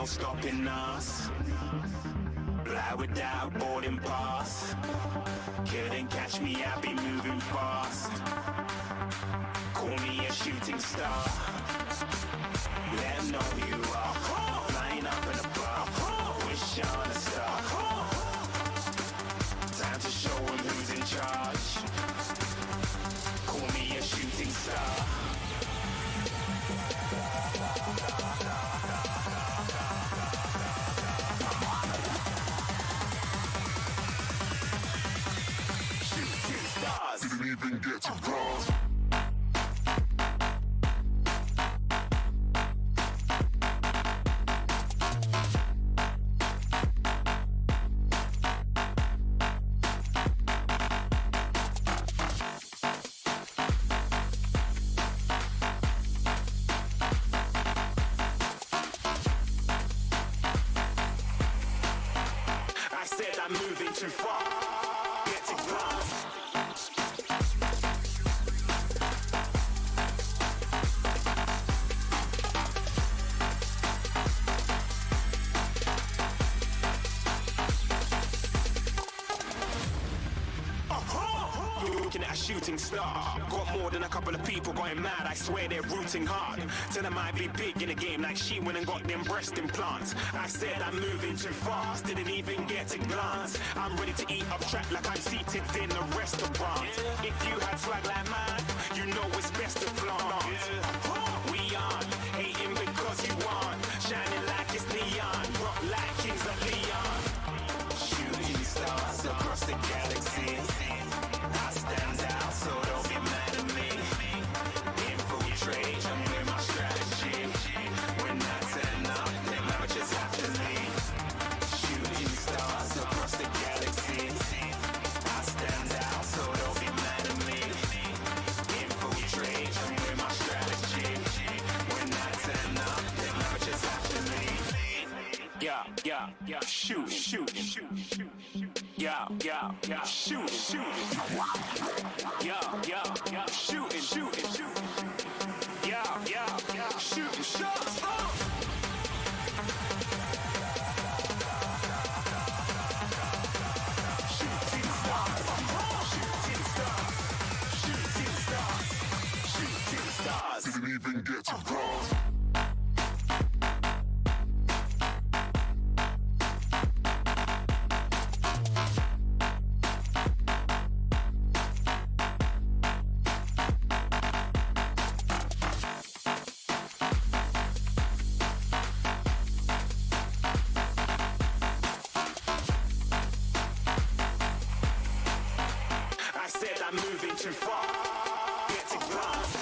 stopping us. Fly without boarding pass. Couldn't catch me, I'll be moving fast. Call me a shooting star. Let 'em know who you are. Flying up in a bar. Wish on a star. Time to show 'em who's in charge. Call me a shooting star. Didn't even get to cross. I said I'm moving too far. Get to glass. Looking at a shooting star. Got more than a couple of people going mad. I swear they're rooting hard. Tell them I be big in the game like she went and got them breast implants. I said I'm moving too fast. Didn't even get a glance. I'm ready to eat up track like I'm seated in a restaurant. If you had swag like mine, you know it's best to flaunt. We aren't hating because you aren't. Shining like it's neon. Rock like kings of Leon. Shooting stars across the galaxy. I stand out, so don't be mad at me. Infiltrate, I'm with my strategy. When I turn up, then never just have to leave. Shooting stars across the galaxy. I stand out, so don't be mad at me. Infiltrate, I'm with my strategy. When I turn up, then never just have to leave. Yeah, shooting. Yeah, shooting. Yeah, shooting. Yeah, shooting shots. Shooting stars. Didn't even get to cross. I said I'm moving too far. Get to glass.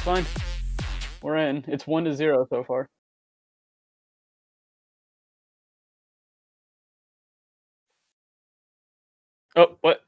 fine. We're in. It's 1-0 so far. Oh, what?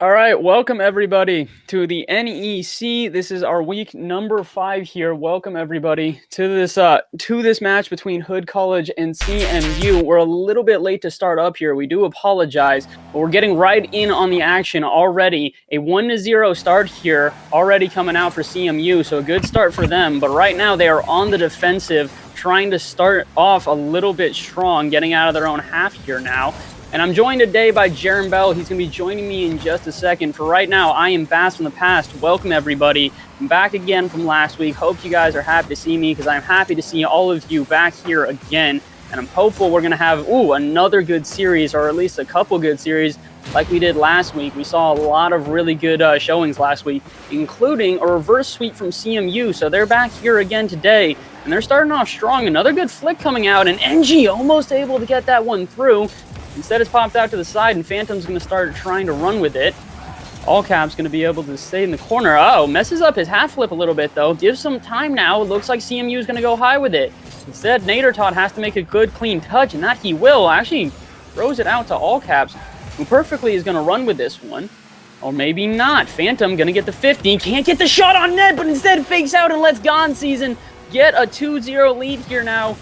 All right, welcome everybody to the NEC. This is our week number 5 here. Welcome everybody to this match between Hood College and CMU. We're a little bit late to start up here. We do apologize, but we're getting right in on the action already. A 1-0 start here already coming out for CMU, so a good start for them. But right now they are on the defensive, trying to start off a little bit strong, getting out of their own half here now. And I'm joined today by Jaron Bell. He's going to be joining me in just a second. For right now, I am Bass from the past. Welcome, everybody. I'm back again from last week. Hope you guys are happy to see me because I'm happy to see all of you back here again. And I'm hopeful we're going to have, another good series, or at least a couple good series like we did last week. We saw a lot of really good showings last week, including a reverse sweep from CMU. So they're back here again today, and they're starting off strong. Another good flick coming out, and NG almost able to get that one through. Instead, it's popped out to the side, and Phantom's going to start trying to run with it. Allcap's going to be able to stay in the corner. Oh, messes up his half flip a little bit, though. Gives some time now. It looks like CMU is going to go high with it. Instead, Nadertot has to make a good, clean touch, and that he will. Actually, throws it out to Allcaps, who perfectly is going to run with this one. Or maybe not. Phantom going to get the 50. Can't get the shot on net, but instead fakes out and lets Gone Season get a 2-0 lead here now.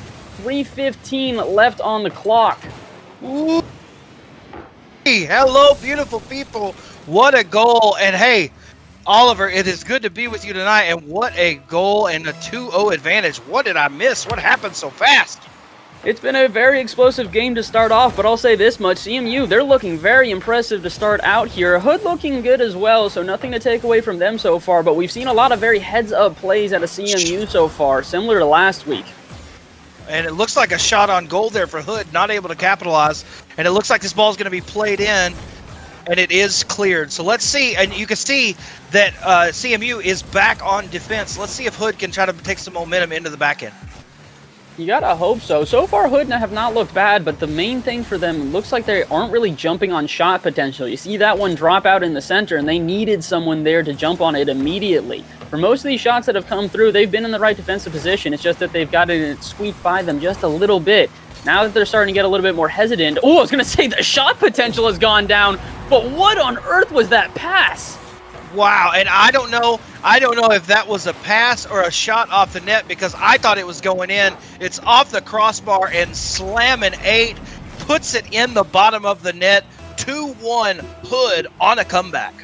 3:15 left on the clock. Ooh. Hello, beautiful people. What a goal. And hey, Oliver, it is good to be with you tonight. And what a goal and a 2-0 advantage. What did I miss? What happened so fast? It's been a very explosive game to start off, but I'll say this much. CMU, they're looking very impressive to start out here. Hood looking good as well, so nothing to take away from them so far. But we've seen a lot of very heads-up plays out of CMU so far, similar to last week. And it looks like a shot on goal there for Hood, not able to capitalize. And it looks like this ball is going to be played in, and it is cleared. So let's see. And you can see that CMU is back on defense. Let's see if Hood can try to take some momentum into the back end. You gotta hope so. So far, Hood have not looked bad, but the main thing for them looks like they aren't really jumping on shot potential. You see that one drop out in the center, and they needed someone there to jump on it immediately. For most of these shots that have come through, they've been in the right defensive position. It's just that they've gotten it squeaked by them just a little bit. Now that they're starting to get a little bit more hesitant. Oh, I was gonna say the shot potential has gone down, but what on earth was that pass? Wow, and I don't know if that was a pass or a shot off the net because I thought it was going in. It's off the crossbar and slamming 8, puts it in the bottom of the net. 2-1 Hood on a comeback.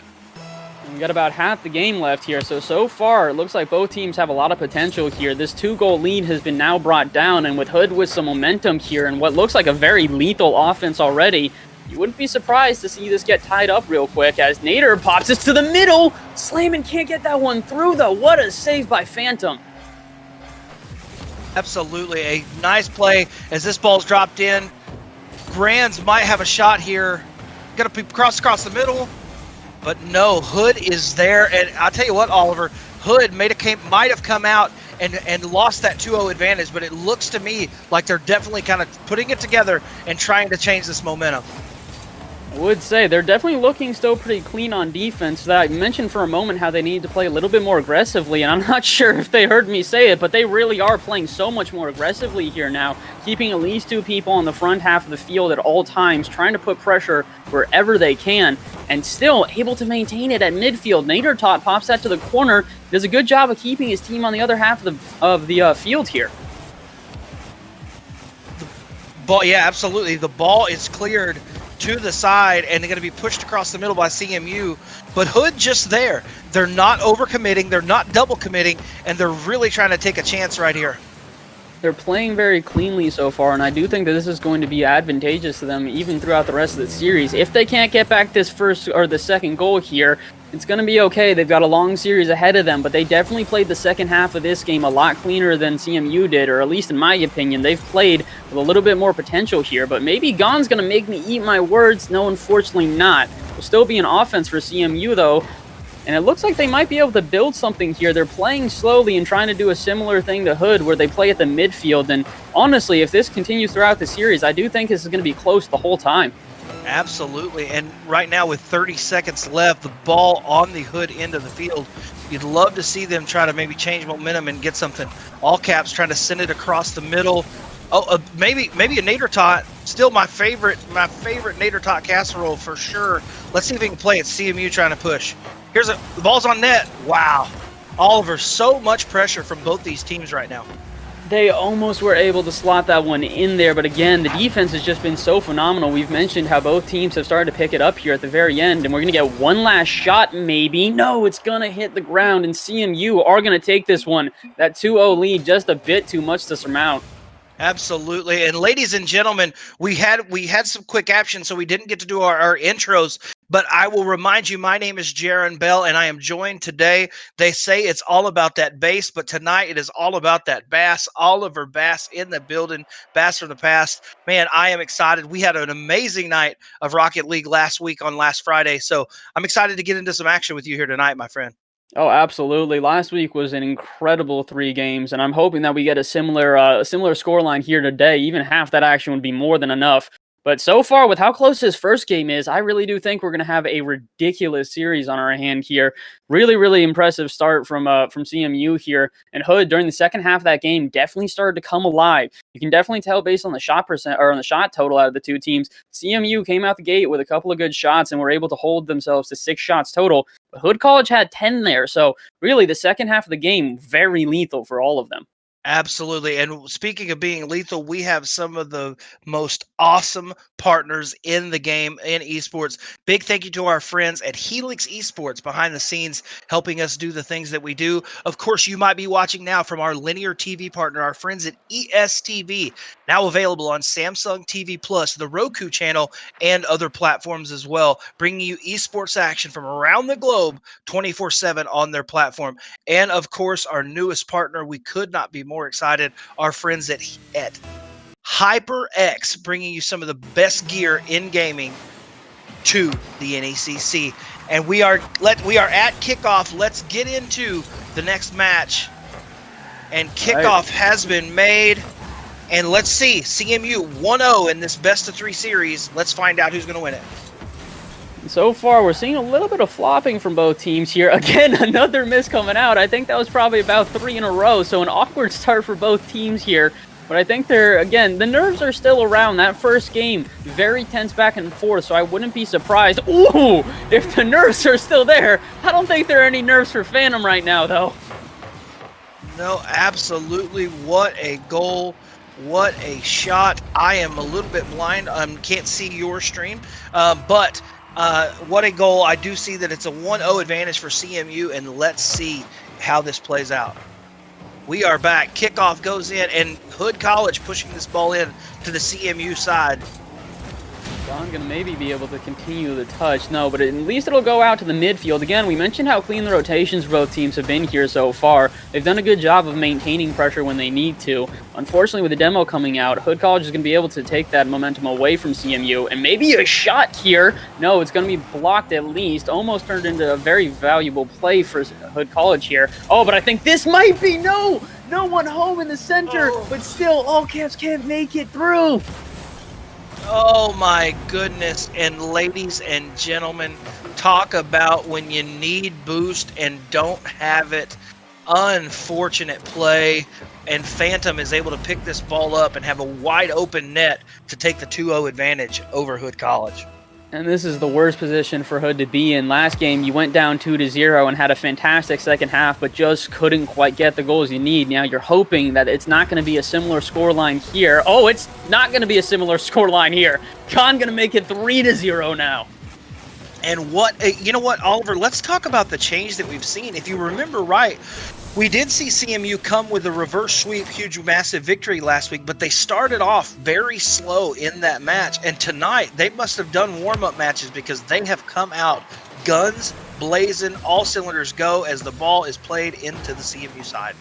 We got about half the game left here, so far it looks like both teams have a lot of potential here. This 2-goal lead has been now brought down, and with Hood with some momentum here and what looks like a very lethal offense already, you wouldn't be surprised to see this get tied up real quick as Nader pops this to the middle. Slayman can't get that one through, though. What a save by Phantom. Absolutely. A nice play as this ball's dropped in. Grands might have a shot here. Got to cross the middle. But no, Hood is there. And I'll tell you what, Oliver, Hood might have come out and lost that 2-0 advantage. But it looks to me like they're definitely kind of putting it together and trying to change this momentum. I would say they're definitely looking still pretty clean on defense. I mentioned for a moment how they need to play a little bit more aggressively, and I'm not sure if they heard me say it, but they really are playing so much more aggressively here now, keeping at least 2 people on the front half of the field at all times, trying to put pressure wherever they can, and still able to maintain it at midfield. Nadertot pops that to the corner, does a good job of keeping his team on the other half of the field here. Ball, yeah, absolutely. The ball is cleared to the side, and they're going to be pushed across the middle by CMU. But Hood just there. They're not overcommitting, they're not double committing, and they're really trying to take a chance right here. They're playing very cleanly so far, and I do think that this is going to be advantageous to them even throughout the rest of the series. If they can't get back this first or the second goal here, it's going to be okay. They've got a long series ahead of them, but they definitely played the second half of this game a lot cleaner than CMU did, or at least in my opinion. They've played with a little bit more potential here, but maybe Gon's going to make me eat my words. No, unfortunately not. Will still be an offense for CMU, though, and it looks like they might be able to build something here. They're playing slowly and trying to do a similar thing to Hood, where they play at the midfield, and honestly, if this continues throughout the series, I do think this is going to be close the whole time. Absolutely. And right now with 30 seconds left, the ball on the Hood end of the field, you'd love to see them try to maybe change momentum and get something. All Caps trying to send it across the middle. Oh, maybe a Nader Tot. Still my favorite Nader Tot casserole for sure. Let's see if we can play it. CMU trying to push. The ball's on net. Wow. Oliver, so much pressure from both these teams right now. They almost were able to slot that one in there, but again, the defense has just been so phenomenal. We've mentioned how both teams have started to pick it up here at the very end, and we're going to get one last shot, maybe. No, it's going to hit the ground, and CMU are going to take this one. That 2-0 lead, just a bit too much to surmount. Absolutely. And ladies and gentlemen, we had some quick action, so we didn't get to do our intros, but I will remind you, my name is Jaron Bell, and I am joined today. They say it's all about that bass, but tonight it is all about that bass. Oliver Bass in the building, Bass from the past. Man, I am excited. We had an amazing night of Rocket League last Friday, so I'm excited to get into some action with you here tonight, my friend. Oh, absolutely. Last week was an incredible 3 games, and I'm hoping that we get a similar scoreline here today. Even half that action would be more than enough. But so far, with how close this first game is, I really do think we're going to have a ridiculous series on our hand here. Really, really impressive start from CMU here. And Hood, during the second half of that game, definitely started to come alive. You can definitely tell based on the shot percent or on the shot total out of the two teams. CMU came out the gate with a couple of good shots and were able to hold themselves to 6 shots total. But Hood College had 10 there. So really, the second half of the game, very lethal for all of them. Absolutely. And speaking of being lethal, we have some of the most awesome partners in the game in esports. Big thank you to our friends at Helix Esports behind the scenes, helping us do the things that we do. Of course, you might be watching now from our linear TV partner, our friends at ESTV, now available on Samsung TV Plus, the Roku channel, and other platforms as well, bringing you esports action from around the globe 24/7 on their platform. And of course, our newest partner, we could not be more excited, our friends at HyperX, bringing you some of the best gear in gaming to the NECC. And we are at kickoff. Let's get into the next match. And kickoff has been made. And let's see, CMU 1-0 in this best-of-3 series. Let's find out who's going to win it. So far, we're seeing a little bit of flopping from both teams here. Again, another miss coming out. I think that was probably about 3 in a row, so an awkward start for both teams here. But I think the nerves are still around. That first game, very tense back and forth, so I wouldn't be surprised. Ooh, if the nerves are still there. I don't think there are any nerves for Phantom right now, though. No, absolutely. What a goal. What a shot. I am a little bit blind. Can't see your stream, but what a goal. I do see that it's a 1-0 advantage for CMU, and let's see how this plays out. We are back. Kickoff goes in, and Hood College pushing this ball in to the CMU side. John going to maybe be able to continue the touch. No, but at least it'll go out to the midfield. Again, we mentioned how clean the rotations both teams have been here so far. They've done a good job of maintaining pressure when they need to. Unfortunately, with the demo coming out, Hood College is going to be able to take that momentum away from CMU. And maybe a shot here. No, it's going to be blocked at least. Almost turned into a very valuable play for Hood College here. Oh, but I think this might be no one home in the center. But still, all Caps can't make it through. Oh my goodness. And ladies and gentlemen, talk about when you need boost and don't have it. Unfortunate play, and Phantom is able to pick this ball up and have a wide open net to take the 2-0 advantage over Hood College. And this is the worst position for Hood to be in. Last game, you went down 2-0 and had a fantastic second half, but just couldn't quite get the goals you need. Now you're hoping that it's not going to be a similar scoreline here. Oh, it's not going to be a similar scoreline here. Khan going to make it 3-0 now. And you know what, Oliver, let's talk about the change that we've seen. If you remember right, we did see CMU come with a reverse sweep, huge, massive victory last week, but they started off very slow in that match. And tonight, they must have done warm-up matches because they have come out guns blazing, all cylinders go as the ball is played into the CMU side.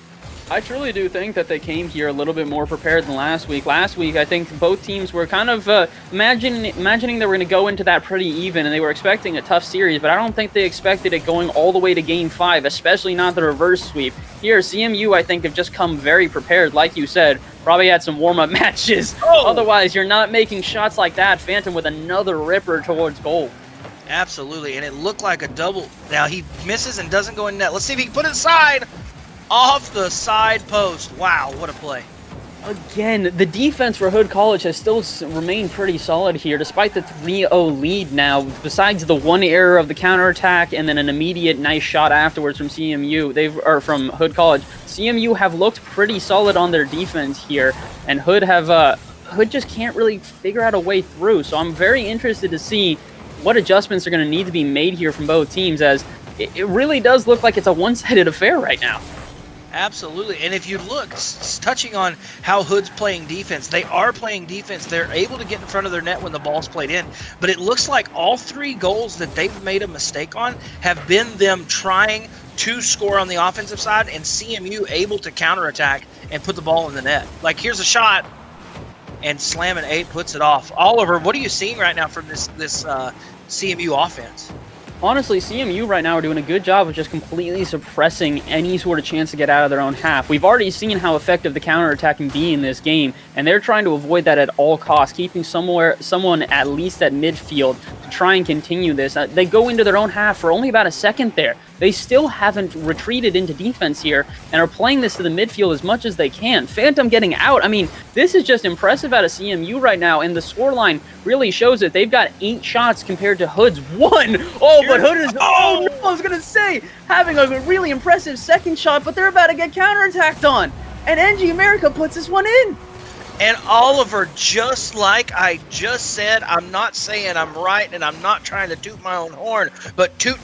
I truly do think that they came here a little bit more prepared than last week. Last week, I think both teams were kind of imagining they were going to go into that pretty even, and they were expecting a tough series, but I don't think they expected it going all the way to Game 5, especially not the reverse sweep. Here, CMU, I think, have just come very prepared, like you said, Probably had some warm-up matches. Oh! Otherwise, you're not making shots like that. Phantom with another ripper towards goal. Absolutely, and it looked like a double. Now he misses and doesn't go in net. Let's see if he can put it inside. Off the side post. Wow, what a play. Again, the defense for Hood College has still remained pretty solid here, despite the 3-0 lead now. Besides the one error of the counterattack and then an immediate nice shot afterwards from from Hood College, CMU have looked pretty solid on their defense here, and Hood just can't really figure out a way through. So I'm very interested to see what adjustments are going to need to be made here from both teams, as it really does look like it's a one-sided affair right now. Absolutely, and if you look, touching on how Hood's playing defense, they are playing defense. They're able to get in front of their net when the ball's played in, but it looks like all 3 goals that they've made a mistake on have been them trying to score on the offensive side and CMU able to counterattack and put the ball in the net. Like, here's a shot, and Slamming 8 puts it off. Oliver, what are you seeing right now from this CMU offense? Honestly, CMU right now are doing a good job of just completely suppressing any sort of chance to get out of their own half. We've already seen how effective the counterattack can be in this game, and they're trying to avoid that at all costs, keeping someone at least at midfield to try and continue this. They go into their own half for only about a second there. They still haven't retreated into defense here and are playing this to the midfield as much as they can. Phantom getting out. I mean, this is just impressive out of CMU right now, and the scoreline really shows it. They've got 8 shots compared to Hood's 1. Oh, but Hood is... Oh, no, I was going to say, having a really impressive second shot, but they're about to get counterattacked on. And NG America puts this one in. And Oliver, just like I just said, I'm not saying I'm right and I'm not trying to toot my own horn, but toot,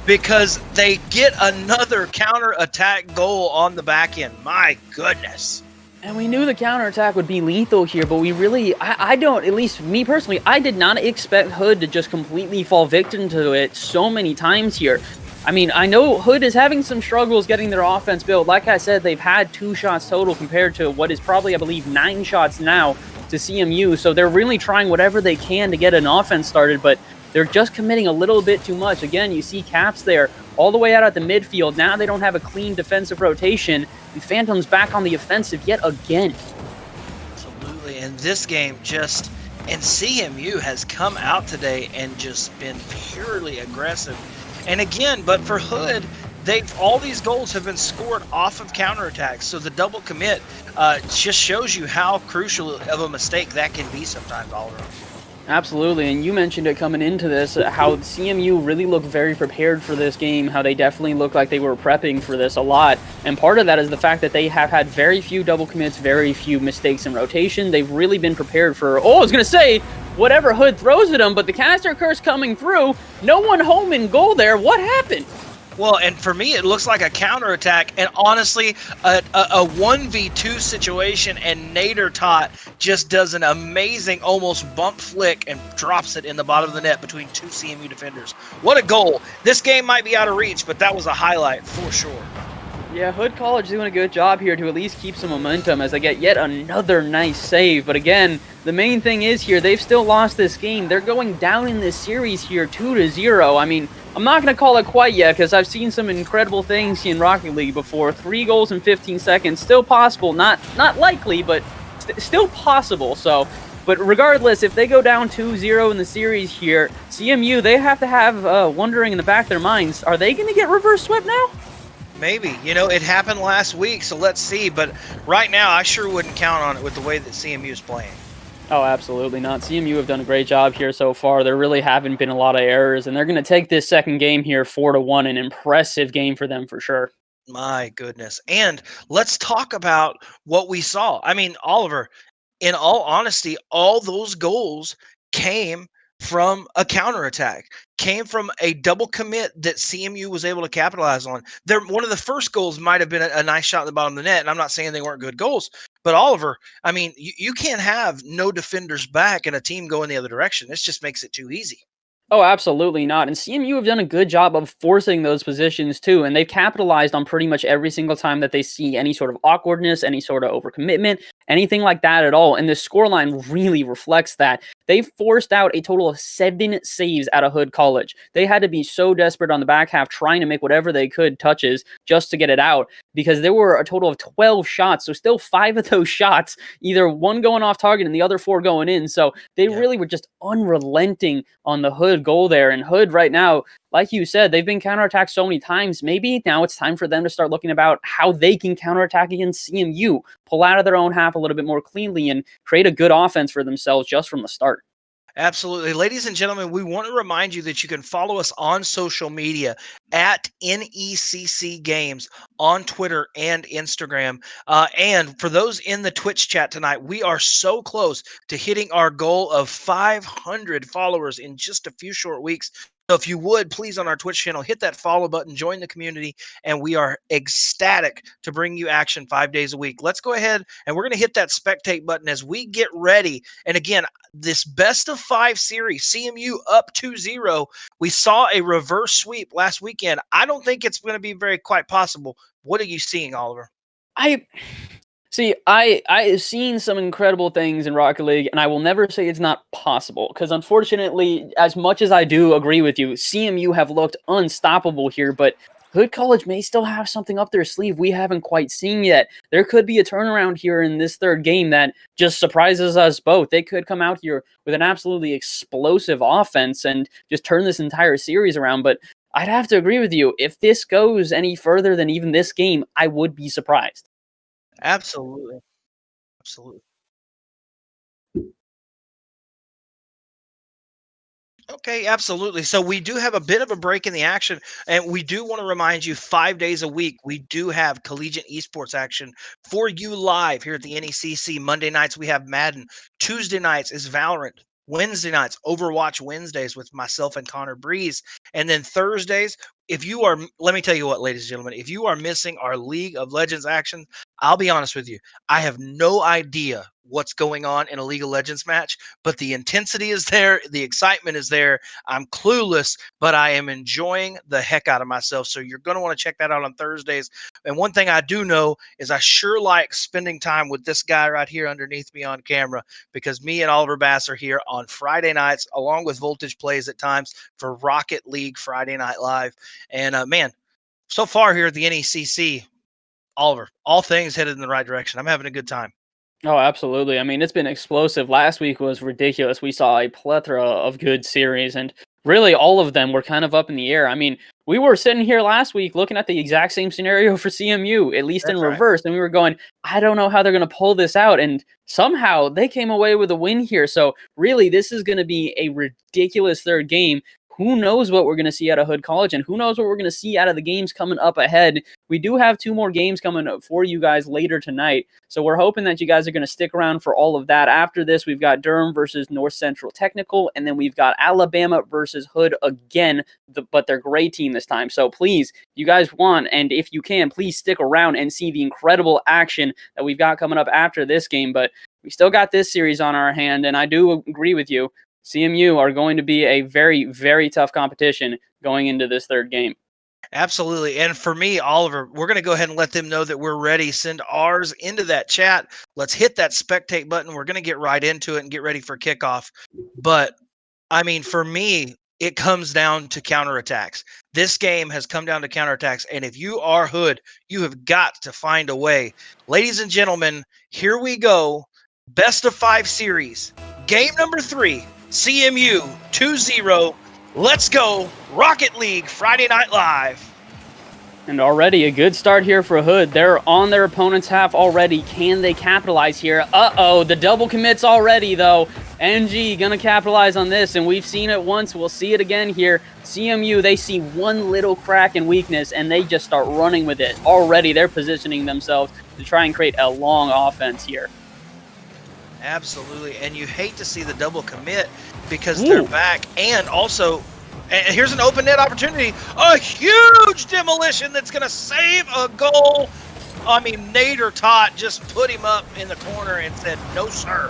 because they get another counter-attack goal on the back end. My goodness. And we knew the counterattack would be lethal here, but we really, I don't, at least me personally, I did not expect Hood to just completely fall victim to it so many times here. I mean, I know Hood is having some struggles getting their offense built. Like I said, they've had 2 shots total compared to what is probably, I believe, 9 shots now to CMU. So they're really trying whatever they can to get an offense started, but they're just committing a little bit too much. Again, you see Caps there all the way out at the midfield. Now they don't have a clean defensive rotation, and Phantom's back on the offensive yet again. Absolutely, and this game just... And CMU has come out today and just been purely aggressive. And again, but for Hood, all these goals have been scored off of counterattacks. So the double commit just shows you how crucial of a mistake that can be sometimes, Oliver. Absolutely, and you mentioned it coming into this, how CMU really looked very prepared for this game, how they definitely looked like they were prepping for this a lot. And part of that is the fact that they have had very few double commits, very few mistakes in rotation. They've really been prepared for, I was going to say, whatever Hood throws at them, but the caster curse coming through, no one home in goal there. What happened? Well, and for me, it looks like a counterattack, and honestly, a 1v2 situation, and Nader Tot just does an amazing almost bump flick and drops it in the bottom of the net between 2 CMU defenders. What a goal. This game might be out of reach, but that was a highlight for sure. Yeah, Hood College doing a good job here to at least keep some momentum as they get yet another nice save. But again, the main thing is here, they've still lost this game. They're going down in this series here 2-0. I mean, I'm not going to call it quite yet because I've seen some incredible things in Rocket League before. 3 goals in 15 seconds, still possible. Not likely, but still possible. So, but regardless, if they go down 2-0 in the series here, CMU, they have to have wondering in the back of their minds, are they going to get reverse swept now? Maybe. You know, it happened last week, so let's see. But right now, I sure wouldn't count on it with the way that CMU is playing. Oh, absolutely not. CMU have done a great job here so far. There really haven't been a lot of errors, and they're going to take this second game here 4-1, an impressive game for them for sure. My goodness. And let's talk about what we saw. I mean, Oliver, in all honesty, all those goals came from a counterattack, came from a double commit that CMU was able to capitalize on. One of the first goals might have been a nice shot in the bottom of the net, and I'm not saying they weren't good goals, but Oliver, I mean, you can't have no defenders back and a team going the other direction. This just makes it too easy. Oh, absolutely not. And CMU have done a good job of forcing those positions too, and they've capitalized on pretty much every single time that they see any sort of awkwardness, any sort of overcommitment, anything like that at all. And the scoreline really reflects that. They forced out a total of 7 saves out of Hood College. They had to be so desperate on the back half, trying to make whatever they could touches just to get it out, because there were a total of 12 shots. So still 5 of those shots, either one going off target and the other 4 going in. So they really were just unrelenting on the Hood goal there. And Hood right now, like you said, they've been counterattacked so many times. Maybe now it's time for them to start looking about how they can counterattack against CMU, pull out of their own half a little bit more cleanly, and create a good offense for themselves just from the start. Absolutely. Ladies and gentlemen, we want to remind you that you can follow us on social media at NECC Games on Twitter and Instagram. And for those in the Twitch chat tonight, we are so close to hitting our goal of 500 followers in just a few short weeks. So if you would, please, on our Twitch channel, hit that follow button, join the community, and we are ecstatic to bring you action 5 days a week. Let's go ahead, and we're going to hit that spectate button as we get ready. And again, this best of 5 series, CMU up 2-0. We saw a reverse sweep last weekend. I don't think it's going to be very quite possible. What are you seeing, Oliver? I've seen some incredible things in Rocket League, and I will never say it's not possible, because unfortunately, as much as I do agree with you, CMU have looked unstoppable here, but Hood College may still have something up their sleeve we haven't quite seen yet. There could be a turnaround here in this third game that just surprises us both. They could come out here with an absolutely explosive offense and just turn this entire series around, but I'd have to agree with you. If this goes any further than even this game, I would be surprised. Absolutely. Absolutely. Okay, absolutely. So we do have a bit of a break in the action, and we do want to remind you 5 days a week, we do have collegiate esports action for you live here at the NECC. Monday nights, we have Madden. Tuesday nights is Valorant. Wednesday nights, Overwatch Wednesdays with myself and Connor Breeze. And then Thursdays, if you are, let me tell you what, ladies and gentlemen, if you are missing our League of Legends action, I'll be honest with you. I have no idea what's going on in a League of Legends match, but the intensity is there. The excitement is there. I'm clueless, but I am enjoying the heck out of myself. So you're going to want to check that out on Thursdays. And one thing I do know is I sure like spending time with this guy right here underneath me on camera, because me and Oliver Bass are here on Friday nights, along with Voltage Plays at times for Rocket League Friday Night Live. And man, so far here at the NECC, Oliver, all things headed in the right direction. I'm having a good time. Oh, absolutely. I mean, it's been explosive. Last week was ridiculous. We saw a plethora of good series, and really all of them were kind of up in the air. I mean, we were sitting here last week looking at the exact same scenario for CMU, at least in reverse, and we were going, I don't know how they're going to pull this out, and somehow they came away with a win here. So really, this is going to be a ridiculous third game. Who knows what we're going to see out of Hood College, and who knows what we're going to see out of the games coming up ahead. We do have 2 more games coming up for you guys later tonight, so we're hoping that you guys are going to stick around for all of that. After this, we've got Durham versus North Central Technical, and then we've got Alabama versus Hood again, but they're great team this time. So please, you guys want, and if you can, please stick around and see the incredible action that we've got coming up after this game. But we still got this series on our hand, and I do agree with you. CMU are going to be a very, very tough competition going into this third game. Absolutely. And for me, Oliver, we're going to go ahead and let them know that we're ready. Send ours into that chat. Let's hit that spectate button. We're going to get right into it and get ready for kickoff. But, I mean, for me, it comes down to counterattacks. This game has come down to counterattacks. And if you are Hood, you have got to find a way. Ladies and gentlemen, here we go. Best of 5 series. Game number 3. CMU 2-0. Let's go. Rocket League Friday Night Live. And already a good start here for Hood. They're on their opponent's half already. Can they capitalize here? Uh-oh, the double commits already, though. NG gonna capitalize on this, and we've seen it once. We'll see it again here. CMU, they see one little crack and weakness, and they just start running with it. Already, they're positioning themselves to try and create a long offense here. Absolutely, and you hate to see the double commit because they're back. And also, and here's an open net opportunity, a huge demolition that's going to save a goal. I mean, Nader Tot just put him up in the corner and said, no, sir.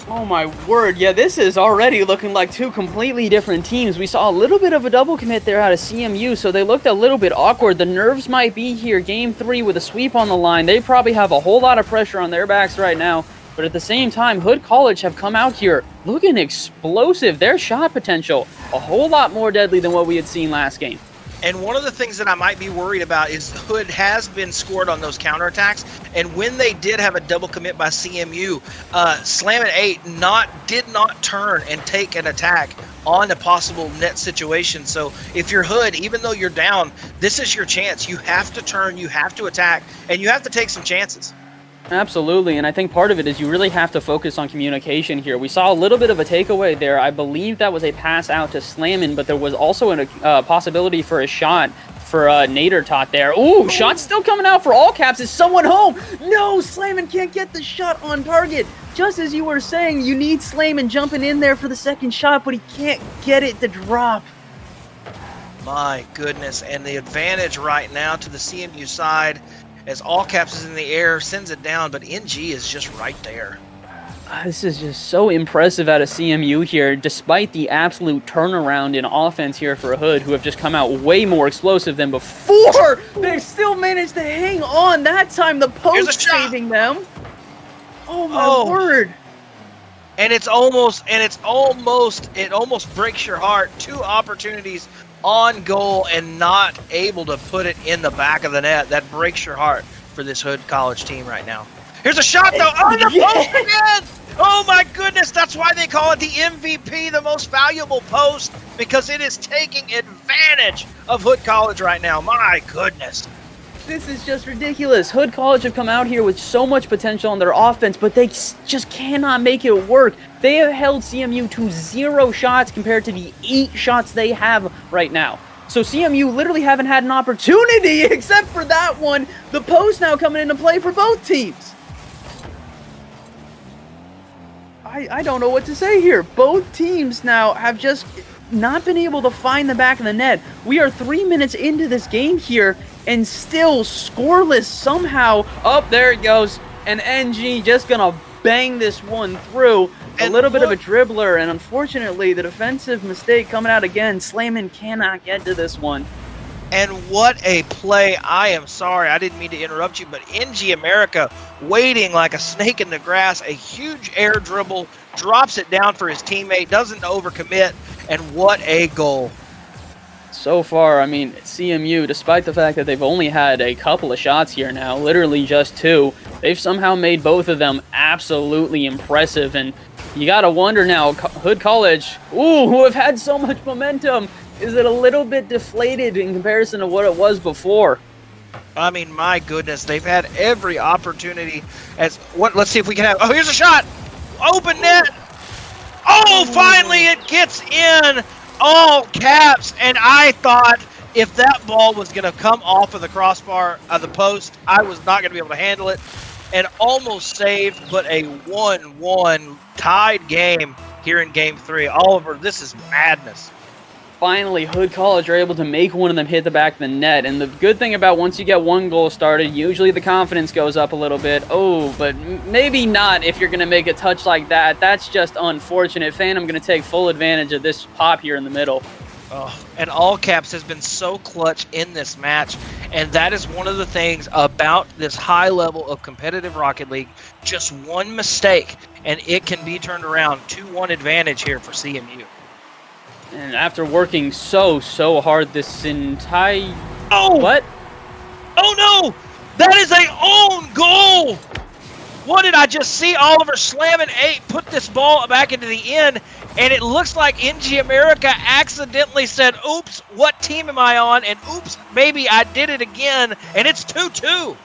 Oh, my word. Yeah, this is already looking like 2 completely different teams. We saw a little bit of a double commit there out of CMU, so they looked a little bit awkward. The nerves might be here. Game 3 with a sweep on the line. They probably have a whole lot of pressure on their backs right now. But at the same time, Hood College have come out here looking explosive. Their shot potential, a whole lot more deadly than what we had seen last game. And one of the things that I might be worried about is Hood has been scored on those counterattacks, and when they did have a double commit by CMU, Slam at 8 did not turn and take an attack on a possible net situation. So if you're Hood, even though you're down, this is your chance. You have to turn, you have to attack, and you have to take some chances. Absolutely, and I think part of it is you really have to focus on communication here. We saw a little bit of a takeaway there. I believe that was a pass out to Slammin, but there was also a possibility for a shot for Nader Tot there. Ooh, shot's still coming out for All Caps. Is someone home? No, Slammin can't get the shot on target. Just as you were saying, you need Slammin jumping in there for the second shot, but he can't get it to drop. My goodness, and the advantage right now to the CMU side, as All Caps is in the air, sends it down, but NG is just right there. This is just so impressive out of CMU here, despite the absolute turnaround in offense here for Hood, who have just come out way more explosive than before. They still managed to hang on. That time the post saving them. Oh my word. And it almost breaks your heart. 2 opportunities on goal and not able to put it in the back of the net. That breaks your heart for this Hood College team right now. Here's a shot though on the post again. Oh my goodness, that's why they call it the MVP, the most valuable post, because it is taking advantage of Hood College right now. My goodness. This is just ridiculous. Hood College have come out here with so much potential on their offense, but they just cannot make it work. They have held CMU to 0 shots compared to the 8 shots they have right now. So CMU literally haven't had an opportunity except for that one. The post now coming into play for both teams. I don't know what to say here. Both teams now have just not been able to find the back of the net. We are 3 minutes into this game here and still scoreless somehow. Oh, there it goes. And NG just gonna bang this one through. A little bit of a dribbler, and unfortunately the defensive mistake coming out again. Slammin cannot get to this one. And what a play. I am sorry, I didn't mean to interrupt you, but NG America waiting like a snake in the grass, a huge air dribble, drops it down for his teammate, doesn't overcommit, and what a goal. So far, I mean, CMU, despite the fact that they've only had a couple of shots here now, literally just 2, they've somehow made both of them absolutely impressive, and you gotta wonder now, Hood College, who have had so much momentum, is it a little bit deflated in comparison to what it was before? I mean, my goodness, they've had every opportunity. Let's see if we can have. Oh, here's a shot. Open net. Oh, finally it gets in. All Caps. And I thought if that ball was going to come off of the crossbar of the post, I was not going to be able to handle it. And almost saved, but a 1-1 tied game here in Game 3. Oliver, this is madness. Finally, Hood College are able to make one of them hit the back of the net. And the good thing about once you get one goal started, usually the confidence goes up a little bit. Oh, but maybe not if you're going to make a touch like that. That's just unfortunate. Phantom going to take full advantage of this pop here in the middle. Oh, and All Caps has been so clutch in this match, and that is one of the things about this high level of competitive Rocket League. Just one mistake, and it can be turned around. 2-1 advantage here for CMU. And after working so hard this entire... Oh! What? Oh no! That is a own goal! What did I just see? Oliver slamming 8, put this ball back into the end, and it looks like NG America accidentally said, oops, what team am I on? And oops, maybe I did it again, and it's 2-2.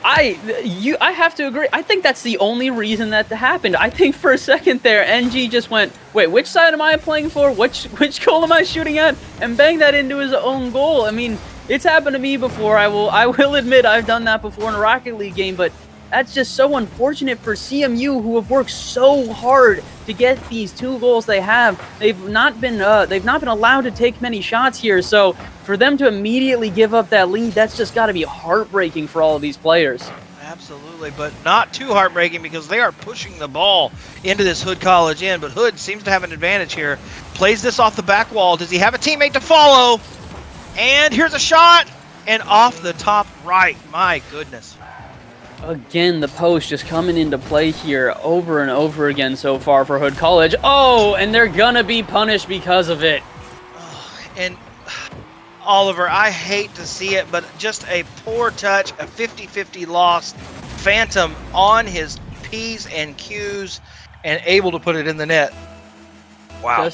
I have to agree. I think that's the only reason that happened. I think for a second there, NG just went, wait, which side am I playing for? Which goal am I shooting at? And banged that into his own goal. I mean, it's happened to me before. I will admit I've done that before in a Rocket League game, but that's just so unfortunate for CMU, who have worked so hard to get these 2 goals they have. They've not been allowed to take many shots here, so for them to immediately give up that lead, that's just got to be heartbreaking for all of these players. Absolutely, but not too heartbreaking because they are pushing the ball into this Hood College end, but Hood seems to have an advantage here. Plays this off the back wall. Does he have a teammate to follow? And here's a shot, and off the top right. My goodness. Again, the post just coming into play here over and over again so far for Hood College. Oh, and they're gonna be punished because of it. And Oliver, I hate to see it, but just a poor touch, a 50-50 loss. Phantom on his P's and Q's and able to put it in the net. Wow.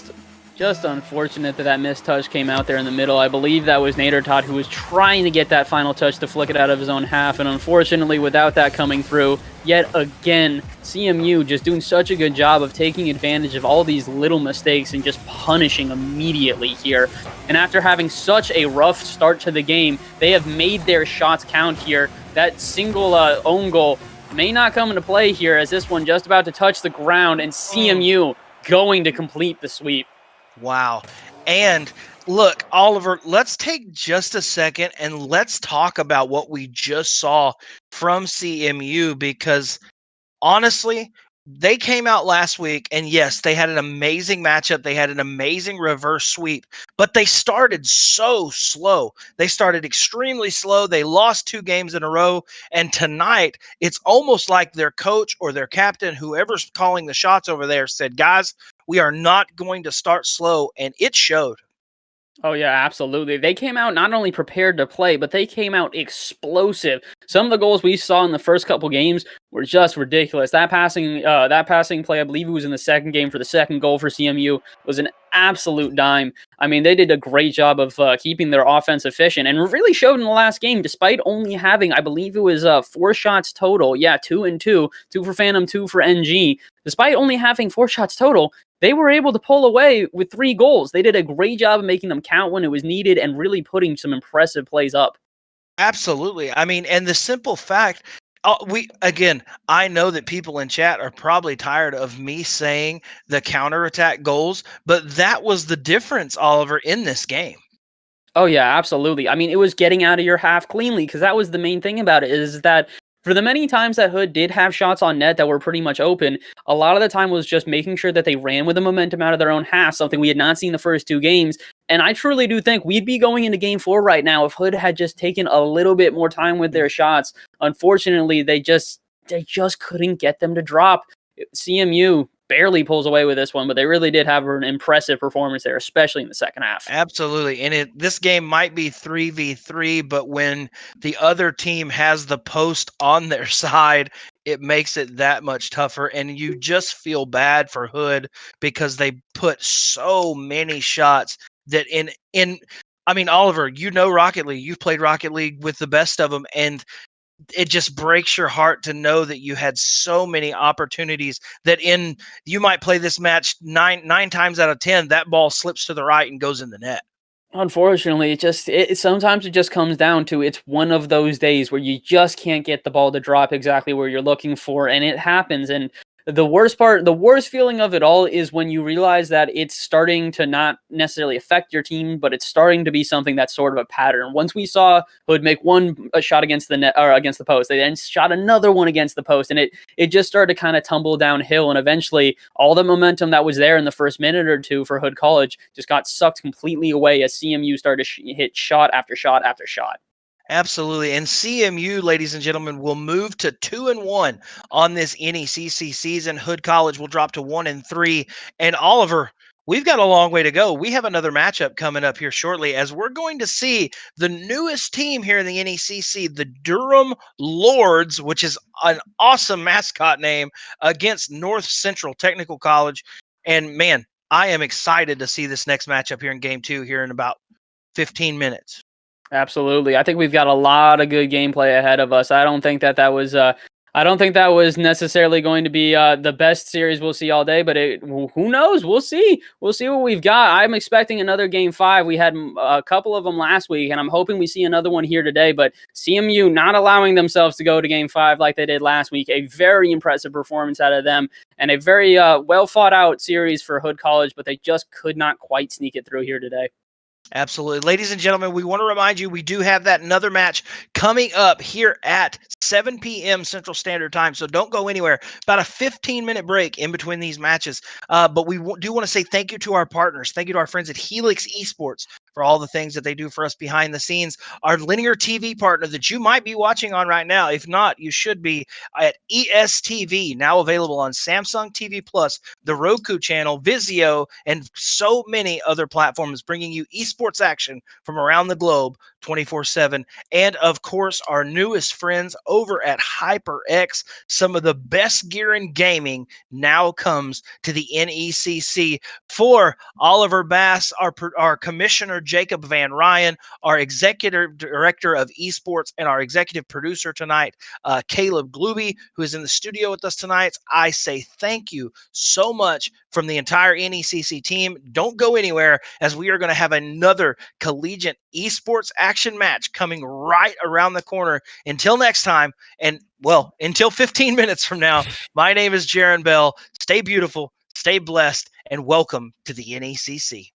Just unfortunate that missed touch came out there in the middle. I believe that was Nader Todd who was trying to get that final touch to flick it out of his own half, and unfortunately without that coming through, yet again, CMU just doing such a good job of taking advantage of all these little mistakes and just punishing immediately here. And after having such a rough start to the game, they have made their shots count here. That single own goal may not come into play here, as this one just about to touch the ground, and CMU going to complete the sweep. Wow. And look, Oliver, let's take just a second and let's talk about what we just saw from CMU, because honestly, they came out last week and yes, they had an amazing matchup. They had an amazing reverse sweep, but they started so slow. They started extremely slow. They lost 2 games in a row. And tonight, it's almost like their coach or their captain, whoever's calling the shots over there, said, guys, we are not going to start slow. And it showed. Oh, yeah, absolutely. They came out not only prepared to play, but they came out explosive. Some of the goals we saw in the first couple games were just ridiculous. That passing play, I believe it was in the second game for the second goal for CMU, was an absolute dime. I mean, they did a great job of keeping their offense efficient, and really showed in the last game, despite only having, I believe it was 4 shots total. Yeah, 2 and 2. 2 for Phantom, 2 for NG. Despite only having 4 shots total, they were able to pull away with 3 goals. They did a great job of making them count when it was needed and really putting some impressive plays up. Absolutely. I mean, and the simple fact, I know that people in chat are probably tired of me saying the counterattack goals, but that was the difference, Oliver, in this game. Oh, yeah, absolutely. I mean, it was getting out of your half cleanly, because that was the main thing about it, is that for the many times that Hood did have shots on net that were pretty much open, a lot of the time was just making sure that they ran with the momentum out of their own half, something we had not seen the first 2 games. And I truly do think we'd be going into game 4 right now if Hood had just taken a little bit more time with their shots. Unfortunately, they just couldn't get them to drop. CMU barely pulls away with this one, but they really did have an impressive performance there, especially in the second half. Absolutely. And this game might be 3v3, but when the other team has the post on their side, it makes it that much tougher. And you just feel bad for Hood because they put so many shots that I mean, Oliver, you know Rocket League. You've played Rocket League with the best of them, and it just breaks your heart to know that you had so many opportunities that you might play this match nine times out of 10, that ball slips to the right and goes in the net. Unfortunately, sometimes it just comes down to it's one of those days where you just can't get the ball to drop exactly where you're looking for, and it happens. And the worst feeling of it all is when you realize that it's starting to not necessarily affect your team, but it's starting to be something that's sort of a pattern. Once we saw Hood make a shot against the net or against the post, they then shot another one against the post, and it just started to kind of tumble downhill. And eventually, all the momentum that was there in the first minute or 2 for Hood College just got sucked completely away as CMU started to hit shot after shot after shot. Absolutely. And CMU, ladies and gentlemen, will move to 2-1 on this NECC season. Hood College will drop to 1-3. And Oliver, we've got a long way to go. We have another matchup coming up here shortly, as we're going to see the newest team here in the NECC, the Durham Lords, which is an awesome mascot name, against North Central Technical College. And man, I am excited to see this next matchup here in game 2 here in about 15 minutes. Absolutely. I think we've got a lot of good gameplay ahead of us. I don't think that was necessarily going to be the best series we'll see all day, but who knows? We'll see. We'll see what we've got. I'm expecting another game 5. We had a couple of them last week, and I'm hoping we see another one here today, but CMU not allowing themselves to go to game 5 like they did last week. A very impressive performance out of them, and a very well thought out series for Hood College, but they just could not quite sneak it through here today. Absolutely. Ladies and gentlemen, we want to remind you we do have that another match coming up here at 7 p.m. Central Standard Time, so don't go anywhere. About a 15-minute break in between these matches. But we do want to say thank you to our partners. Thank you to our friends at Helix Esports for all the things that they do for us behind the scenes. Our linear TV partner that you might be watching on right now, if not, you should be, at ESTV, now available on Samsung TV Plus, the Roku channel, Vizio, and so many other platforms, bringing you esports action from around the globe 24/7. And of course, our newest friends over at HyperX, some of the best gear in gaming now comes to the NECC. For Oliver Bass, our commissioner Jacob Van Ryan, our executive director of esports, and our executive producer tonight, Caleb Glooby, who is in the studio with us tonight, I say thank you so much from the entire NECC team. Don't go anywhere, as we are going to have another collegiate esports action match coming right around the corner. Until next time, and well, until 15 minutes from now, my name is Jaron Bell. Stay beautiful, stay blessed, and welcome to the NECC.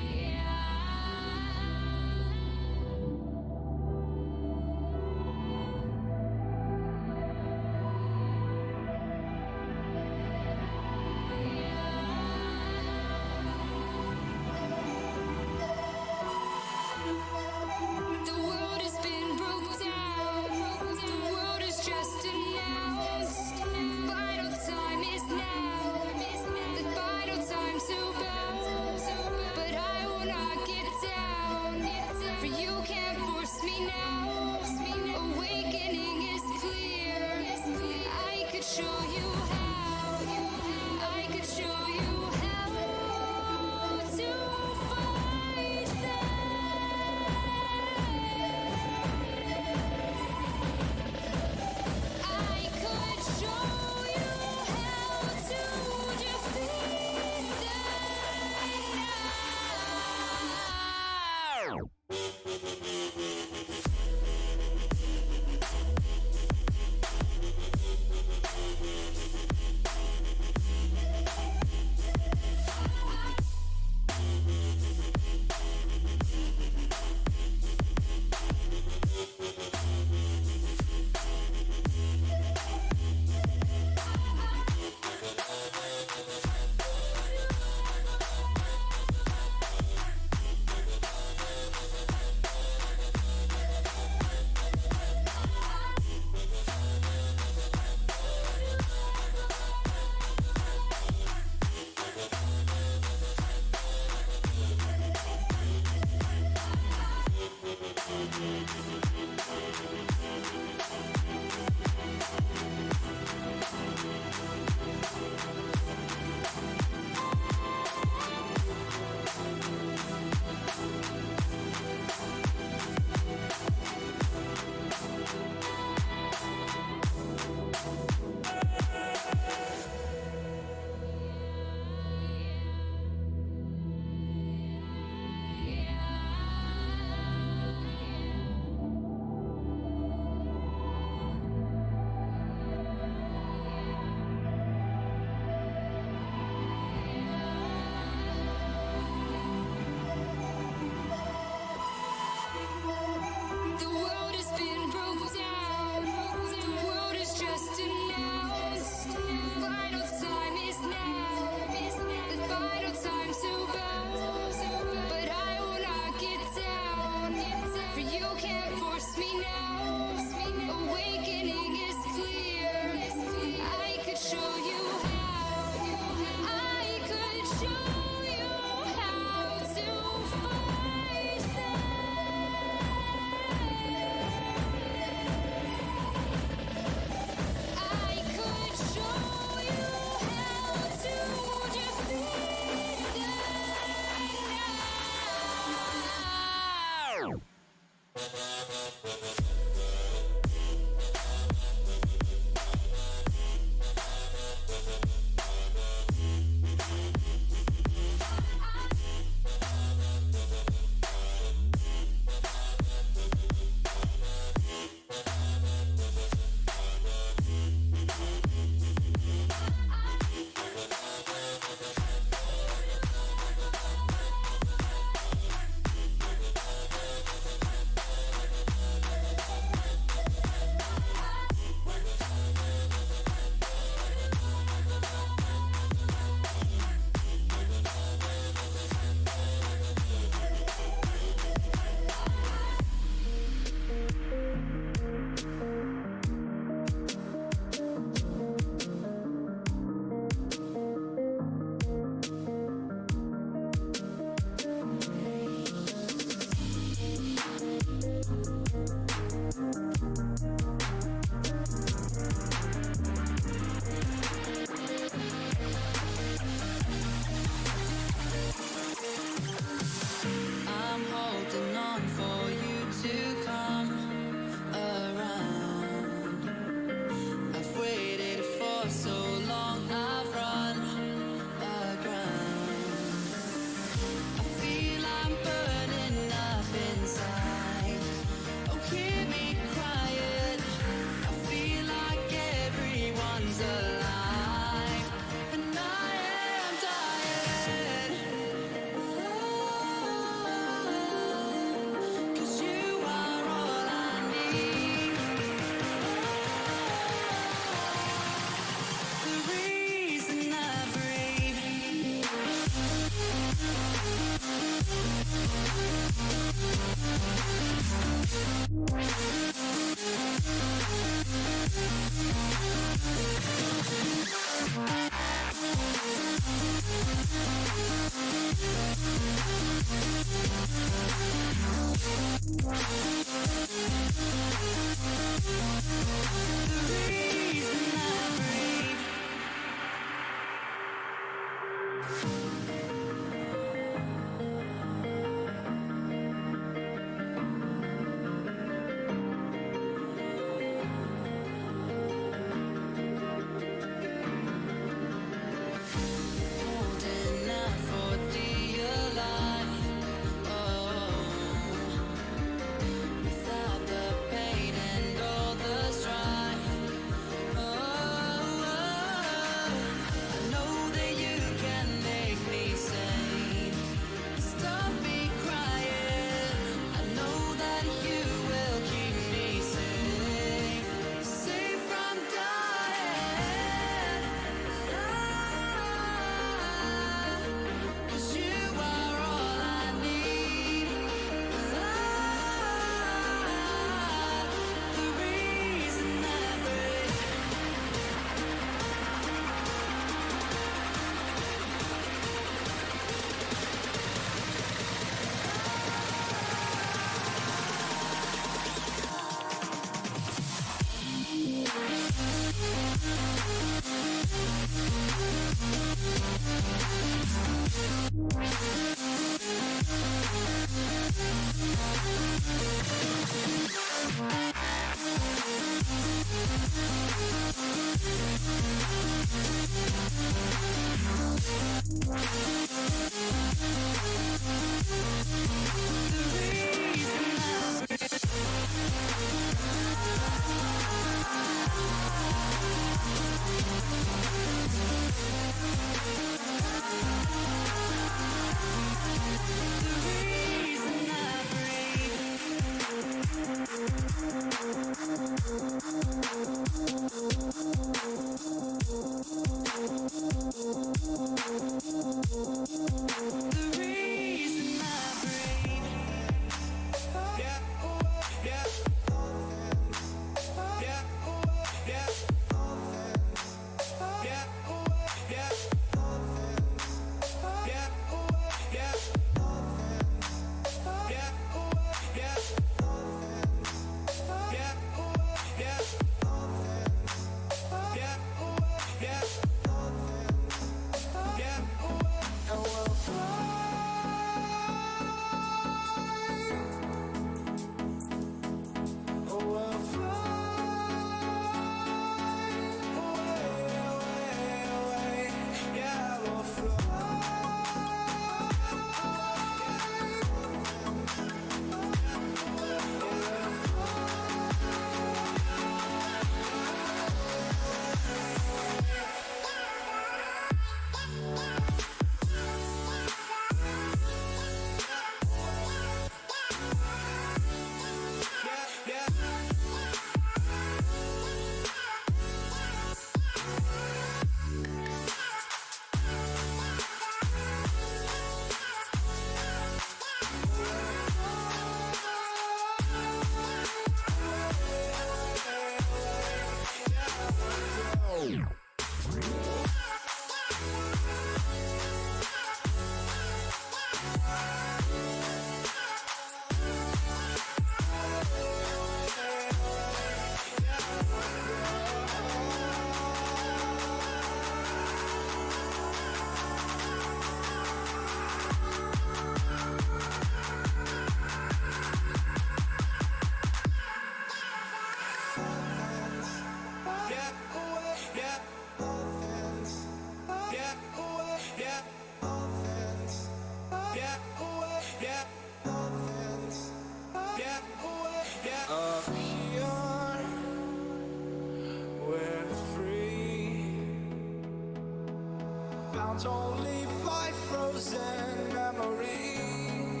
bound only by frozen memories.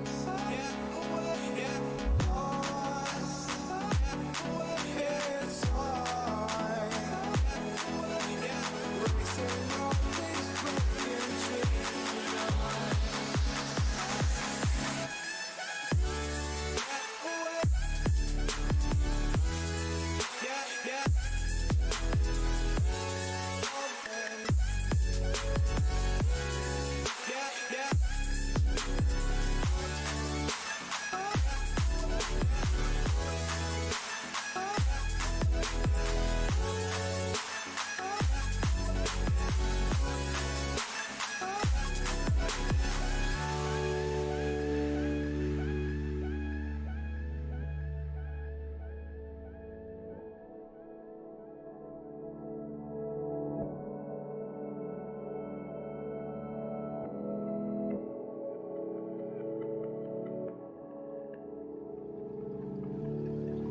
It's time. Racing all these broken dreams tonight.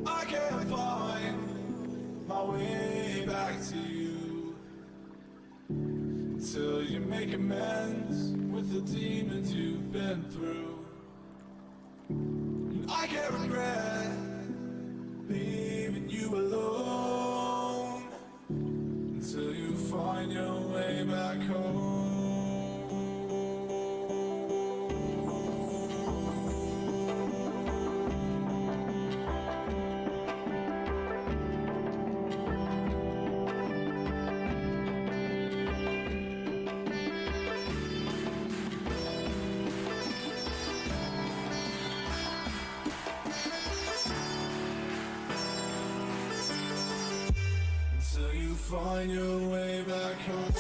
I can't find my way back to you until you make amends with the demons you've been through. And I can't regret leaving you alone until you find your way back home. Until you find your way back home.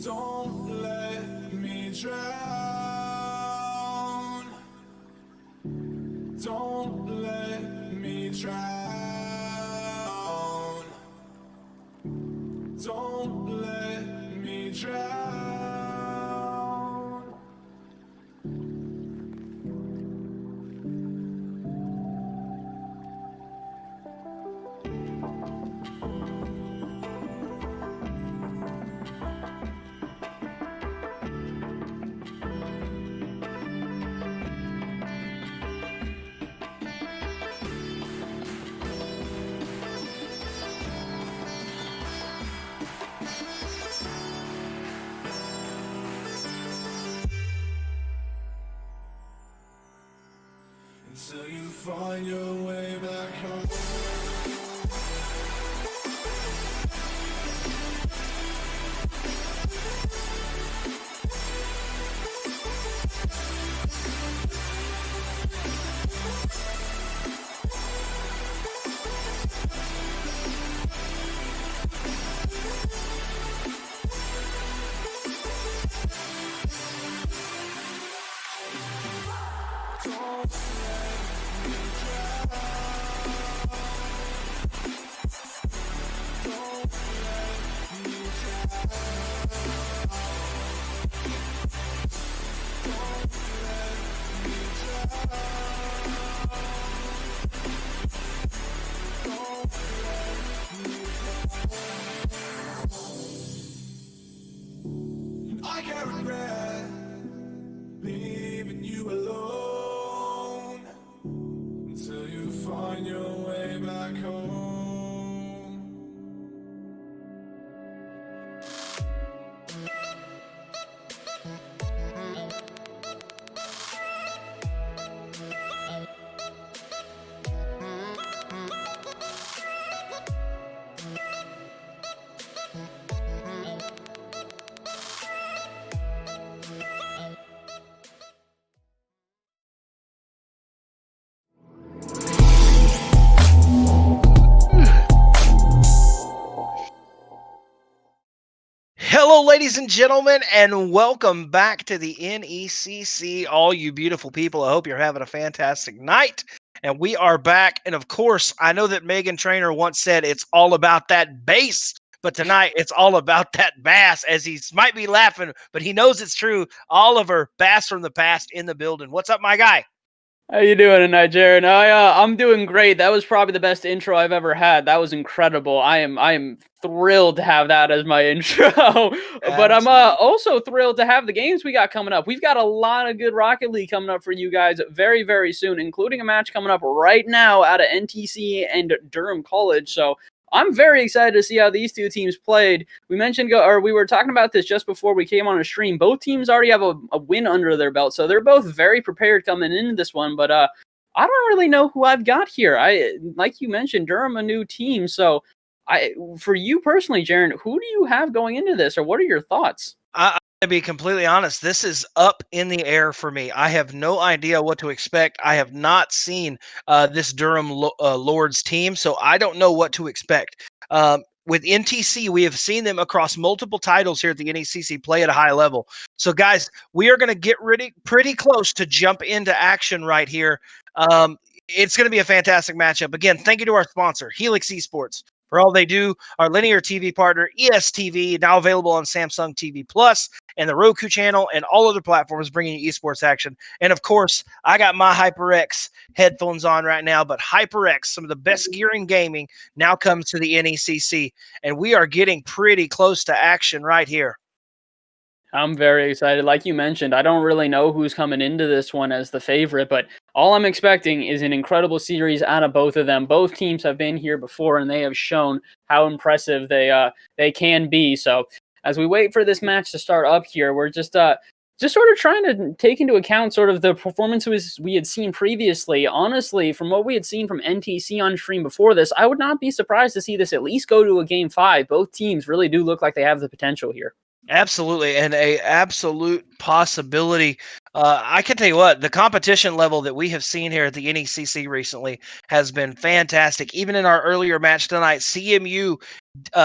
Don't let me drown. Don't let me drown. Don't let me drown. Until you find your way back home. I can't regret leaving you alone until you find your way back home. Hello, ladies and gentlemen, and welcome back to the NECC, all you beautiful people. I hope you're having a fantastic night, and we are back. And of course, I know that Megan Trainor once said it's all about that bass, but tonight it's all about that bass, as he might be laughing, but he knows it's true. Oliver, Bass from the Past, in the building. What's up, my guy? How you doing tonight, Jaron? I'm doing great. That was probably the best intro I've ever had. That was incredible. I am thrilled to have that as my intro. But I'm also thrilled to have the games we got coming up. We've got a lot of good Rocket League coming up for you guys very, very soon, including a match coming up right now out of NTC and Durham College. So I'm very excited to see how these two teams played. We were talking about this just before we came on a stream. Both teams already have a win under their belt, so they're both very prepared coming into this one. But I don't really know who I've got here. Like you mentioned, Durham, a new team. So for you personally, Jaron, who do you have going into this, or what are your thoughts? To be completely honest, this is up in the air for me. I have no idea what to expect. I have not seen this Durham Lords team, so I don't know what to expect. With NTC, we have seen them across multiple titles here at the NECC play at a high level. So, guys, we are going to get pretty close to jump into action right here. It's going to be a fantastic matchup. Again, thank you to our sponsor, Helix Esports, for all they do. Our linear TV partner, ESTV, now available on Samsung TV Plus and the Roku channel and all other platforms, bringing you esports action. And of course, I got my HyperX headphones on right now, but HyperX, some of the best gear in gaming, now comes to the NECC, and we are getting pretty close to action right here. I'm very excited. Like you mentioned, I don't really know who's coming into this one as the favorite, but all I'm expecting is an incredible series out of both of them. Both teams have been here before, and they have shown how impressive they can be. So as we wait for this match to start up here, we're just sort of trying to take into account sort of the performances we had seen previously. Honestly, from what we had seen from NTC on stream before this, I would not be surprised to see this at least go to a Game 5. Both teams really do look like they have the potential here. Absolutely, and a absolute possibility. I can tell you what, the competition level that we have seen here at the NECC recently has been fantastic. Even in our earlier match tonight, CMU,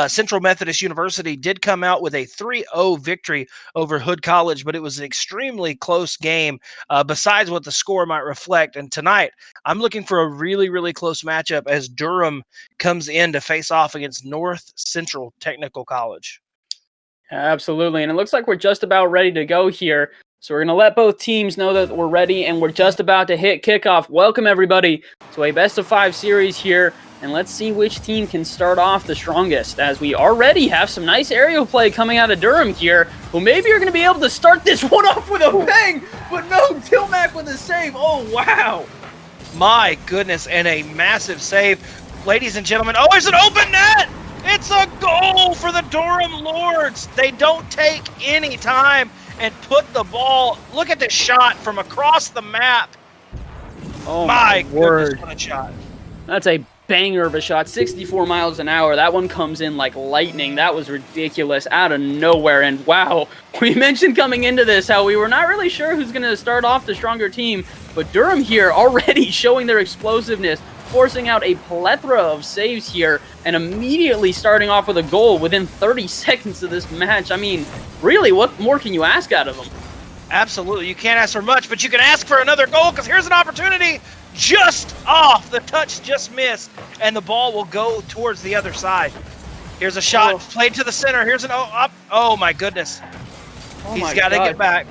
Central Methodist University, did come out with a 3-0 victory over Hood College, but it was an extremely close game, besides what the score might reflect. And tonight, I'm looking for a really, really close matchup as Durham comes in to face off against North Central Technical College. Absolutely, and it looks like we're just about ready to go here. So we're going to let both teams know that we're ready, and we're just about to hit kickoff. Welcome, everybody, to a best-of-5 series here, and let's see which team can start off the strongest, as we already have some nice aerial play coming out of Durham here, who maybe are going to be able to start this one off with a bang, but no, Tilmac with a save. Oh, wow. My goodness, and a massive save. Ladies and gentlemen, oh, it's an open net! It's a goal for the Durham Lords. They don't take any time and put the ball. Look at this shot from across the map. Oh my word. Goodness, what a shot. That's a banger of a shot, 64 miles an hour. That one comes in like lightning. That was ridiculous, out of nowhere. And wow, we mentioned coming into this how we were not really sure who's going to start off the stronger team, but Durham here already showing their explosiveness, forcing out a plethora of saves here, and immediately starting off with a goal within 30 seconds of this match. I mean, really, what more can you ask out of them? Absolutely, you can't ask for much, but you can ask for another goal, because here's an opportunity just off. The touch just missed, and the ball will go towards the other side. Here's a shot, played to the center. Here's an up. Oh my goodness. He's got to get back.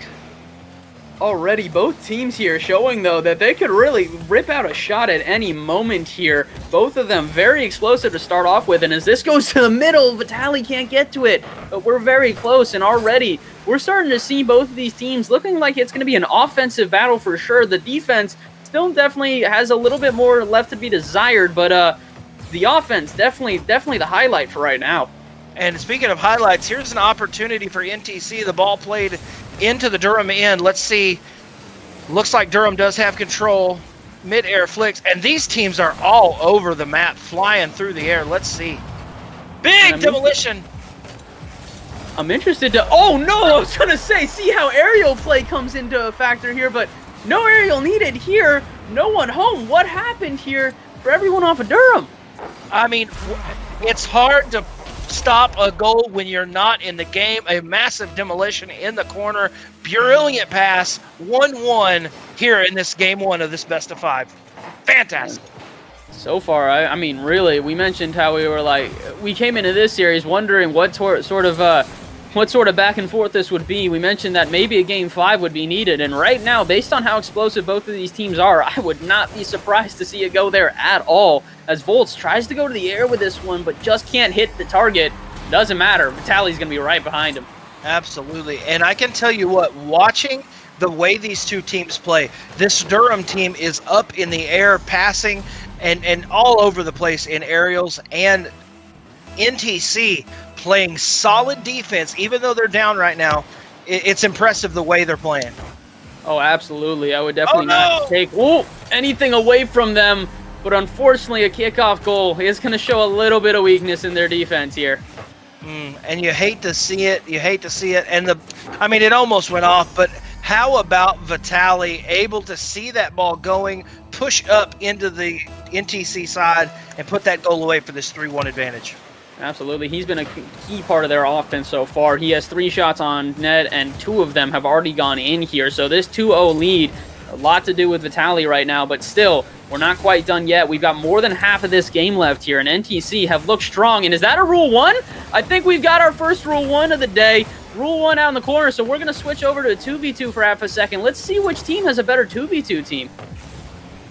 Already both teams here showing, though, that they could really rip out a shot at any moment here. Both of them very explosive to start off with, and as this goes to the middle, Vitali can't get to it, but we're very close, and already we're starting to see both of these teams looking like it's going to be an offensive battle for sure. The defense still definitely has a little bit more left to be desired, but the offense definitely the highlight for right now. And speaking of highlights, here's an opportunity for NTC. The ball played into the Durham end. Let's see. Looks like Durham does have control. Mid-air flicks. And these teams are all over the map, flying through the air. Let's see. Big demolition. I'm interested to... Oh, no! I was going to say, see how aerial play comes into a factor here, but no aerial needed here. No one home. What happened here for everyone off of Durham? I mean, it's hard to stop a goal when you're not in the game. A massive demolition in the corner. Brilliant pass. 1-1 here in this game 1 of this best of 5. Fantastic. So far, I mean, really, we mentioned how we came into this series wondering what sort of back and forth this would be. We mentioned that maybe a game 5 would be needed, and right now, based on how explosive both of these teams are, I would not be surprised to see it go there at all, as Volts tries to go to the air with this one, but just can't hit the target. Doesn't matter. Vitaly's going to be right behind him. Absolutely, and I can tell you what, watching the way these two teams play, this Durham team is up in the air, passing, and all over the place in aerials, and NTC playing solid defense, even though they're down right now. It's impressive the way they're playing. Oh, absolutely. I would definitely not take anything away from them, but unfortunately a kickoff goal is going to show a little bit of weakness in their defense here. And you hate to see it. You hate to see it. And it almost went off, but how about Vitaly able to see that ball going, push up into the NTC side, and put that goal away for this 3-1 advantage? Absolutely. He's been a key part of their offense so far. He has 3 shots on net, and 2 of them have already gone in here. So this 2-0 lead, a lot to do with Vitaly right now, but still, we're not quite done yet. We've got more than half of this game left here, and NTC have looked strong. And is that a Rule 1? I think we've got our first Rule 1 of the day. Rule 1 out in the corner, so we're going to switch over to a 2v2 for half a second. Let's see which team has a better 2v2 team.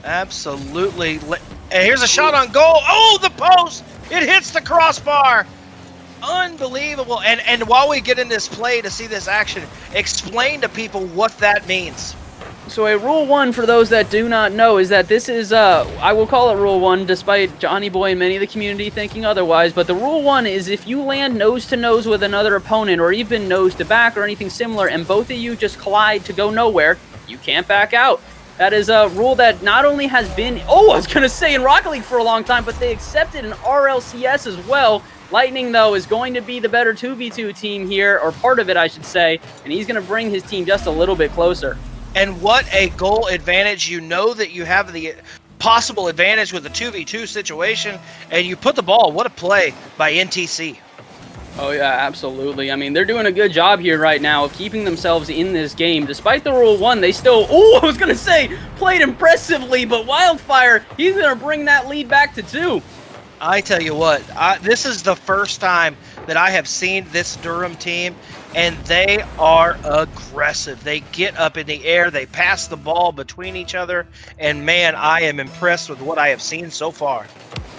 Absolutely. And here's a shot on goal. Oh, the post! It hits the crossbar. Unbelievable. And while we get in this play to see this action, explain to people what that means. So a Rule 1, for those that do not know, is that this is, I will call it Rule 1, despite Johnny Boy and many of the community thinking otherwise, but the Rule 1 is if you land nose-to-nose with another opponent, or even nose-to-back or anything similar, and both of you just collide to go nowhere, you can't back out. That is a rule that not only has been, I was going to say in Rocket League for a long time, but they accepted in RLCS as well. Lightning, though, is going to be the better 2v2 team here, or part of it, I should say, and he's going to bring his team just a little bit closer. And what a goal advantage. You know that you have the possible advantage with a 2v2 situation, and you put the ball. What a play by NTC. Oh, yeah, absolutely. I mean, they're doing a good job here right now of keeping themselves in this game. Despite the Rule 1, they still, I was going to say, played impressively, but Wildfire, he's going to bring that lead back to 2. I tell you what, this is the first time that I have seen this Durham team, and they are aggressive. They get up in the air, they pass the ball between each other, and man, I am impressed with what I have seen so far.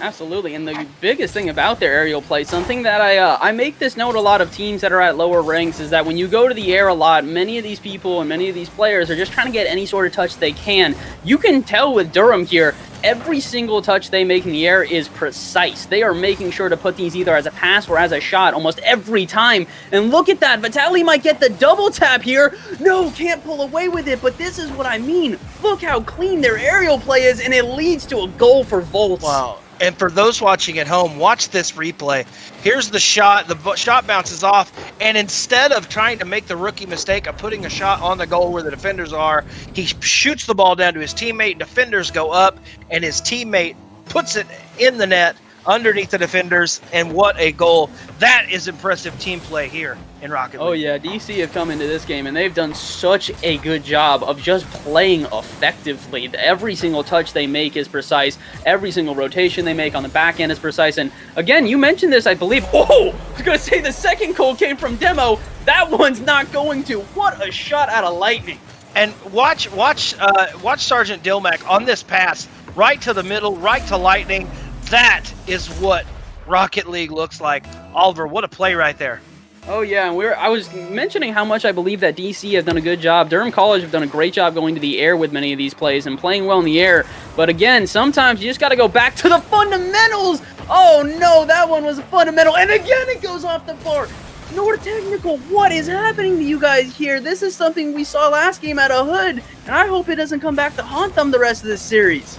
Absolutely, and the biggest thing about their aerial play, something that I make this note a lot of teams that are at lower ranks, is that when you go to the air a lot, many of these people and many of these players are just trying to get any sort of touch they can. You can tell with Durham here, every single touch they make in the air is precise. They are making sure to put these either as a pass or as a shot almost every time. And look at that, Vitaly might get the double tap here. No, can't pull away with it, but this is what I mean. Look how clean their aerial play is, and it leads to a goal for Volts. Wow. And for those watching at home, watch this replay. Here's the shot. The shot bounces off, and instead of trying to make the rookie mistake of putting a shot on the goal where the defenders are, he shoots the ball down to his teammate, and defenders go up, and his teammate puts it in the net underneath the defenders, and what a goal. That is impressive team play here in Rocket League. Oh yeah, DC have come into this game and they've done such a good job of just playing effectively. Every single touch they make is precise. Every single rotation they make on the back end is precise. And again, you mentioned this, I believe. I was going to say the second goal came from Demo. That one's not going to. What a shot out of Lightning. And watch Sergeant Dilmack on this pass, right to the middle, right to Lightning. That is what Rocket League looks like. Oliver, what a play right there. Oh yeah, and I was mentioning how much I believe that DC have done a good job. Durham College have done a great job going to the air with many of these plays and playing well in the air. But again, sometimes you just got to go back to the fundamentals. Oh no, that one was a fundamental. And again, it goes off the bar. Nord Technical, what is happening to you guys here? This is something we saw last game at a Hood, and I hope it doesn't come back to haunt them the rest of this series.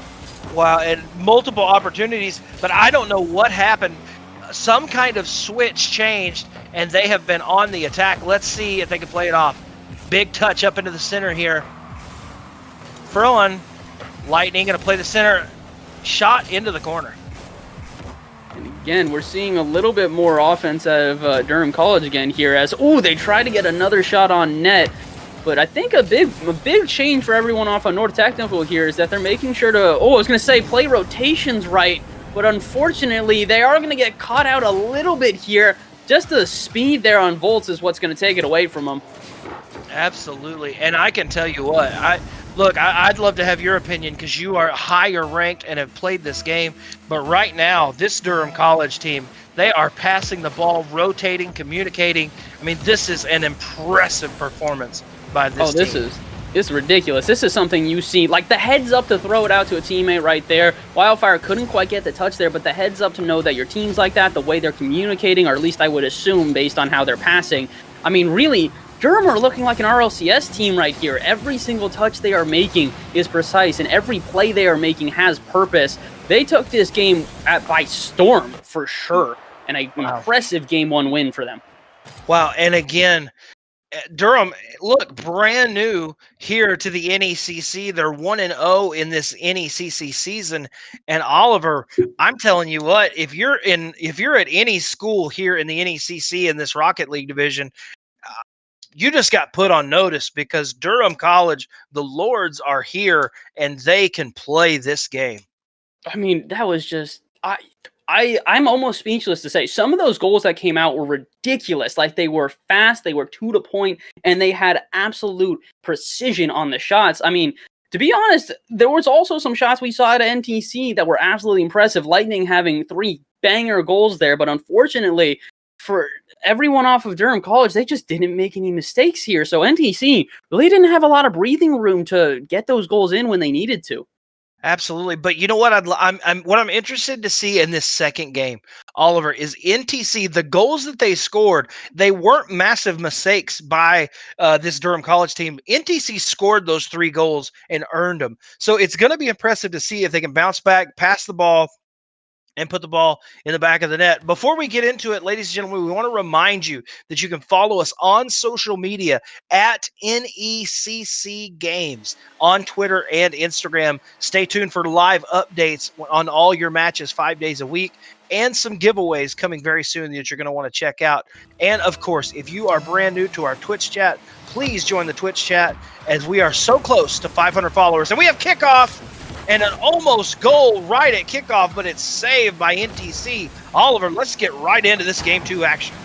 Wow, and multiple opportunities, but I don't know what happened. Some kind of switch changed, and they have been on the attack. Let's see if they can play it off. Big touch up into the center here. Furlan, Lightning going to play the center. Shot into the corner. And Again, we're seeing a little bit more offense out of Durham College again here as, they try to get another shot on net. But I think a big change for everyone off on North Technical here is that they're making sure to, I was going to say play rotations right. But unfortunately, they are going to get caught out a little bit here. Just the speed there on Volts is what's going to take it away from them. Absolutely. And I can tell you what, I'd love to have your opinion because you are higher ranked and have played this game. But right now, this Durham College team, they are passing the ball, rotating, communicating. I mean, this is an impressive performance by this team. This is ridiculous. This is something you see, like the heads up to throw it out to a teammate right there. Wildfire couldn't quite get the touch there, but the heads up to know that your team's like that, the way they're communicating, or at least I would assume based on how they're passing. I mean, really, Durham are looking like an RLCS team right here. Every single touch they are making is precise, and every play they are making has purpose. They took this game by storm, for sure, and an impressive Game 1 win for them. Wow, and again, Durham, look, brand new here to the NECC. They're 1-0 in this NECC season. And Oliver, I'm telling you what, if you're at any school here in the NECC in this Rocket League division, you just got put on notice because Durham College, the Lords are here and they can play this game. I mean, that was just I'm almost speechless to say some of those goals that came out were ridiculous. Like, they were fast, they were to the point, and they had absolute precision on the shots. I mean, to be honest, there was also some shots we saw at NTC that were absolutely impressive. Lightning having 3 banger goals there, but unfortunately for everyone off of Durham College, they just didn't make any mistakes here. So NTC really didn't have a lot of breathing room to get those goals in when they needed to. Absolutely, but you know what? I'm interested to see in this second game, Oliver, is NTC. The goals that they scored, they weren't massive mistakes by this Durham College team. NTC scored those 3 goals and earned them. So it's going to be impressive to see if they can bounce back, pass the ball, and put the ball in the back of the net. Before we get into it, ladies and gentlemen, we want to remind you that you can follow us on social media at NECC Games on Twitter and Instagram. Stay tuned for live updates on all your matches 5 days a week and some giveaways coming very soon that you're going to want to check out. And of course, if you are brand new to our Twitch chat, please join the Twitch chat as we are so close to 500 followers. And we have kickoff. And an almost goal right at kickoff, but it's saved by NTC. Oliver, let's get right into this Game 2 action.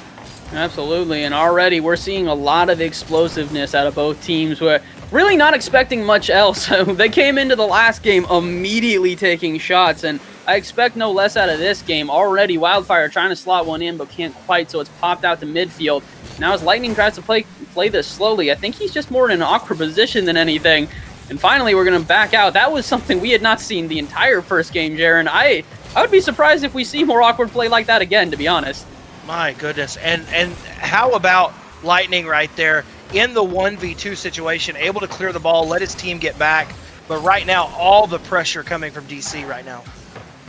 Absolutely, and already we're seeing a lot of explosiveness out of both teams. We're really not expecting much else. They came into the last game immediately taking shots, and I expect no less out of this game. Already, Wildfire trying to slot one in, but can't quite, so it's popped out to midfield. Now as Lightning tries to play this slowly, I think he's just more in an awkward position than anything. And finally, we're going to back out. That was something we had not seen the entire first game, Jaron. I would be surprised if we see more awkward play like that again, to be honest. My goodness. And how about Lightning right there in the 1v2 situation, able to clear the ball, let his team get back. But right now, all the pressure coming from DC right now.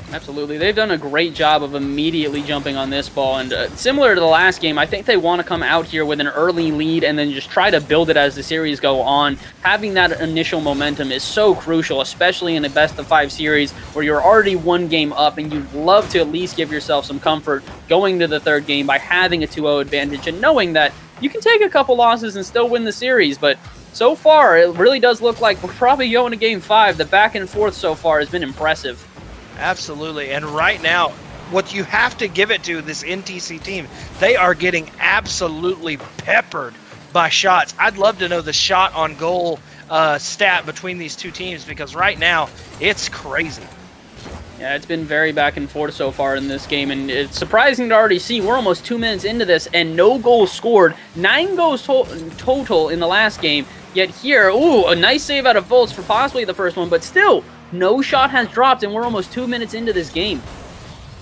Absolutely. They've done a great job of immediately jumping on this ball. And similar to the last game, I think they want to come out here with an early lead and then just try to build it as the series go on. Having that initial momentum is so crucial, especially in a best-of-5 series where you're already 1 game up and you'd love to at least give yourself some comfort going to the 3rd game by having a 2-0 advantage and knowing that you can take a couple losses and still win the series. But so far, it really does look like we're probably going to Game 5. The back and forth so far has been impressive. Absolutely. And right now, what you have to give it to this NTC team, they are getting absolutely peppered by shots. I'd love to know the shot on goal stat between these two teams because right now it's crazy. Yeah, it's been very back and forth so far in this game, and it's surprising to already see we're almost 2 minutes into this and no goals scored. 9 goals total in the last game, yet here, a nice save out of Volts for possibly the first one, but still, no shot has dropped, and we're almost 2 minutes into this game.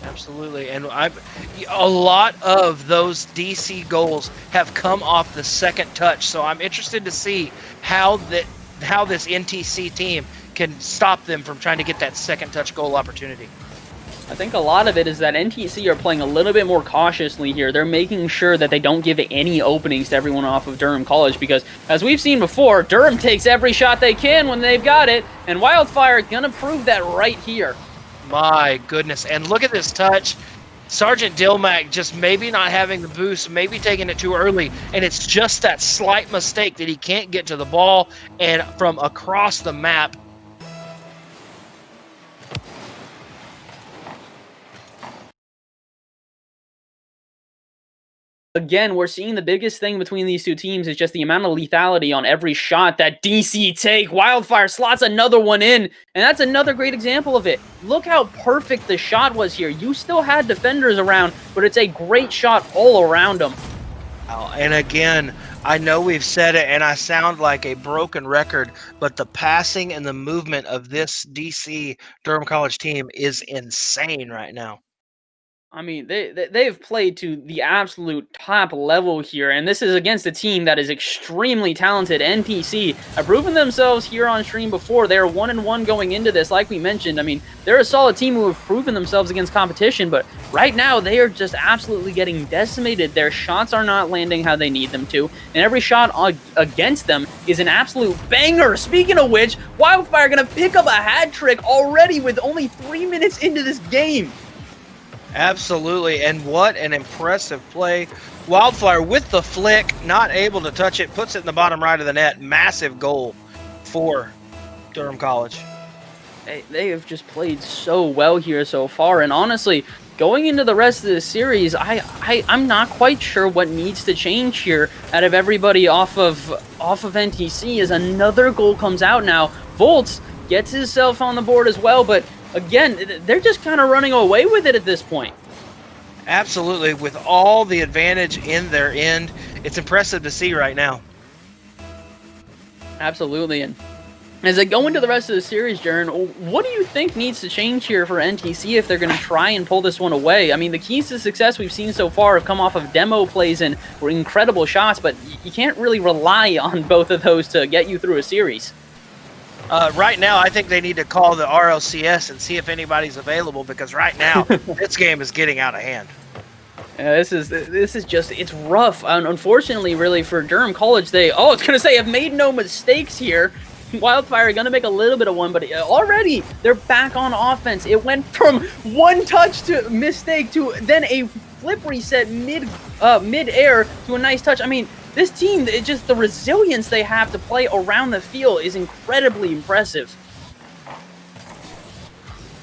Absolutely, and a lot of those DC goals have come off the second touch, so I'm interested to see how this NTC team can stop them from trying to get that second touch goal opportunity. I think a lot of it is that NTC are playing a little bit more cautiously here. They're making sure that they don't give any openings to everyone off of Durham College because, as we've seen before, Durham takes every shot they can when they've got it, and Wildfire gonna prove that right here. My goodness, and look at this touch. Sergeant Dilmac just maybe not having the boost, maybe taking it too early, and it's just that slight mistake that he can't get to the ball and from across the map. Again, we're seeing the biggest thing between these two teams is just the amount of lethality on every shot that DC take. Wildfire slots another one in, and that's another great example of it. Look how perfect the shot was here. You still had defenders around, but it's a great shot all around them. And again, I know we've said it, and I sound like a broken record, but the passing and the movement of this DC Durham College team is insane right now. I mean, they've played to the absolute top level here, and this is against a team that is extremely talented. NPC have proven themselves here on stream before. They're 1-1 going into this, like we mentioned. I mean, they're a solid team who have proven themselves against competition, but right now they are just absolutely getting decimated. Their shots are not landing how they need them to, and every shot against them is an absolute banger. Speaking of which, Wildfire gonna pick up a hat trick already with only 3 minutes into this game. Absolutely, and what an impressive play. Wildfire with the flick, not able to touch it, puts it in the bottom right of the net. Massive goal for Durham College. They have just played so well here so far, and honestly, going into the rest of the series, I'm not quite sure what needs to change here out of everybody off of NTC as another goal comes out now. Volts gets himself on the board as well, but again, they're just kind of running away with it at this point. Absolutely, with all the advantage in their end, it's impressive to see right now. Absolutely, and as they go into the rest of the series, Jaron, what do you think needs to change here for NTC if they're going to try and pull this one away? I mean, the keys to success we've seen so far have come off of demo plays and were incredible shots, but you can't really rely on both of those to get you through a series. Right now, I think they need to call the RLCS and see if anybody's available, because right now, this game is getting out of hand. This is just, it's rough. Unfortunately, really, for Durham College, have made no mistakes here. Wildfire are going to make a little bit of one, but already they're back on offense. It went from one touch to mistake to then a flip reset mid-air to a nice touch. I mean, this team, just the resilience they have to play around the field is incredibly impressive.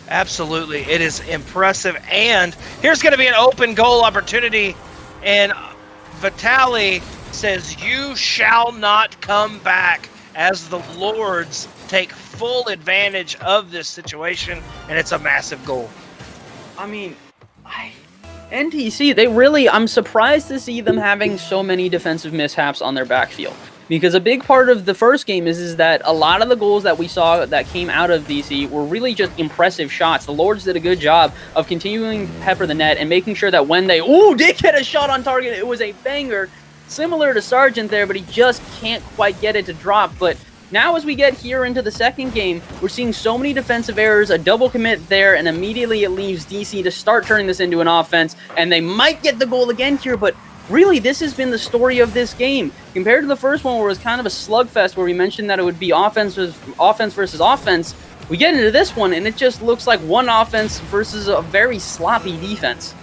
Absolutely, it is impressive. And here's going to be an open goal opportunity. And Vitali says, "You shall not come back," as the Lords take full advantage of this situation. And it's a massive goal. I mean, NTC, I'm surprised to see them having so many defensive mishaps on their backfield. Because a big part of the first game is that a lot of the goals that we saw that came out of DC were really just impressive shots. The Lords did a good job of continuing to pepper the net and making sure that when they did get a shot on target, it was a banger. Similar to Sargent there, but he just can't quite get it to drop. But now as we get here into the second game, we're seeing so many defensive errors, a double commit there, and immediately it leaves DC to start turning this into an offense, and they might get the goal again here, but really this has been the story of this game. Compared to the first one where it was kind of a slugfest where we mentioned that it would be offense versus offense, we get into this one and it just looks like one offense versus a very sloppy defense.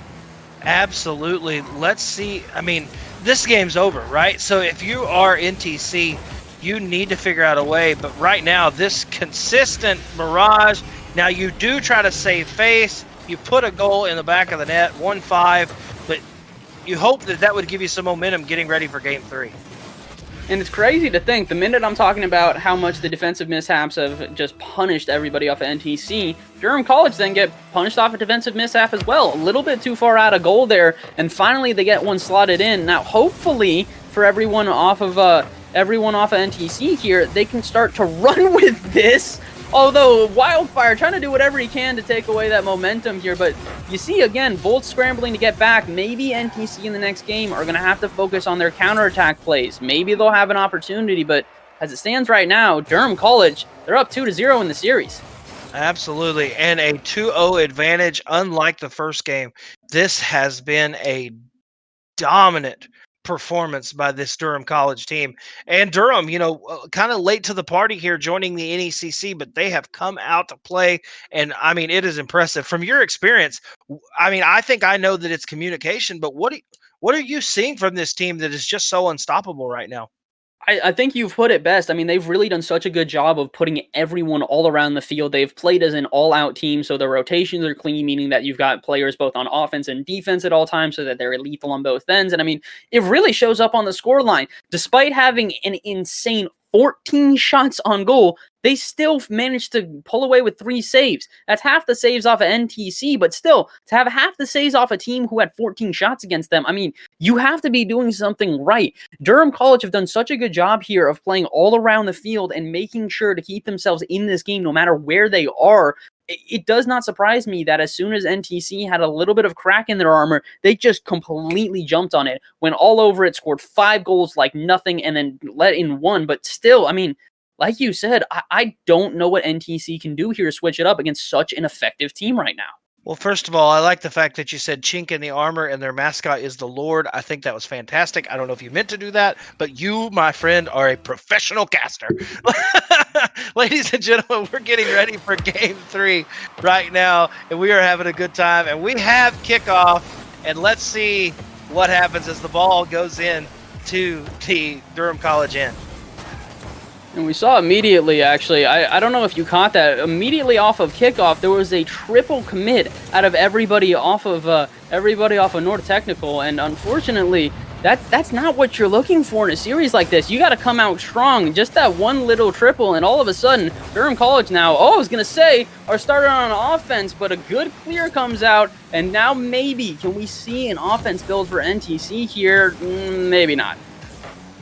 Absolutely. Let's see. I mean, this game's over, right? So if you are NTC, you need to figure out a way, but right now, this consistent barrage, now you do try to save face, you put a goal in the back of the net, 1-5, but you hope that would give you some momentum getting ready for Game 3. And it's crazy to think, the minute I'm talking about how much the defensive mishaps have just punished everybody off of NTC, Durham College then get punished off a defensive mishap as well. A little bit too far out of goal there, and finally they get one slotted in. Now, hopefully, for everyone off of NTC here, they can start to run with this. Although Wildfire trying to do whatever he can to take away that momentum here, but you see again, Volts scrambling to get back. Maybe NTC in the next game are going to have to focus on their counterattack plays. Maybe they'll have an opportunity, but as it stands right now, Durham College, they're up 2-0 in the series. Absolutely, and a 2-0 advantage, unlike the first game. This has been a dominant performance by this Durham College team. And Durham, kind of late to the party here, joining the NECC, but they have come out to play. And I mean, it is impressive. From your experience, I mean, I think I know that it's communication, but what are you seeing from this team that is just so unstoppable right now? I think you've put it best. I mean, they've really done such a good job of putting everyone all around the field. They've played as an all-out team, so the rotations are clean, meaning that you've got players both on offense and defense at all times so that they're lethal on both ends. And I mean, it really shows up on the scoreline. Despite having an insane 14 shots on goal, they still managed to pull away with 3 saves. That's half the saves off of NTC, but still, to have half the saves off a team who had 14 shots against them, I mean, you have to be doing something right. Durham College have done such a good job here of playing all around the field and making sure to keep themselves in this game no matter where they are. It does not surprise me that as soon as NTC had a little bit of crack in their armor, they just completely jumped on it, went all over it, scored 5 goals like nothing, and then let in 1. But still, I mean, like you said, I don't know what NTC can do here to switch it up against such an effective team right now. Well, first of all, I like the fact that you said chink in the armor and their mascot is the Lord. I think that was fantastic. I don't know if you meant to do that, but you, my friend, are a professional caster. Ladies and gentlemen, we're getting ready for Game 3 right now, and we are having a good time. And we have kickoff, and let's see what happens as the ball goes in to the Durham College end. And we saw immediately, actually, I don't know if you caught that, immediately off of kickoff, there was a triple commit out of everybody off of North Technical, and unfortunately, that's not what you're looking for in a series like this. You got to come out strong. Just that one little triple, and all of a sudden, Durham College now, I was going to say, are started on offense, but a good clear comes out, and now maybe, can we see an offense build for NTC here? Maybe not.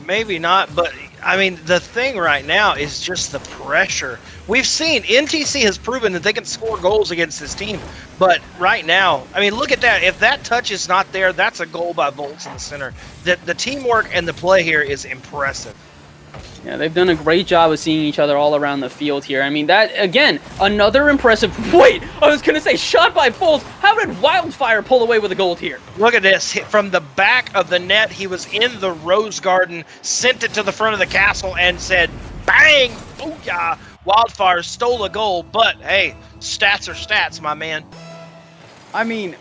Maybe not, but I mean, the thing right now is just the pressure. We've seen NTC has proven that they can score goals against this team, but right now, I mean, look at that. If that touch is not there, that's a goal by Volts in the center. The teamwork and the play here is impressive. Yeah, they've done a great job of seeing each other all around the field here. I mean, that, again, another impressive... Wait, I was going to say shot by Volts. How did Wildfire pull away with a goal here? Look at this. From the back of the net, he was in the Rose Garden, sent it to the front of the castle, and said, bang, booyah. Wildfire stole a goal, but, hey, stats are stats, my man. I mean,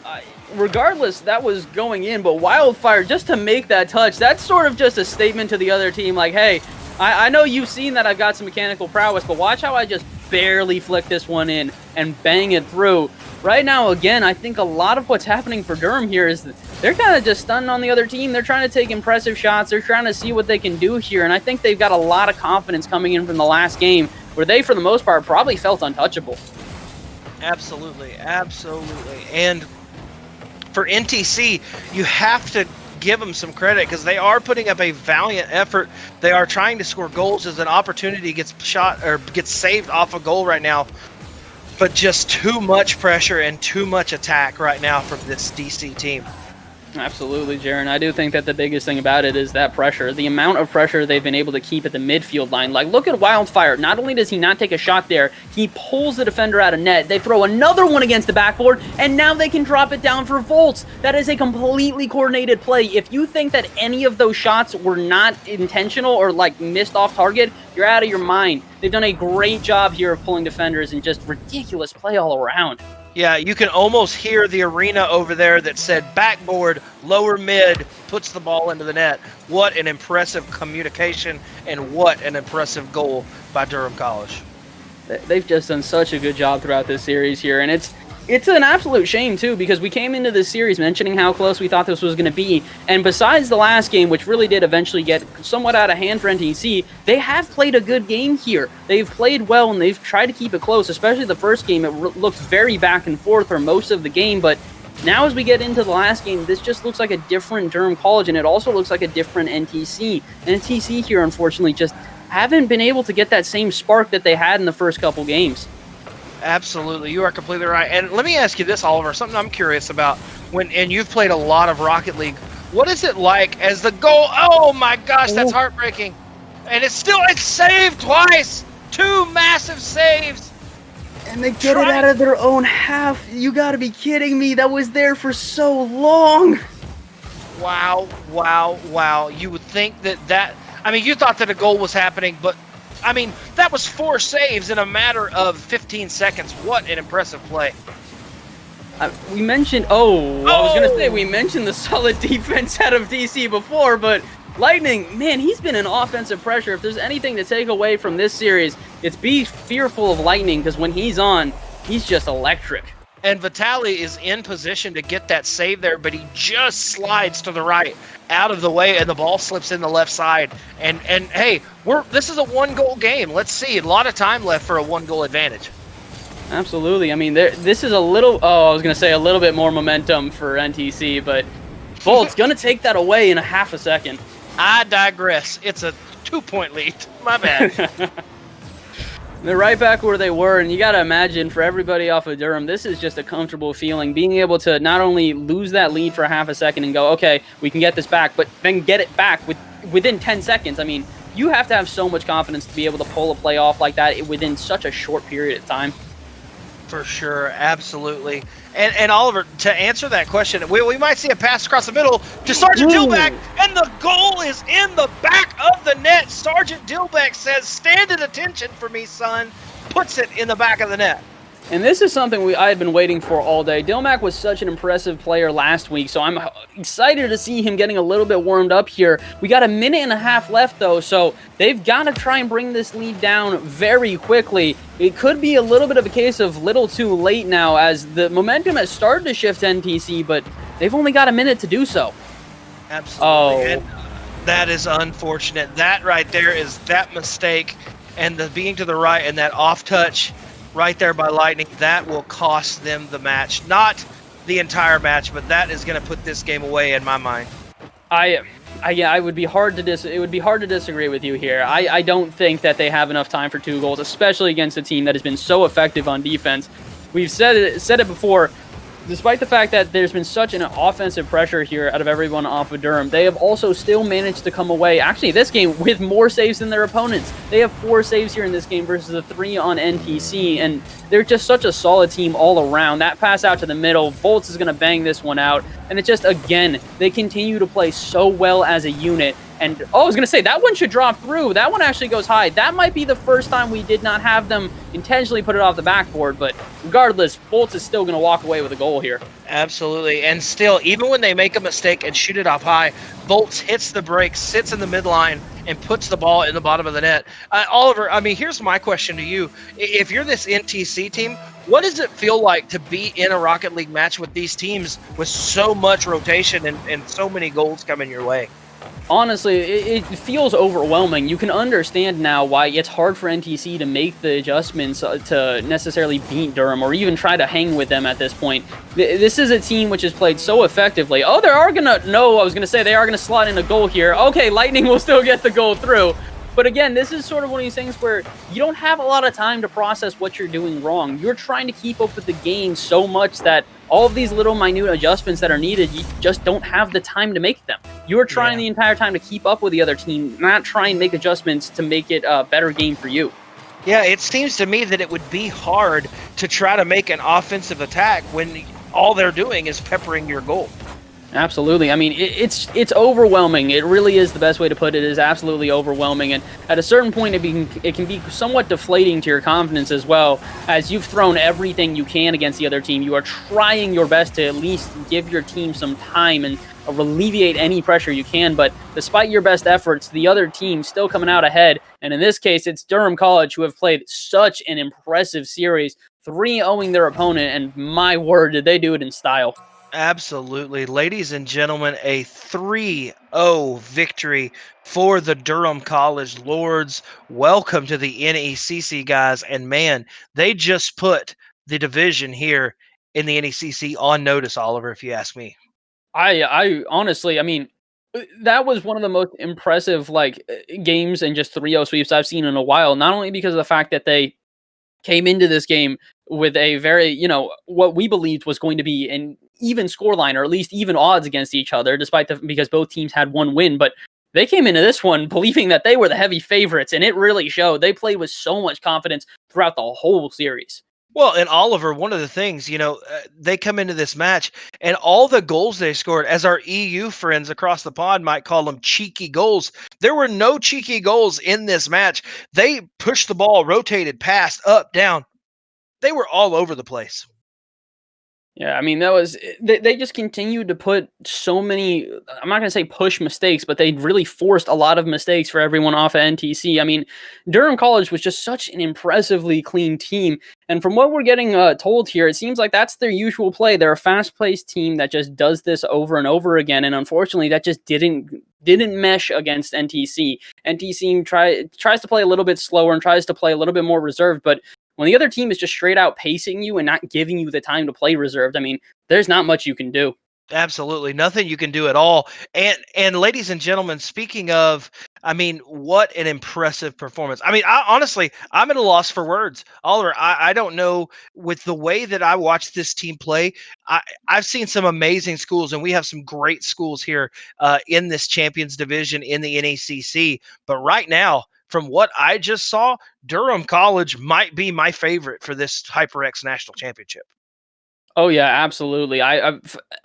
regardless, that was going in, but Wildfire, just to make that touch, that's sort of just a statement to the other team, like, hey, I know you've seen that I've got some mechanical prowess, but watch how I just barely flick this one in and bang it through. Right now, again, I think a lot of what's happening for Durham here is that they're kind of just stunned on the other team. They're trying to take impressive shots. They're trying to see what they can do here, and I think they've got a lot of confidence coming in from the last game, where they, for the most part, probably felt untouchable. Absolutely, absolutely. And for NTC, you have to give them some credit because they are putting up a valiant effort. They are trying to score goals as an opportunity gets shot or gets saved off a goal right now. But just too much pressure and too much attack right now from this DC team. Absolutely, Jaron. I do think that the biggest thing about it is that pressure. The amount of pressure they've been able to keep at the midfield line. Like, look at Wildfire. Not only does he not take a shot there, he pulls the defender out of net. They throw another one against the backboard, and now they can drop it down for Volts. That is a completely coordinated play. If you think that any of those shots were not intentional or, like, missed off target, you're out of your mind. They've done a great job here of pulling defenders and just ridiculous play all around. Yeah, you can almost hear the arena over there that said backboard, lower mid, puts the ball into the net. What an impressive communication and what an impressive goal by Durham College. They've just done such a good job throughout this series here, and it's an absolute shame, too, because we came into this series mentioning how close we thought this was going to be, and besides the last game, which really did eventually get somewhat out of hand for NTC, they have played a good game here. They've played well, and they've tried to keep it close, especially the first game. It looked very back and forth for most of the game, but now as we get into the last game, this just looks like a different Durham College, and it also looks like a different NTC. NTC here, unfortunately, just haven't been able to get that same spark that they had in the first couple games. Absolutely, you are completely right. And let me ask you this, Oliver, something I'm curious about. And you've played a lot of Rocket League. What is it like as the goal? Oh my gosh, that's heartbreaking. And it's saved twice. 2 massive saves. And they get it out of their own half. You gotta be kidding me. That was there for so long. Wow, wow, wow. You would think that I mean, you thought that a goal was happening, but I mean, that was 4 saves in a matter of 15 seconds. What an impressive play. We mentioned, I was going to say, we mentioned the solid defense out of DC before, but Lightning, man, he's been an offensive pressure. If there's anything to take away from this series, it's be fearful of Lightning, because when he's on, he's just electric. And Vitali is in position to get that save there, but he just slides to the right, out of the way, and the ball slips in the left side. And hey, this is a 1-goal game. Let's see, a lot of time left for a 1-goal advantage. Absolutely. I mean, this is a little, I was going to say a little bit more momentum for NTC, but Volt's going to take that away in a half a second. I digress. It's a 2-point lead. My bad. They're right back where they were, and you got to imagine for everybody off of Durham, this is just a comfortable feeling, being able to not only lose that lead for a half a second and go, okay, we can get this back, but then get it back within 10 seconds. I mean, you have to have so much confidence to be able to pull a play off like that within such a short period of time. For sure, absolutely. And Oliver, to answer that question, we might see a pass across the middle to Sergeant Dillbeck, and the goal is in the back of the net. Sergeant Dillbeck says, stand at attention for me, son. Puts it in the back of the net. And this is something I had been waiting for all day. Dilmac was such an impressive player last week, so I'm excited to see him getting a little bit warmed up here. We got a minute and a half left, though, so they've got to try and bring this lead down very quickly. It could be a little bit of a case of little too late now, as the momentum has started to shift to NTC, but they've only got a minute to do so. Absolutely. And that is unfortunate. That right there is that mistake, and the being to the right and that off touch right there by Lightning, that will cost them the match. Not the entire match, but that is going to put this game away in my mind. It would be hard to disagree with you here. I don't think that they have enough time for 2 goals, especially against a team that has been so effective on defense. We've said it before. Despite the fact that there's been such an offensive pressure here out of everyone off of Durham, they have also still managed to come away, actually this game, with more saves than their opponents. They have 4 saves here in this game versus the 3 on NTC, and they're just such a solid team all around. That pass out to the middle, Volts is going to bang this one out, and it just, again, they continue to play so well as a unit. And, I was going to say, that one should drop through. That one actually goes high. That might be the first time we did not have them intentionally put it off the backboard, but regardless, Volts is still going to walk away with a goal here. Absolutely. And still, even when they make a mistake and shoot it off high, Volts hits the brakes, sits in the midline, and puts the ball in the bottom of the net. Oliver, I mean, here's my question to you. If you're this NTC team, what does it feel like to be in a Rocket League match with these teams with so much rotation and so many goals coming your way? Honestly, it feels overwhelming. You can understand now why it's hard for NTC to make the adjustments to necessarily beat Durham or even try to hang with them at this point. This is a team which has played so effectively. Oh, they are going to slot in a goal here. Okay, Lightning will still get the goal through. But again, this is sort of one of these things where you don't have a lot of time to process what you're doing wrong. You're trying to keep up with the game so much that all of these little minute adjustments that are needed, you just don't have the time to make them. You're trying the entire time to keep up with the other team, not try and make adjustments to make it a better game for you. Yeah, it seems to me that it would be hard to try to make an offensive attack when all they're doing is peppering your goal. Absolutely. I mean, it's overwhelming. It really is the best way to put it. It is absolutely overwhelming. And at a certain point, it can be somewhat deflating to your confidence as well, as you've thrown everything you can against the other team. You are trying your best to at least give your team some time and alleviate any pressure you can. But despite your best efforts, the other team still coming out ahead. And in this case, it's Durham College, who have played such an impressive series, 3-0ing their opponent. And my word, did they do it in style. Absolutely. Ladies and gentlemen, a 3-0 victory for the Durham College Lords. Welcome to the NECC, guys. And man, they just put the division here in the NECC on notice, Oliver, if you ask me. I honestly, I mean, that was one of the most impressive games and just 3-0 sweeps I've seen in a while. Not only because of the fact that they came into this game with a very, what we believed was going to be an even scoreline, or at least even odds against each other, because both teams had one win, but they came into this one believing that they were the heavy favorites, and it really showed. They played with so much confidence throughout the whole series. Well, and Oliver, one of the things, they come into this match and all the goals they scored, as our EU friends across the pond might call them cheeky goals, there were no cheeky goals in this match. They pushed the ball, rotated, passed, up, down. They were all over the place. Yeah, I mean, they just continued to put so many, I'm not going to say push mistakes, but they really forced a lot of mistakes for everyone off of NTC. I mean, Durham College was just such an impressively clean team. And from what we're getting told here, it seems like that's their usual play. They're a fast-paced team that just does this over and over again. And unfortunately, that just didn't mesh against NTC. NTC tries to play a little bit slower and tries to play a little bit more reserved, but when the other team is just straight out pacing you and not giving you the time to play reserved, I mean, there's not much you can do. Absolutely nothing you can do at all. And ladies and gentlemen, speaking of, I mean, what an impressive performance. I mean, honestly, I'm at a loss for words. Oliver, I don't know, with the way that I watched this team play, I've seen some amazing schools, and we have some great schools here in this Champions Division in the NECC. But right now, from what I just saw, Durham College might be my favorite for this HyperX National Championship. Oh yeah, absolutely. I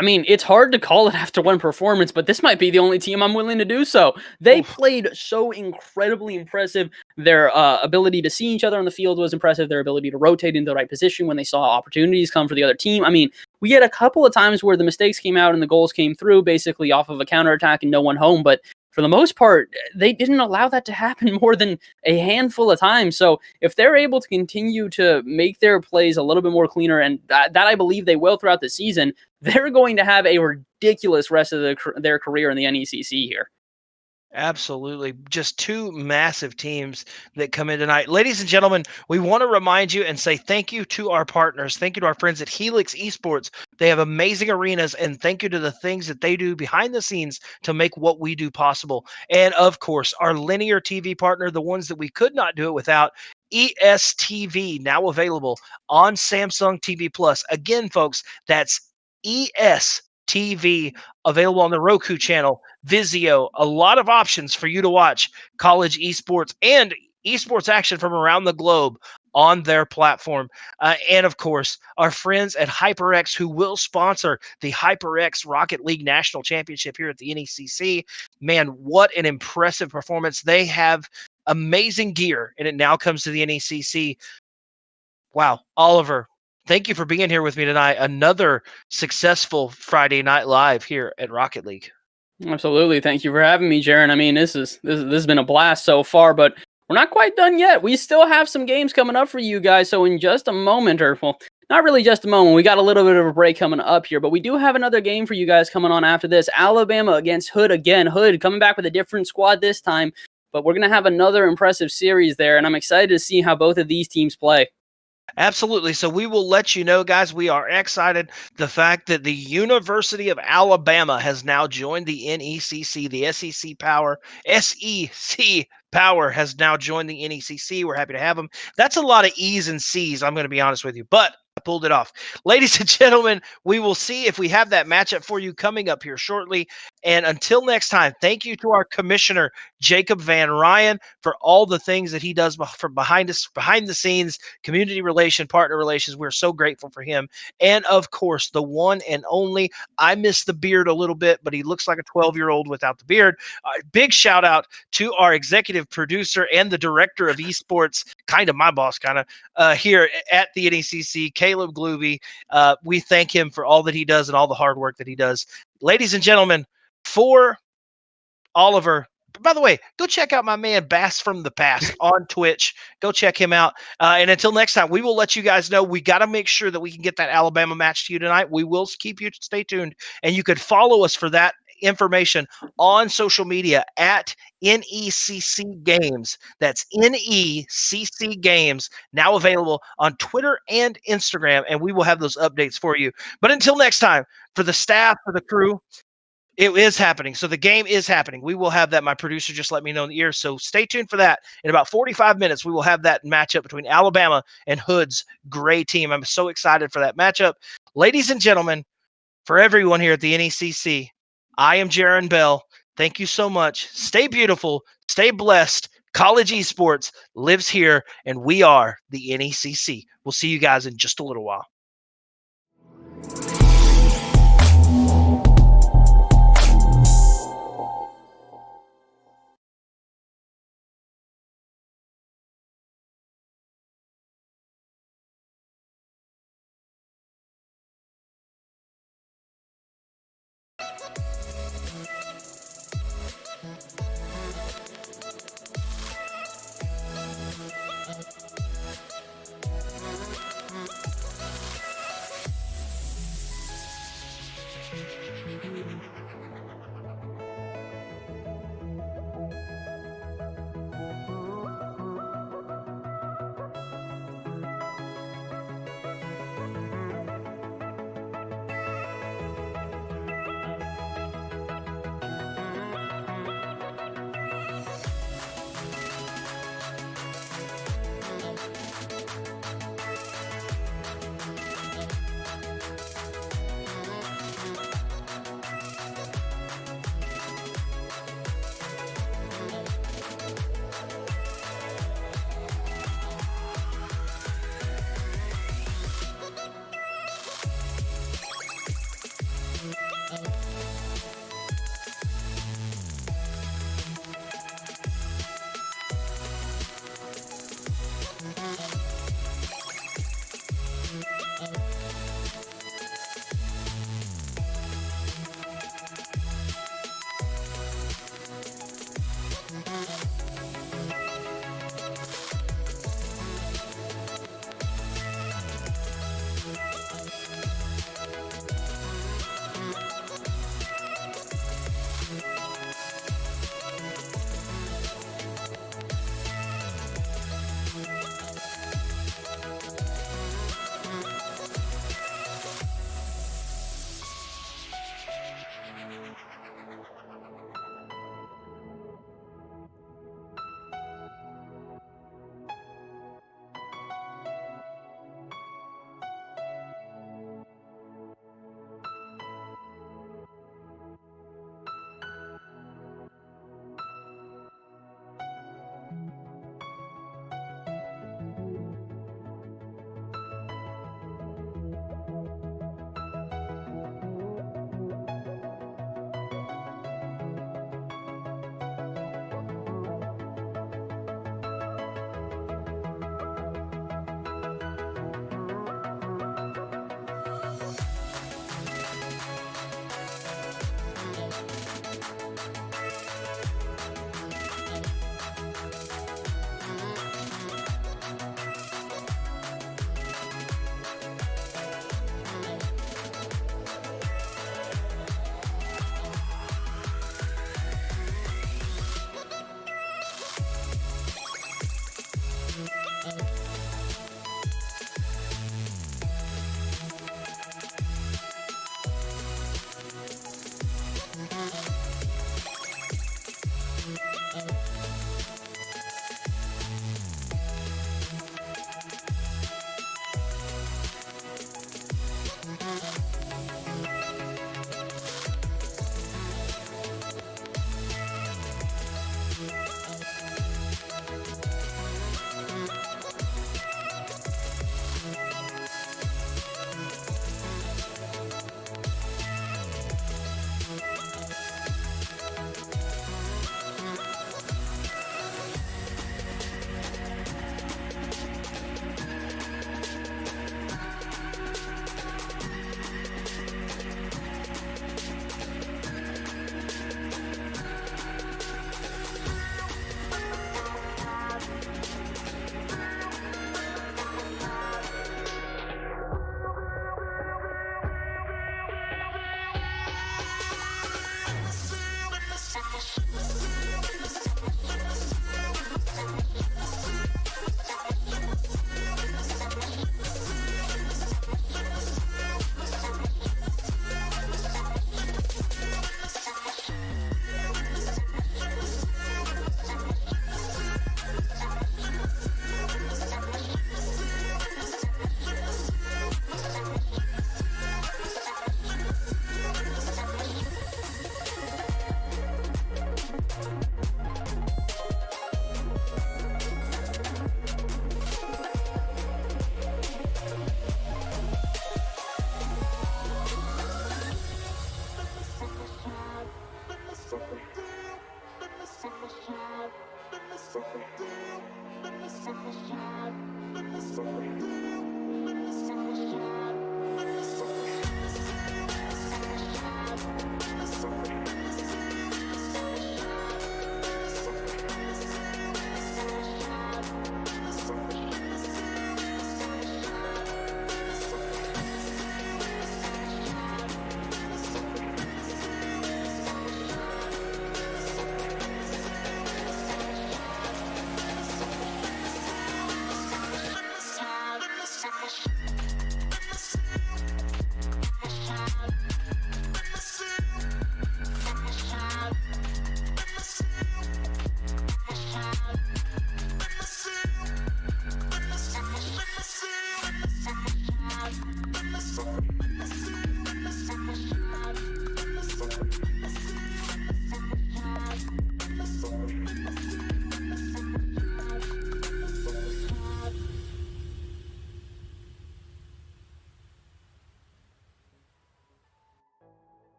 mean, it's hard to call it after one performance, but this might be the only team I'm willing to do so. They played so incredibly impressive. Their ability to see each other on the field was impressive. Their ability to rotate into the right position when they saw opportunities come for the other team. I mean, we had a couple of times where the mistakes came out and the goals came through basically off of a counterattack and no one home, but for the most part, they didn't allow that to happen more than a handful of times. So if they're able to continue to make their plays a little bit more cleaner, and that I believe they will throughout the season, they're going to have a ridiculous rest of their career in the NECC here. Absolutely. Just two massive teams that come in tonight. Ladies and gentlemen, we want to remind you and say thank you to our partners. Thank you to our friends at Helix Esports. They have amazing arenas, and thank you to the things that they do behind the scenes to make what we do possible. And of course, our linear TV partner, the ones that we could not do it without, ESTV, now available on Samsung TV Plus. Again, folks, that's ESTV, available on the Roku channel, Vizio, a lot of options for you to watch college esports and esports action from around the globe on their platform. And of course, our friends at HyperX, who will sponsor the HyperX Rocket League National Championship here at the NECC. Man, what an impressive performance. They have amazing gear, and it now comes to the NECC. Wow, Oliver, thank you for being here with me tonight. Another successful Friday Night Live here at Rocket League. Absolutely. Thank you for having me, Jaron. I mean, this has been a blast so far, but we're not quite done yet. We still have some games coming up for you guys. So in just a moment, or well, not really just a moment, we got a little bit of a break coming up here, but we do have another game for you guys coming on after this. Alabama against Hood again. Hood coming back with a different squad this time, but we're going to have another impressive series there, and I'm excited to see how both of these teams play. Absolutely. So we will let you know, guys, we are excited. The fact that the University of Alabama has now joined the NECC, the SEC Power has now joined the NECC. We're happy to have them. That's a lot of E's and C's, I'm going to be honest with you, but I pulled it off. Ladies and gentlemen, we will see if we have that matchup for you coming up here shortly. And until next time, thank you to our commissioner, Jacob Van Ryan, for all the things that he does from behind the scenes, community relation, partner relations. We're so grateful for him. And of course, the one and only, I miss the beard a little bit, but he looks like a 12-year-old without the beard. Big shout out to our executive producer and the director of esports, kind of my boss, here at the NECC, Caleb Glooby. We thank him for all that he does and all the hard work that he does. Ladies and gentlemen, for Oliver, by the way, go check out my man Bass from the Past on Twitch. Go check him out. And until next time, we will let you guys know. We got to make sure that we can get that Alabama match to you tonight. We will keep you stay tuned, and you could follow us for that information on social media at NECC Games. That's NECC Games, now available on Twitter and Instagram, and we will have those updates for you. But until next time, for the staff, for the crew, it is happening. So the game is happening. We will have that. My producer just let me know in the ear. So stay tuned for that. In about 45 minutes, we will have that matchup between Alabama and Hood's Gray team. I'm so excited for that matchup. Ladies and gentlemen, for everyone here at the NECC, I am Jaron Bell. Thank you so much. Stay beautiful. Stay blessed. College esports lives here, and we are the NECC. We'll see you guys in just a little while.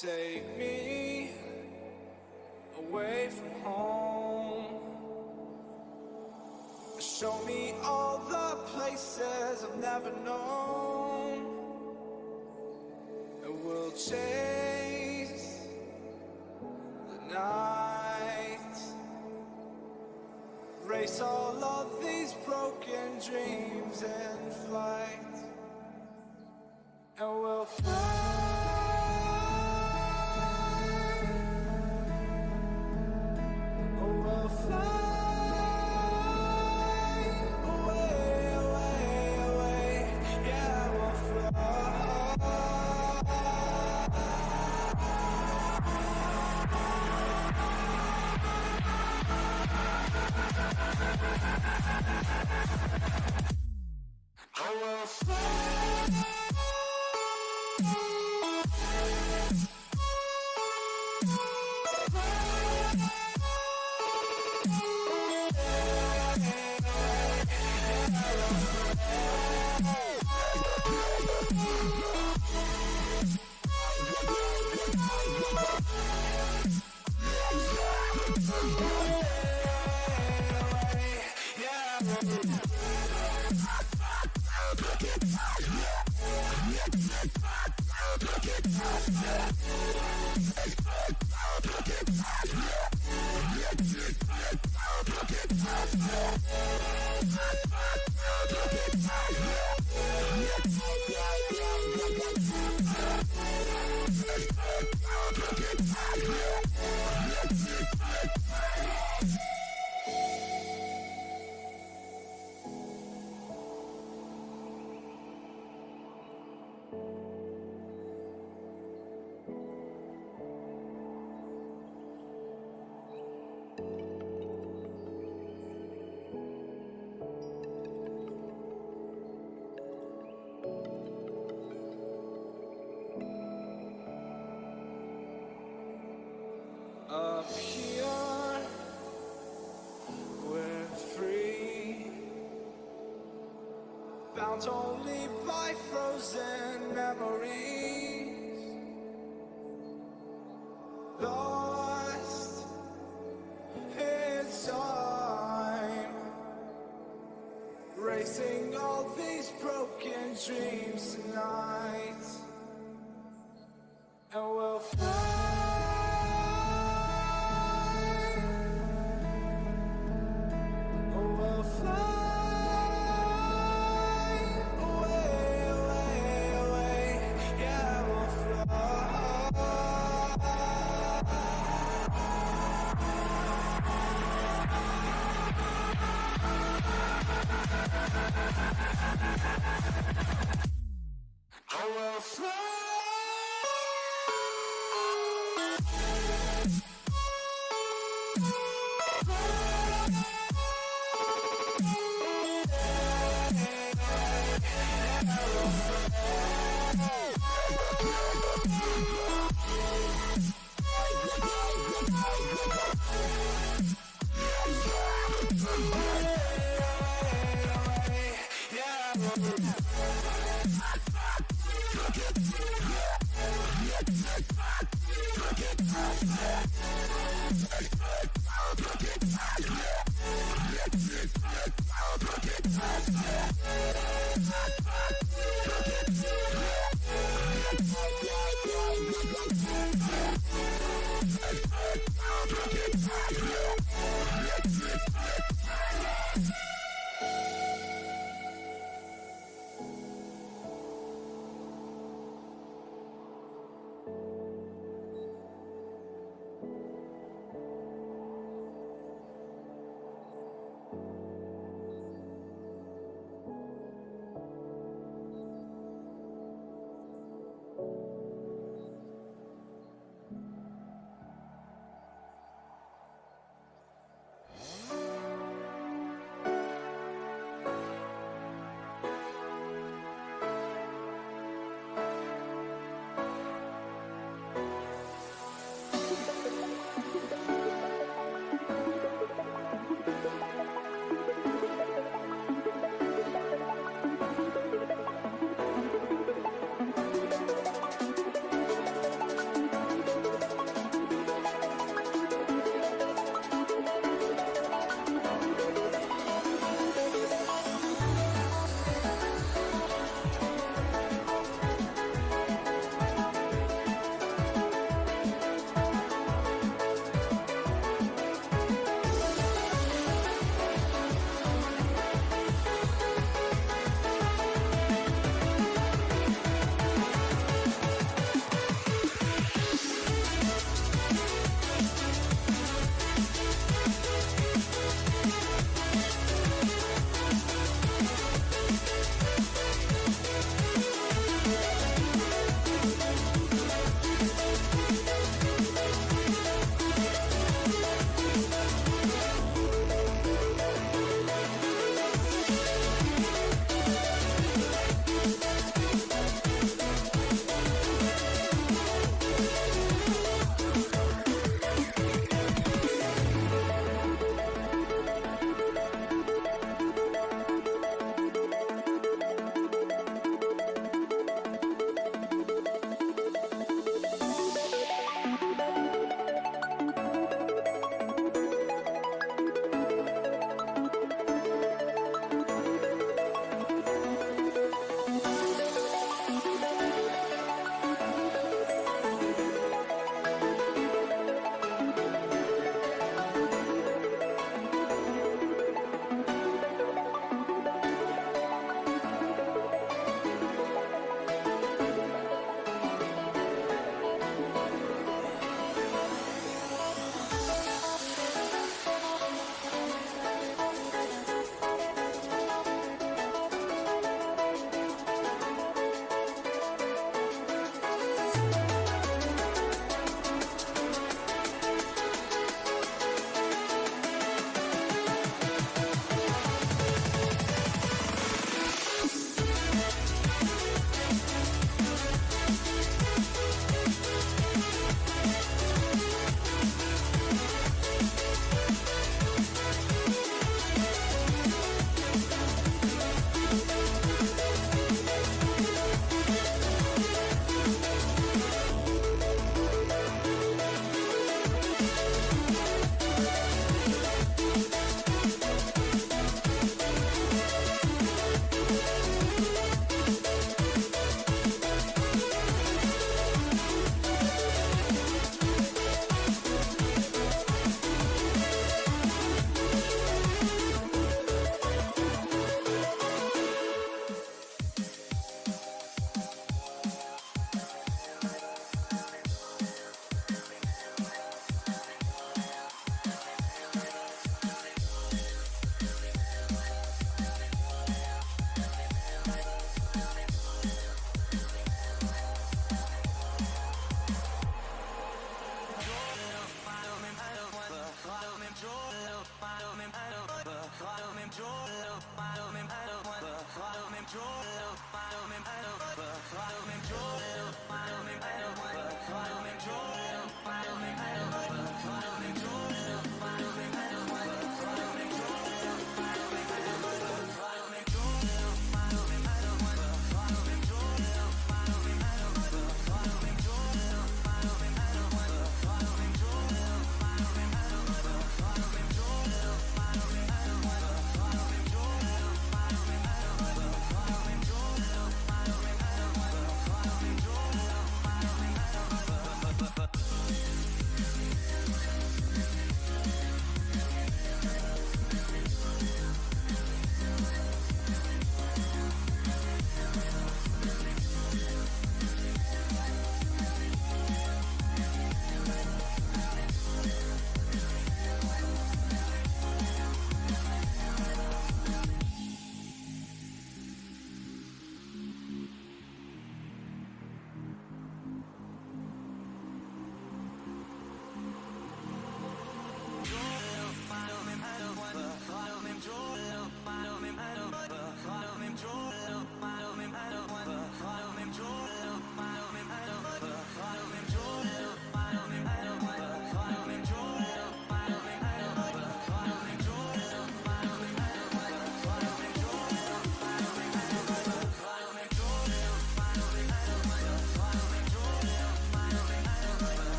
Take me away from home. Show me all the places I've never known. And we'll chase the night, race all of these broken dreams in flight. And we'll fly. We'll fly away, away, away. Yeah, we'll fly. I will fly. Yeah. Up here, we're free, bound only by frozen memories, lost in time, racing all these broken dreams tonight, and we'll fly. We'll fly away, away, away. Yeah, we'll fly. Oh, we'll fly.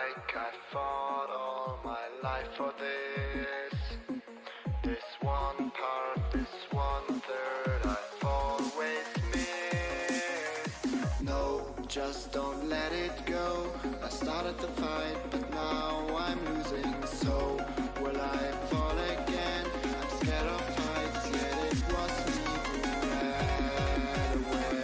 like I fought all my life for this. This one part, this 1/3 I've always missed. No, just don't let it go. I started the fight, but now I'm losing. So will I fall again? I'm scared of fights, yet it was me who ran away.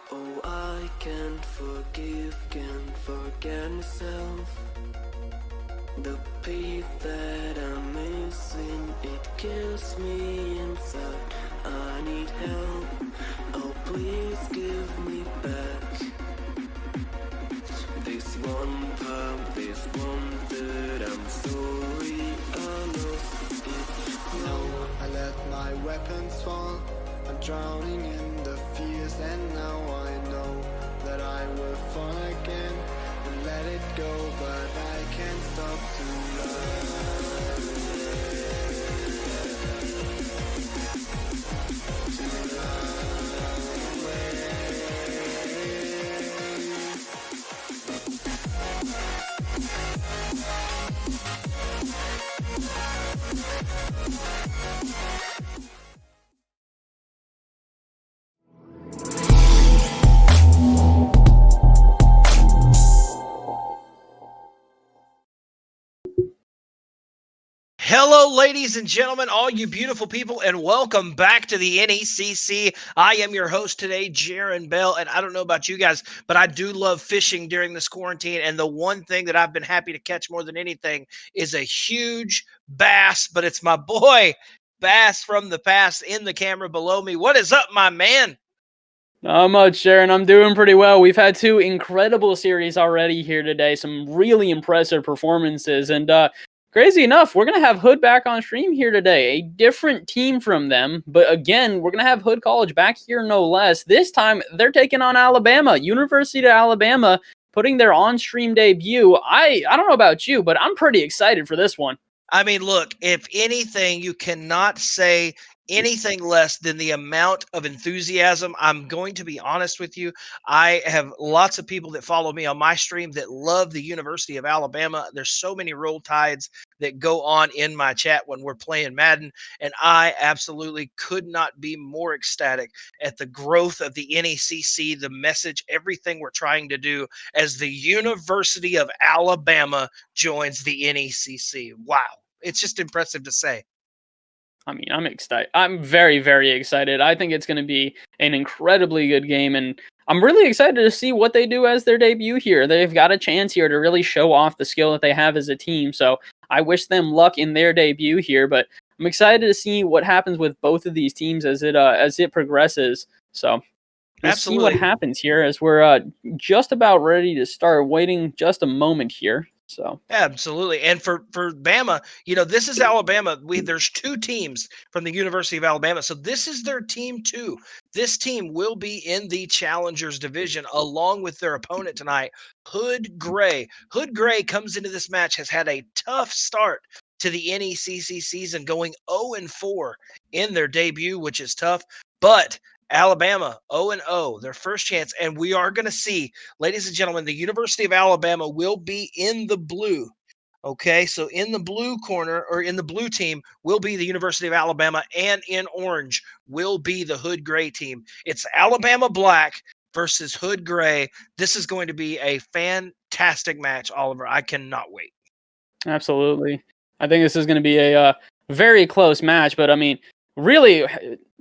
Oh, I can't forget myself. The piece that I'm missing, it kills me inside. I need help, oh please give me back. This one part, this 1/3, I'm sorry I lost it. No, I let my weapons fall. I'm drowning in the fears, and now I know that I will fall again and let it go, but I can't stop to run away. Hello, ladies and gentlemen, all you beautiful people, and welcome back to the NECC. I am your host today, Jaron Bell, and I don't know about you guys, but I do love fishing during this quarantine, and the one thing that I've been happy to catch more than anything is a huge bass, but it's my boy, Bass from the Past, in the camera below me. What is up, my man? Not much, Sharon. I'm doing pretty well. We've had two incredible series already here today, some really impressive performances, and crazy enough, we're going to have Hood back on stream here today. A different team from them, but again, we're going to have Hood College back here no less. This time, they're taking on Alabama. University of Alabama putting their on-stream debut. I don't know about you, but I'm pretty excited for this one. I mean, look, if anything, you cannot say anything less than the amount of enthusiasm. I'm going to be honest with you. I have lots of people that follow me on my stream that love the University of Alabama. There's so many Roll Tides that go on in my chat when we're playing Madden, and I absolutely could not be more ecstatic at the growth of the NECC, the message, everything we're trying to do as the University of Alabama joins the NECC. Wow. It's just impressive to say. I mean, I'm excited. I'm very, very excited. I think it's going to be an incredibly good game, and I'm really excited to see what they do as their debut here. They've got a chance here to really show off the skill that they have as a team, so I wish them luck in their debut here, but I'm excited to see what happens with both of these teams as it progresses. So we'll see what happens here as we're just about ready to start. Waiting just a moment here. So absolutely. And for Bama, this is Alabama. There's two teams from the University of Alabama. So this is their team too. This team will be in the Challengers division along with their opponent tonight, Hood Gray. Hood Gray comes into this match, has had a tough start to the NECC season, going 0-4 in their debut, which is tough. But Alabama 0-0, their first chance, and we are going to see, ladies and gentlemen, the University of Alabama will be in the blue. Okay, so in the blue corner, or in the blue team, will be the University of Alabama, and in orange will be the Hood Gray team. It's Alabama Black versus Hood Gray. This is going to be a fantastic match, Oliver. I cannot wait. Absolutely. I think this is going to be a very close match, but I mean, really,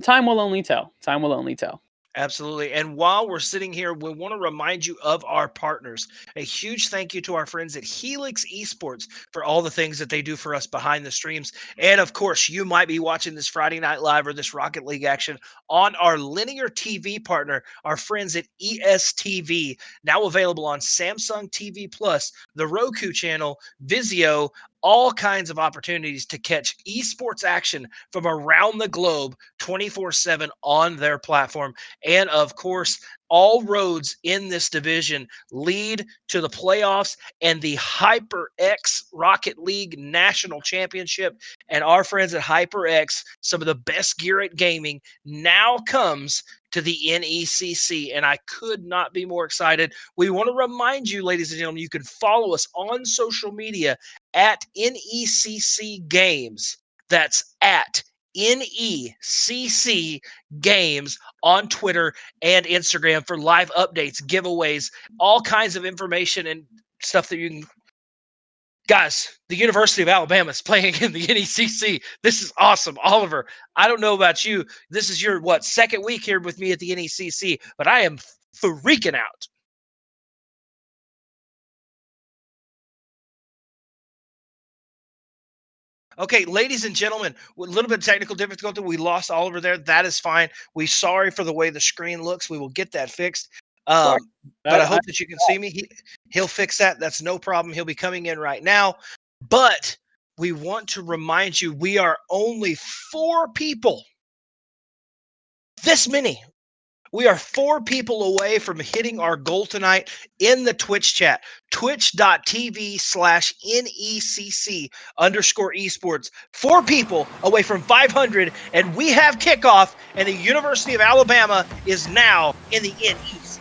time will only tell. Time will only tell. Absolutely. And while we're sitting here, we want to remind you of our partners. A huge thank you to our friends at Helix Esports for all the things that they do for us behind the streams. And of course, you might be watching this Friday Night Live or this Rocket League action on our linear TV partner, our friends at ESTV, now available on Samsung TV Plus, the Roku channel, Vizio, all kinds of opportunities to catch esports action from around the globe 24/7 on their platform. And of course, all roads in this division lead to the playoffs and the HyperX Rocket League National Championship. And our friends at HyperX, some of the best gear at gaming, now comes to the NECC, and I could not be more excited. We want to remind you, ladies and gentlemen, you can follow us on social media at NECC Games. That's at NECC Games on Twitter and Instagram for live updates, giveaways, all kinds of information and stuff that you can. Guys, the University of Alabama is playing in the NECC. This is awesome. Oliver, I don't know about you. This is your, second week here with me at the NECC, but I am freaking out. Okay, ladies and gentlemen, with a little bit of technical difficulty, we lost Oliver there. That is fine. We're sorry for the way the screen looks. We will get that fixed. But I hope that you can see me. He'll fix that. That's no problem. He'll be coming in right now. But we want to remind you, we are only 4 people. This many. We are 4 people away from hitting our goal tonight in the Twitch chat. Twitch.tv/NECC_esports. 4 people away from 500, and we have kickoff, and the University of Alabama is now in the NECC.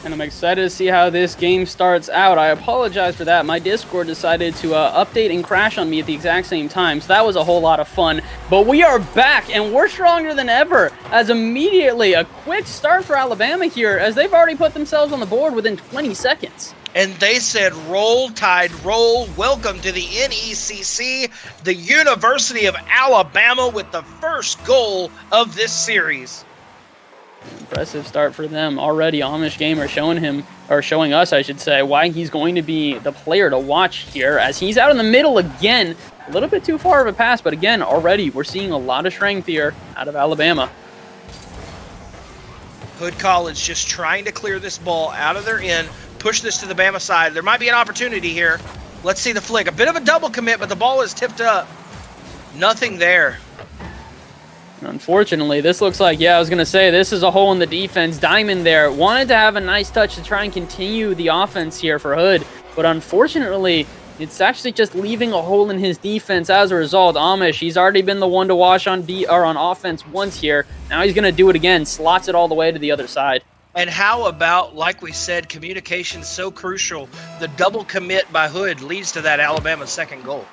And I'm excited to see how this game starts out. I apologize for that. My Discord decided to update and crash on me at the exact same time, so that was a whole lot of fun. But we are back, and we're stronger than ever, as immediately a quick start for Alabama here, as they've already put themselves on the board within 20 seconds. And they said, roll, Tide, roll. Welcome to the NECC, the University of Alabama, with the first goal of this series. Impressive start for them already. Amish Gamer showing us, I should say, why he's going to be the player to watch here, as he's out in the middle again. A little bit too far of a pass, but again, already we're seeing a lot of strength here out of Alabama. Hood College just trying to clear this ball out of their end, push this to the Bama side. There might be an opportunity here. Let's see the flick. A bit of a double commit, but the ball is tipped up. Nothing there. Unfortunately, this looks like, I was going to say, this is a hole in the defense. Diamond there wanted to have a nice touch to try and continue the offense here for Hood, but unfortunately, it's actually just leaving a hole in his defense as a result. Amish, he's already been the one to watch on offense once here. Now he's going to do it again, slots it all the way to the other side. And how about, like we said, communication so crucial. The double commit by Hood leads to that Alabama second goal.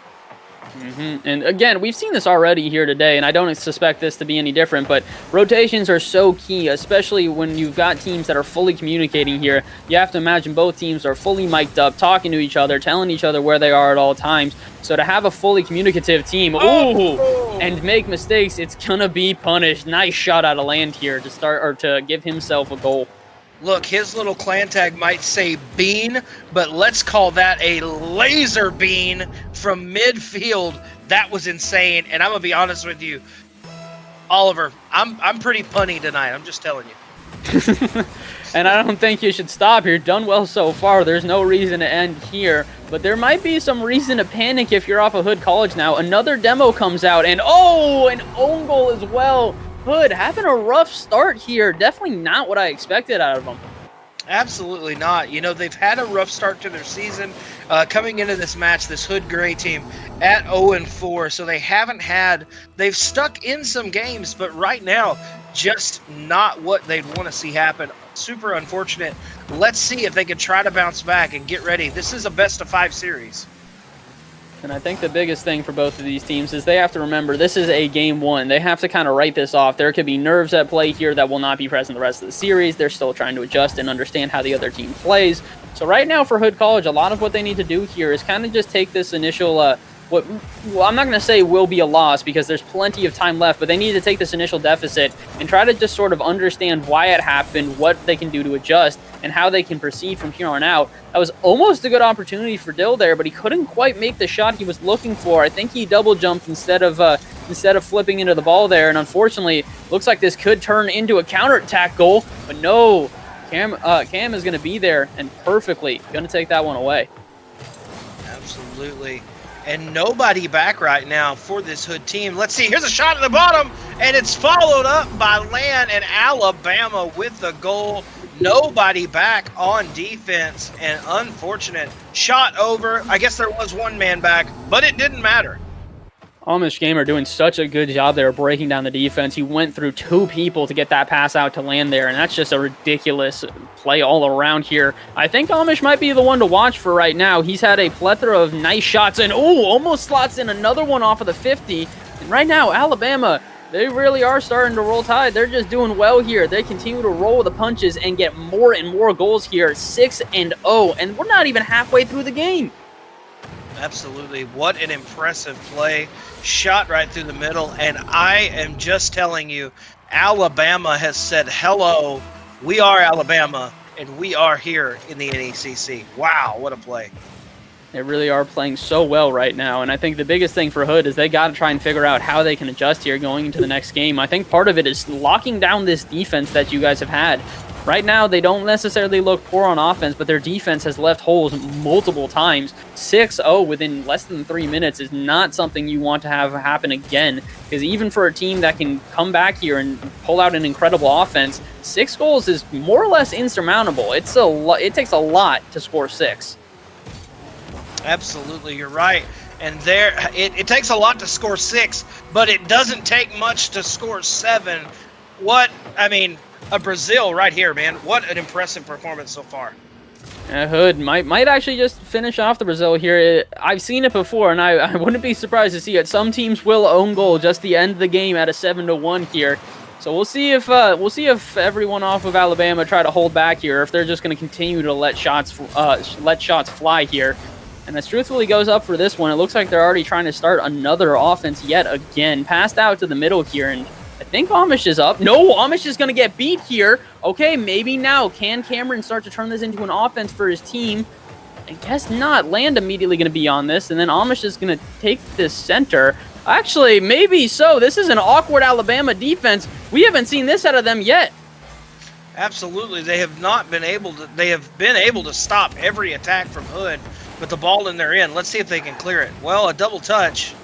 And again, we've seen this already here today, and I don't suspect this to be any different, but rotations are so key, especially when you've got teams that are fully communicating here. You have to imagine both teams are fully mic'd up, talking to each other, telling each other where they are at all times. So to have a fully communicative team, and make mistakes, it's going to be punished. Nice shot out of land here to start, or to give himself a goal. Look, his little clan tag might say bean, but let's call that a laser bean from midfield. That was insane, and I'm going to be honest with you, Oliver, I'm pretty punny tonight. I'm just telling you. And I don't think you should stop here. Done well so far. There's no reason to end here, but there might be some reason to panic if you're off of Hood College now. Another demo comes out, and an own goal as well. Hood having a rough start here. Definitely not what I expected out of them. Absolutely not. You know, they've had a rough start to their season. Coming into this match, this Hood Gray team at 0-4, so they've stuck in some games, but right now, just not what they'd want to see happen. Super unfortunate. Let's see if they can try to bounce back and get ready. This is a best-of-5 series. And I think the biggest thing for both of these teams is they have to remember this is a game one. They have to kind of write this off. There could be nerves at play here that will not be present the rest of the series. They're still trying to adjust and understand how the other team plays. So right now for Hood College, a lot of what they need to do here is kind of just take this initial, well, I'm not going to say will be a loss because there's plenty of time left, but they need to take this initial deficit and try to just sort of understand why it happened, what they can do to adjust, and how they can proceed from here on out. That was almost a good opportunity for Dill there, but he couldn't quite make the shot he was looking for. I think he double jumped instead of flipping into the ball there, and unfortunately, looks like this could turn into a counterattack goal, but no. Cam is going to be there and perfectly going to take that one away. Absolutely. And nobody back right now for this Hood team. Let's see. Here's a shot at the bottom, and it's followed up by Land and Alabama with the goal. Nobody back on defense, and unfortunate shot over. I guess there was one man back, but it didn't matter. Amish Gamer doing such a good job there breaking down the defense. He went through 2 people to get that pass out to Land there, and that's just a ridiculous play all around here. I think Amish might be the one to watch for right now. He's had a plethora of nice shots, and almost slots in another one off of the 50. And right now, Alabama, they really are starting to roll tide. They're just doing well here. They continue to roll the punches and get more and more goals here. 6-0, and we're not even halfway through the game. Absolutely. What an impressive play. Shot right through the middle. And I am just telling you, Alabama has said, hello, we are Alabama, and we are here in the NECC. Wow, what a play. They really are playing so well right now, and I think the biggest thing for Hood is they got to try and figure out how they can adjust here going into the next game. I think part of it is locking down this defense that you guys have had. Right now, they don't necessarily look poor on offense, but their defense has left holes multiple times. 6-0 within less than 3 minutes is not something you want to have happen again, because even for a team that can come back here and pull out an incredible offense, 6 goals is more or less insurmountable. It takes a lot to score 6. Absolutely, you're right. And there, it takes a lot to score 6, but it doesn't take much to score 7. A Brazil right here, man. What an impressive performance so far. Hood might actually just finish off the Brazil here. I've seen it before, and I wouldn't be surprised to see it. Some teams will own goal just the end of the game at a 7-1 here. So we'll see if everyone off of Alabama try to hold back here, or if they're just going to continue to let shots fly here. And as truthfully goes up for this one, it looks like they're already trying to start another offense yet again. Passed out to the middle here, and I think Amish is up. No, Amish is going to get beat here. Okay, maybe now. Can Cameron start to turn this into an offense for his team? I guess not. Land immediately going to be on this, and then Amish is going to take this center. Actually, maybe so. This is an awkward Alabama defense. We haven't seen this out of them yet. Absolutely. They have been able to stop every attack from Hood, but the ball in their end. Let's see if they can clear it. Well, a double touch.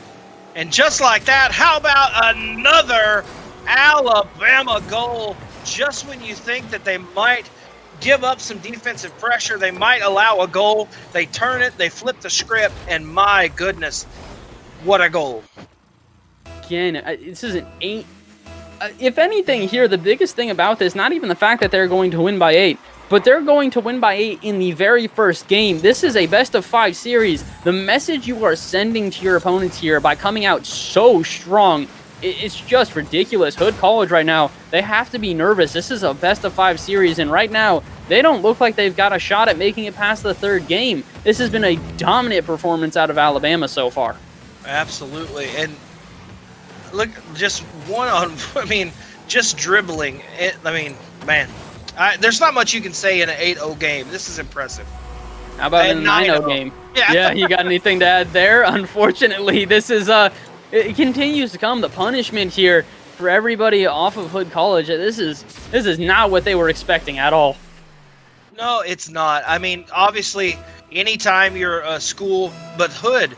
And just like that, how about another Alabama goal? Just when you think that they might give up some defensive pressure, they might allow a goal, they turn it, they flip the script, and my goodness, what a goal. Again, this is an 8. If anything here, the biggest thing about this, not even the fact that they're going to win by 8, but they're going to win by 8 in the very first game. This is a best-of-5 series. The message you are sending to your opponents here by coming out so strong, it's just ridiculous. Hood College right now, they have to be nervous. This is a best-of-5 series, and right now, they don't look like they've got a shot at making it past the 3rd game. This has been a dominant performance out of Alabama so far. Absolutely, and look, just just dribbling. Man. There's not much you can say in an 8-0 game. This is impressive. How about in a 9-0 game? Yeah, you got anything to add there? Unfortunately, this is it continues to come. The punishment here for everybody off of Hood College. This is not what they were expecting at all. No, it's not. I mean, obviously, anytime you're a school, but Hood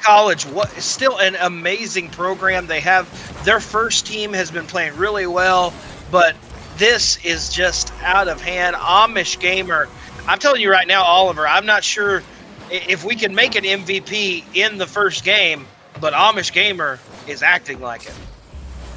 College is still an amazing program. They have their first team has been playing really well, but this is just out of hand. Amish Gamer, I'm telling you right now, Oliver, I'm not sure if we can make an MVP in the first game, but Amish Gamer is acting like it.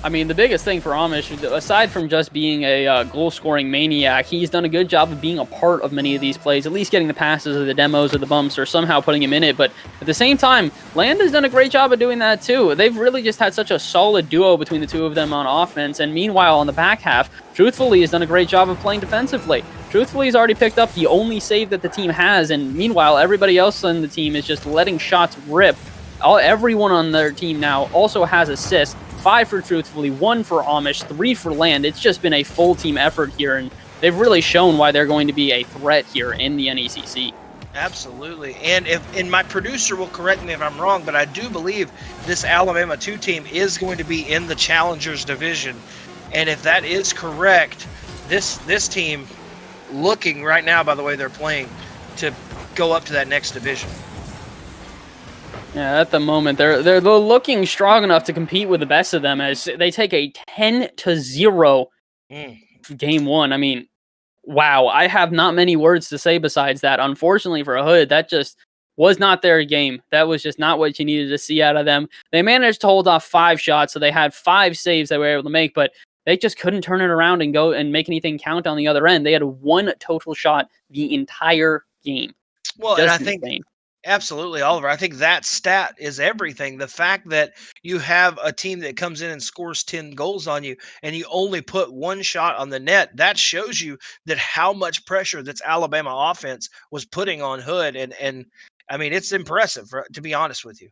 I mean, the biggest thing for Amish, aside from just being a goal-scoring maniac, he's done a good job of being a part of many of these plays, at least getting the passes or the demos or the bumps or somehow putting him in it. But at the same time, Land has done a great job of doing that too. They've really just had such a solid duo between the two of them on offense, and meanwhile, on the back half, Truthfully has done a great job of playing defensively. Truthfully, he's already picked up the only save that the team has, and meanwhile, everybody else on the team is just letting shots rip. Everyone on their team now also has assists. 5 for Truthfully, 1 for Amish, 3 for Land. It's just been a full team effort here, and they've really shown why they're going to be a threat here in the NECC. Absolutely. And my producer will correct me if I'm wrong, but I do believe this Alabama 2 team is going to be in the Challengers division. And if that is correct, this team looking right now, by the way they're playing, to go up to that next division. Yeah, at the moment, they're looking strong enough to compete with the best of them as they take a 10-0 game 1. I mean, wow, I have not many words to say besides that. Unfortunately for Hood, that just was not their game. That was just not what you needed to see out of them. They managed to hold off 5 shots, so they had 5 saves they were able to make, but they just couldn't turn it around and go and make anything count on the other end. They had 1 total shot the entire game. Well, just and I think insane. Absolutely, Oliver. I think that stat is everything. The fact that you have a team that comes in and scores 10 goals on you and you only put 1 shot on the net, that shows you that how much pressure this Alabama offense was putting on Hood. And I mean, it's impressive, to be honest with you.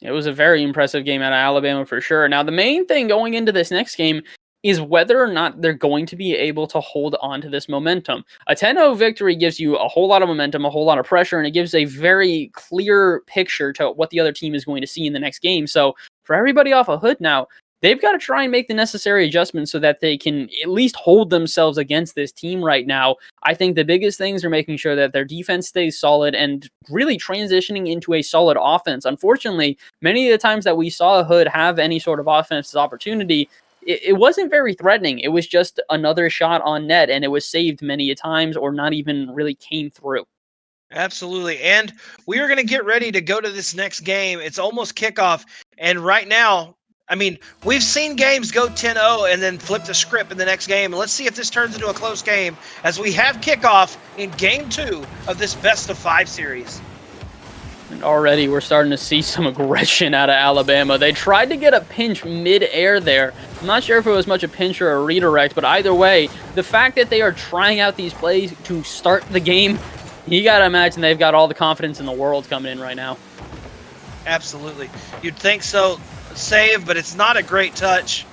It was a very impressive game out of Alabama for sure. Now, the main thing going into this next game is whether or not they're going to be able to hold on to this momentum. A 10-0 victory gives you a whole lot of momentum, a whole lot of pressure, and it gives a very clear picture to what the other team is going to see in the next game. So for everybody off of Hood now, they've got to try and make the necessary adjustments so that they can at least hold themselves against this team right now. I think the biggest things are making sure that their defense stays solid and really transitioning into a solid offense. Unfortunately, many of the times that we saw Hood have any sort of offensive opportunity, it wasn't very threatening. It was just another shot on net, and it was saved many a times or not even really came through. Absolutely. And we are going to get ready to go to this next game. It's almost kickoff. And right now, I mean, we've seen games go 10-0 and then flip the script in the next game. And let's see if this turns into a close game as we have kickoff in game 2 of this best-of-5 series. And already we're starting to see some aggression out of Alabama. They tried to get a pinch mid-air there. I'm not sure if it was much a pinch or a redirect, but either way, the fact that they are trying out these plays to start the game, you got to imagine they've got all the confidence in the world coming in right now. Absolutely. You'd think so. Save, but it's not a great touch.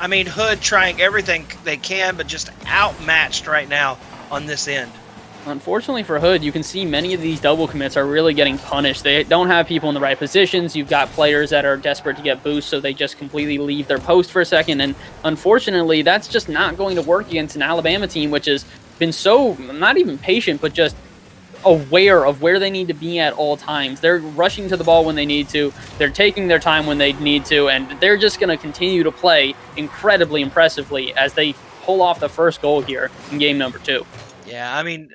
I mean, Hood trying everything they can, but just outmatched right now on this end. Unfortunately for Hood, you can see many of these double commits are really getting punished. They don't have people in the right positions. You've got players that are desperate to get boosts, so they just completely leave their post for a second. And unfortunately, that's just not going to work against an Alabama team, which has been so, not even patient, but just aware of where they need to be at all times. They're rushing to the ball when they need to. They're taking their time when they need to, and they're just going to continue to play incredibly impressively as they pull off the first goal here in game number 2. Yeah, I mean,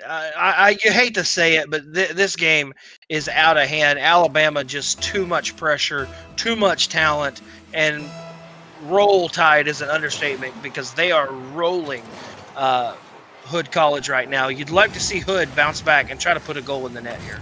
you hate to say it, but this game is out of hand. Alabama just too much pressure, too much talent, and roll tide is an understatement because they are rolling Hood College right now. You'd like to see Hood bounce back and try to put a goal in the net here.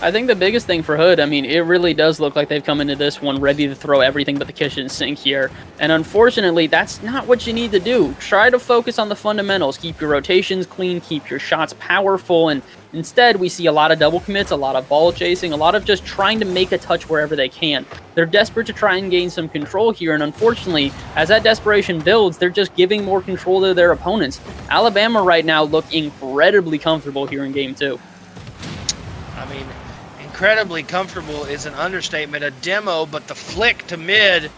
I think the biggest thing for Hood, I mean, it really does look like they've come into this one ready to throw everything but the kitchen sink here. And unfortunately, that's not what you need to do. Try to focus on the fundamentals. Keep your rotations clean, keep your shots powerful, and instead we see a lot of double commits, a lot of ball chasing, a lot of just trying to make a touch wherever they can. They're desperate to try and gain some control here, and unfortunately, as that desperation builds, they're just giving more control to their opponents. Alabama right now look incredibly comfortable here in game 2. I mean, incredibly comfortable is an understatement. A demo, but the flick to mid.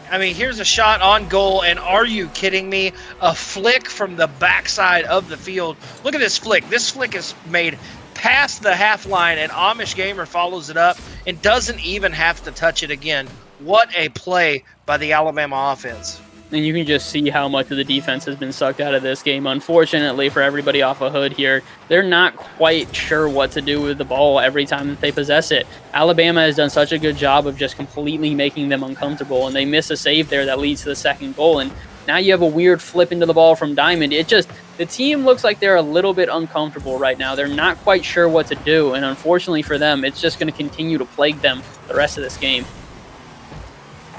I mean, here's a shot on goal, and are you kidding me? A flick from the backside of the field. Look at this flick. This flick is made past the half line, and Amish Gamer follows it up and doesn't even have to touch it again. What a play by the Alabama offense. And you can just see how much of the defense has been sucked out of this game. Unfortunately for everybody off of Hood here, they're not quite sure what to do with the ball every time that they possess it. Alabama has done such a good job of just completely making them uncomfortable, and they miss a save there that leads to the second goal. And now you have a weird flip into the ball from Diamond. The team looks like they're a little bit uncomfortable right now. They're not quite sure what to do, and unfortunately for them, it's just going to continue to plague them the rest of this game.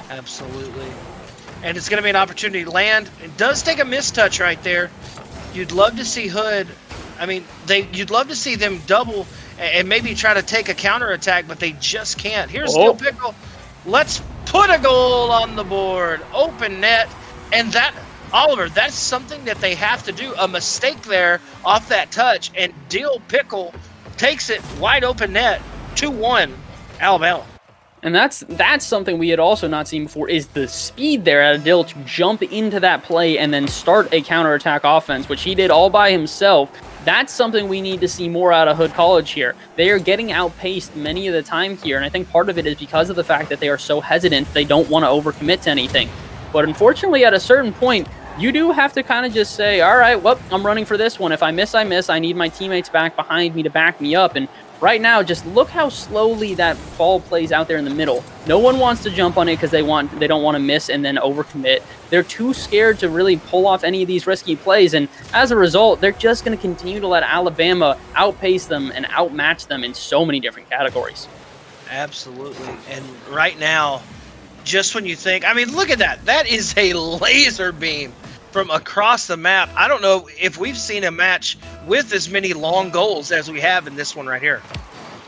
Absolutely. And it's going to be an opportunity to land. It does take a mistouch right there. You'd love to see Hood. I mean, you'd love to see them double and maybe try to take a counterattack, but they just can't. Here's Steel Pickle. Let's put a goal on the board. Open net. And that, Oliver, that's something that they have to do. A mistake there off that touch, and Steel Pickle takes it wide open net. 2-1, Alabama. And that's something we had also not seen before, is the speed there at Adil to jump into that play and then start a counterattack offense, which he did all by himself. That's something we need to see more out of Hood College here. They are getting outpaced many of the time here, and I think part of it is because of the fact that they are so hesitant. They don't want to overcommit to anything. But unfortunately, at a certain point, you do have to kind of just say, all right, well, I'm running for this one. If I miss, I miss. I need my teammates back behind me to back me up. And right now, just look how slowly that ball plays out there in the middle. No one wants to jump on it because they don't want to miss and then overcommit. They're too scared to really pull off any of these risky plays, and as a result, they're just going to continue to let Alabama outpace them and outmatch them in so many different categories. Absolutely. And right now, just when you think, I mean, look at that. That is a laser beam from across the map. I don't know if we've seen a match with as many long goals as we have in this one right here.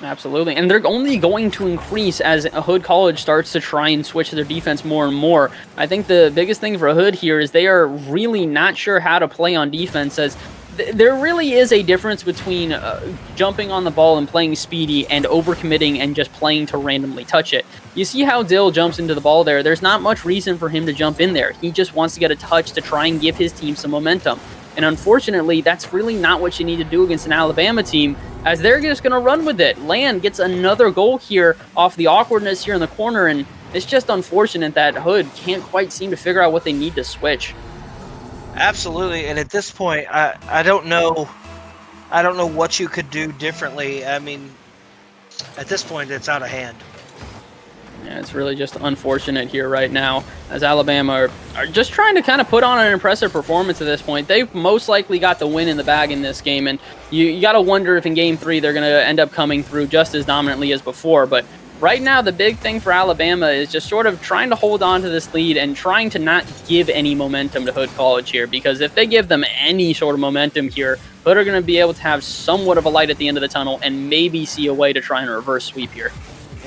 Absolutely, and they're only going to increase as Hood College starts to try and switch their defense more and more. I think the biggest thing for Hood here is they are really not sure how to play on defense, as there really is a difference between jumping on the ball and playing speedy and overcommitting and just playing to randomly touch it. You see how Dill jumps into the ball there. There's not much reason for him to jump in there. He just wants to get a touch to try and give his team some momentum. And unfortunately, that's really not what you need to do against an Alabama team, as they're just going to run with it. Land gets another goal here off the awkwardness here in the corner, and it's just unfortunate that Hood can't quite seem to figure out what they need to switch. Absolutely, and at this point, I don't know what you could do differently. I mean, at this point, it's out of hand. Yeah, it's really just unfortunate here right now, as Alabama are just trying to kind of put on an impressive performance at this point. They've most likely got the win in the bag in this game, and you got to wonder if in Game 3 they're going to end up coming through just as dominantly as before. But right now, the big thing for Alabama is just sort of trying to hold on to this lead and trying to not give any momentum to Hood College here, because if they give them any sort of momentum here, Hood are going to be able to have somewhat of a light at the end of the tunnel and maybe see a way to try and reverse sweep here.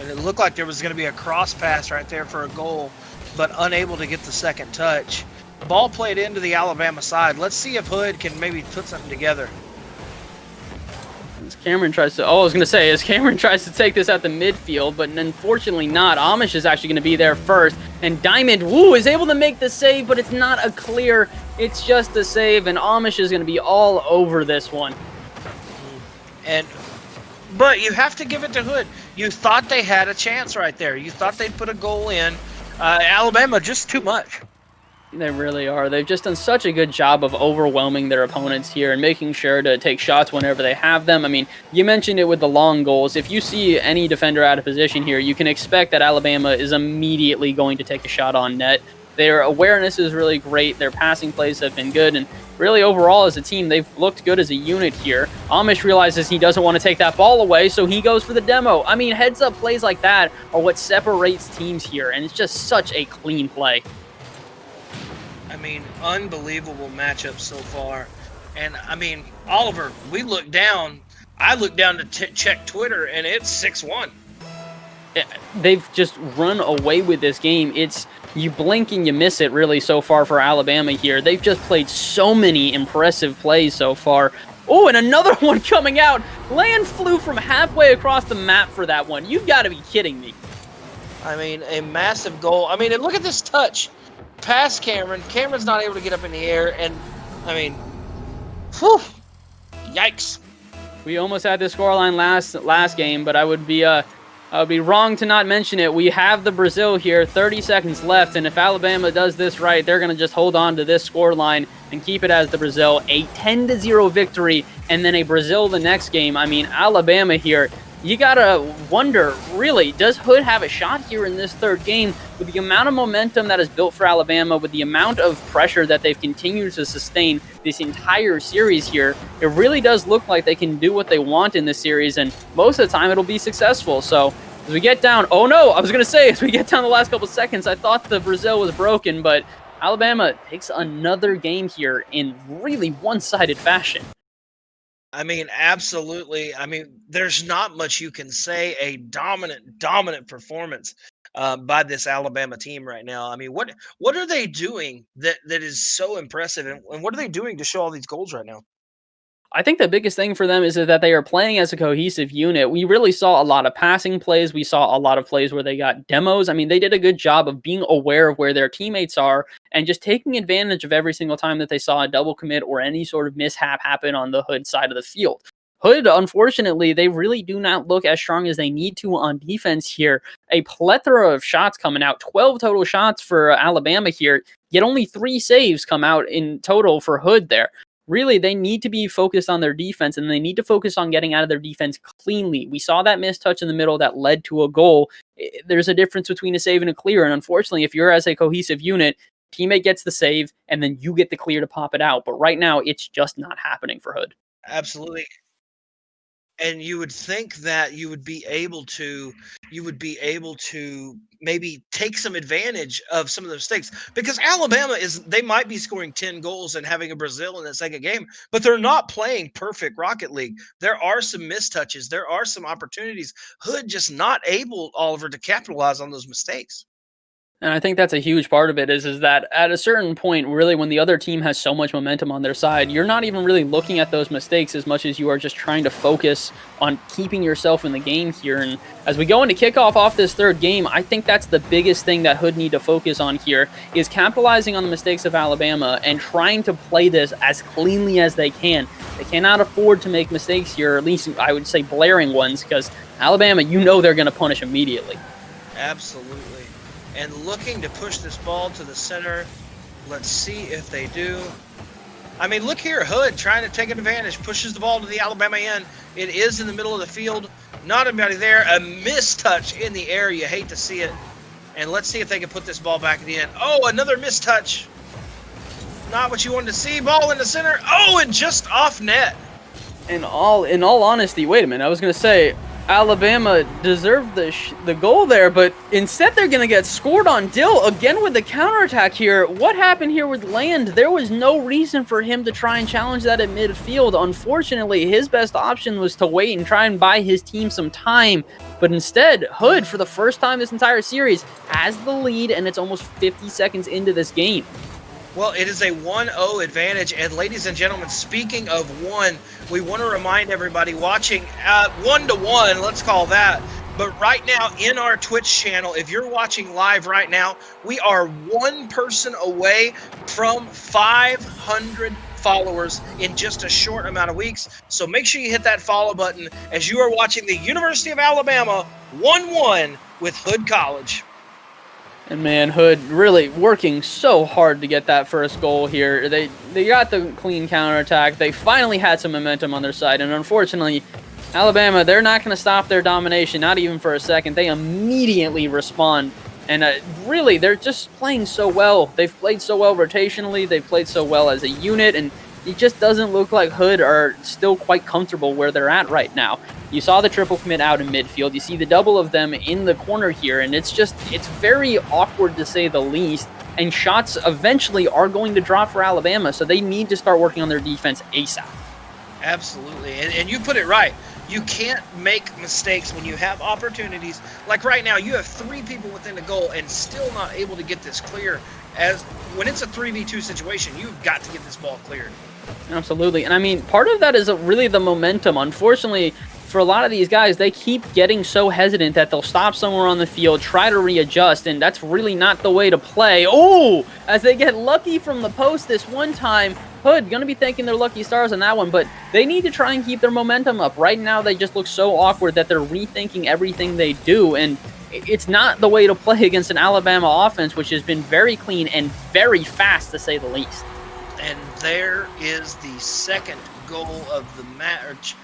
And it looked like there was going to be a cross pass right there for a goal, but unable to get the second touch. Ball played into the Alabama side. Let's see if Hood can maybe put something together. As Cameron tries to take this at the midfield, but unfortunately not. Amish is actually going to be there first, and Diamond, is able to make the save, but it's not a clear. It's just a save, and Amish is going to be all over this one. But you have to give it to Hood. You thought they had a chance right there. You thought they'd put a goal in. Alabama, just too much. They really are. They've just done such a good job of overwhelming their opponents here and making sure to take shots whenever they have them. I mean, you mentioned it with the long goals. If you see any defender out of position here, you can expect that Alabama is immediately going to take a shot on net. Their awareness is really great. Their passing plays have been good. And really, overall, as a team, they've looked good as a unit here. Amish realizes he doesn't want to take that ball away, so he goes for the demo. I mean, heads-up plays like that are what separates teams here, and it's just such a clean play. I mean, unbelievable matchup so far. And, I mean, Oliver, I look down to check Twitter, and it's 6-1. They've just run away with this game. It's you blink and you miss it, really, so far for Alabama here. They've just played so many impressive plays so far. Oh, and another one coming out. Land flew from halfway across the map for that one. You've got to be kidding me. I mean, a massive goal. I mean, and look at this touch. Past Cameron. Cameron's not able to get up in the air, and, I mean, whew, yikes. We almost had this scoreline last game, but I would be I would be wrong to not mention it. We have the Brazil here, 30 seconds left, and if Alabama does this right, they're going to just hold on to this score line and keep it as the Brazil. A 10-0 victory, and then a Brazil the next game. I mean, Alabama here, you got to wonder, really, does Hood have a shot here in this third game? With the amount of momentum that is built for Alabama, with the amount of pressure that they've continued to sustain this entire series here, it really does look like they can do what they want in this series, and most of the time it'll be successful. So as we get down, oh no, I was going to say, as we get down the last couple seconds, I thought the Brazil was broken, but Alabama takes another game here in really one-sided fashion. I mean, absolutely. I mean, there's not much you can say. A dominant performance by this Alabama team right now. I mean, what are they doing that is so impressive, and what are they doing to show all these goals right now? I think the biggest thing for them is that they are playing as a cohesive unit. We really saw a lot of passing plays. We saw a lot of plays where they got demos. I mean, they did a good job of being aware of where their teammates are and just taking advantage of every single time that they saw a double commit or any sort of mishap happen on the Hood side of the field. Hood, unfortunately, they really do not look as strong as they need to on defense here. A plethora of shots coming out, 12 total shots for Alabama here, yet only 3 saves come out in total for Hood there. Really, they need to be focused on their defense, and they need to focus on getting out of their defense cleanly. We saw that missed touch in the middle that led to a goal. There's a difference between a save and a clear, and unfortunately, if you're as a cohesive unit, teammate gets the save, and then you get the clear to pop it out. But right now, it's just not happening for Hood. Absolutely. And you would think that you would be able to maybe take some advantage of some of the mistakes, because Alabama they might be scoring 10 goals and having a Brazil in the second game, but they're not playing perfect Rocket League. There are some mistouches. There are some opportunities. Hood just not able, Oliver, to capitalize on those mistakes. And I think that's a huge part of it is that at a certain point, really, when the other team has so much momentum on their side, you're not even really looking at those mistakes as much as you are just trying to focus on keeping yourself in the game here. And as we go into kickoff off this third game, I think that's the biggest thing that Hood need to focus on here is capitalizing on the mistakes of Alabama and trying to play this as cleanly as they can. They cannot afford to make mistakes here, or at least I would say blaring ones, because Alabama, you know they're going to punish immediately. Absolutely. And looking to push this ball to the center. Let's see if they do. I mean, look here, Hood trying to take an advantage, pushes the ball to the Alabama end. It is in the middle of the field. Not anybody there. A mistouch in the air. You hate to see it. And let's see if they can put this ball back in the end. Oh, another mistouch. Not what you wanted to see. Ball in the center. Oh, and just off net. In all honesty, wait a minute. I was going to say, Alabama deserved the goal there, but instead they're going to get scored on. Dill again with the counterattack here. What happened here with Land? There was no reason for him to try and challenge that at midfield. Unfortunately, his best option was to wait and try and buy his team some time. But instead, Hood, for the first time this entire series, has the lead, and it's almost 50 seconds into this game. Well, it is a 1-0 advantage. And ladies and gentlemen, speaking of one, we want to remind everybody watching 1-1, let's call that. But right now in our Twitch channel, if you're watching live right now, we are one person away from 500 followers in just a short amount of weeks. So make sure you hit that follow button as you are watching the University of Alabama 1-1 with Hood College. And man, Hood really working so hard to get that first goal here. They got the clean counterattack. They finally had some momentum on their side. And unfortunately, Alabama, they're not going to stop their domination, not even for a second. They immediately respond. And really, they're just playing so well. They've played so well rotationally. They've played so well as a unit. And it just doesn't look like Hood are still quite comfortable where they're at right now. You saw the triple commit out in midfield. You see the double of them in the corner here, and it's very awkward to say the least. And shots eventually are going to drop for Alabama, so they need to start working on their defense ASAP. Absolutely, and you put it right. You can't make mistakes when you have opportunities. Like right now, you have 3 people within the goal and still not able to get this clear. As when it's a 3v2 situation, you've got to get this ball cleared. Absolutely. And I mean, part of that is really the momentum. Unfortunately, for a lot of these guys, they keep getting so hesitant that they'll stop somewhere on the field, try to readjust, and that's really not the way to play. Oh, as they get lucky from the post this one time, Hood going to be thanking their lucky stars on that one, but they need to try and keep their momentum up. Right now, they just look so awkward that they're rethinking everything they do, and it's not the way to play against an Alabama offense, which has been very clean and very fast, to say the least. And there is the second goal of the match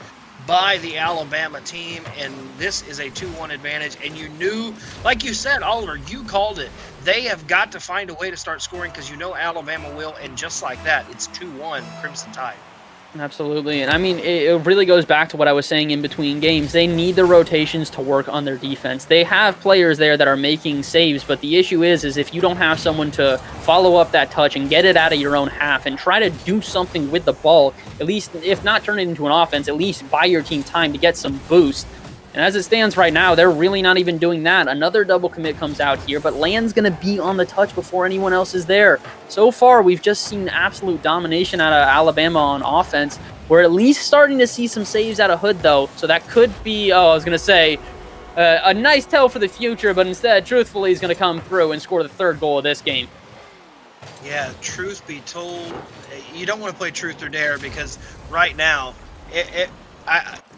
by the Alabama team, and this is a 2-1 advantage. And you knew, like you said, Oliver, you called it. They have got to find a way to start scoring because you know Alabama will, and just like that, it's 2-1 Crimson Tide. Absolutely. And I mean, it really goes back to what I was saying in between games. They need the rotations to work on their defense. They have players there that are making saves, but the issue is if you don't have someone to follow up that touch and get it out of your own half and try to do something with the ball, at least if not turn it into an offense, at least buy your team time to get some boost. And as it stands right now, they're really not even doing that. Another double commit comes out here, but Land's going to be on the touch before anyone else is there. So far, we've just seen absolute domination out of Alabama on offense. We're at least starting to see some saves out of Hood, though, so that could be, I was going to say, a nice tell for the future, but instead, truthfully, he's going to come through and score the third goal of this game. Yeah, truth be told, you don't want to play truth or dare because right now,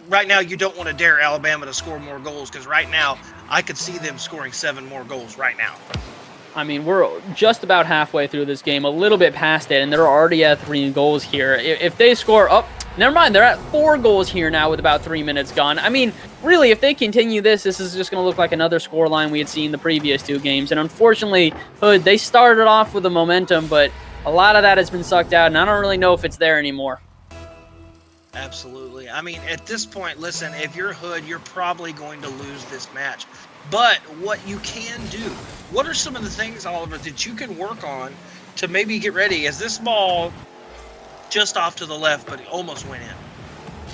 right now, you don't want to dare Alabama to score more goals because right now, I could see them scoring 7 more goals right now. I mean, we're just about halfway through this game, a little bit past it, and they're already at 3 goals here. If they score, never mind, they're at 4 goals here now with about 3 minutes gone. I mean, really, if they continue this is just going to look like another scoreline we had seen the previous 2 games. And unfortunately, Hood, they started off with the momentum, but a lot of that has been sucked out, and I don't really know if it's there anymore. Absolutely. I mean, at this point, listen, if you're Hood, you're probably going to lose this match. But what you can do, what are some of the things, Oliver, that you can work on to maybe get ready? As this ball just off to the left, but it almost went in.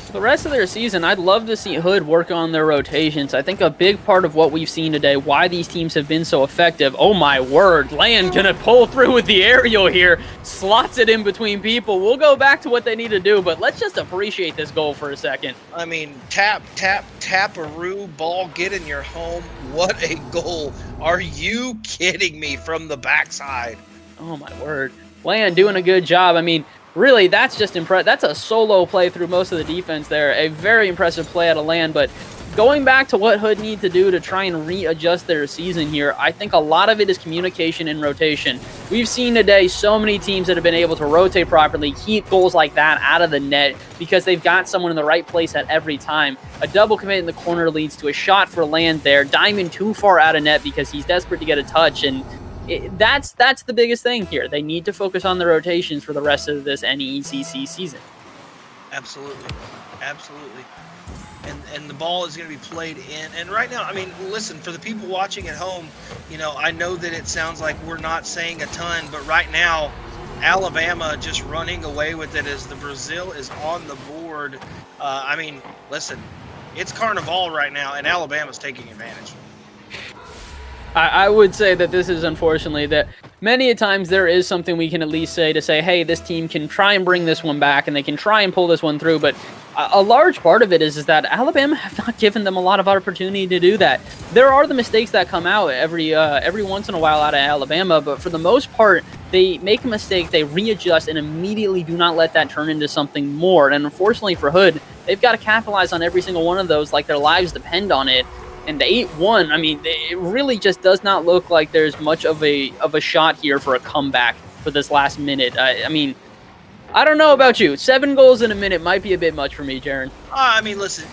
For the rest of their season, I'd love to see Hood work on their rotations. I think a big part of what we've seen today, why these teams have been so effective, oh my word, Land gonna pull through with the aerial here, slots it in between people. We'll go back to what they need to do, but let's just appreciate this goal for a second. I mean, tap-a-roo, ball, get in your home. What a goal. Are you kidding me from the backside? Oh my word. Land doing a good job. I mean, really, that's just impressive. That's a solo play through most of the defense there. A very impressive play out of Land, but going back to what Hood need to do to try and readjust their season here, I think a lot of it is communication and rotation. We've seen today so many teams that have been able to rotate properly, keep goals like that out of the net because they've got someone in the right place at every time. A double commit in the corner leads to a shot for Land there. Diamond too far out of net because he's desperate to get a touch, and that's the biggest thing here. They need to focus on the rotations for the rest of this NECC season. Absolutely. And the ball is going to be played in. And right now, I mean, listen, for the people watching at home, you know, I know that it sounds like we're not saying a ton, but right now, Alabama just running away with it as the Brazil is on the board. I mean, listen, it's Carnival right now, and Alabama's taking advantage. I would say that this is unfortunately that many a times there is something we can at least say to say, hey, this team can try and bring this one back and they can try and pull this one through. But a large part of it is that Alabama have not given them a lot of opportunity to do that. There are the mistakes that come out every once in a while out of Alabama, but for the most part, they make a mistake, they readjust, and immediately do not let that turn into something more. And unfortunately for Hood, they've got to capitalize on every single one of those like their lives depend on it. And the 8-1, I mean, it really just does not look like there's much of a shot here for a comeback for this last minute. I mean, I don't know about you. 7 goals in a minute might be a bit much for me, Jaron. I mean, listen,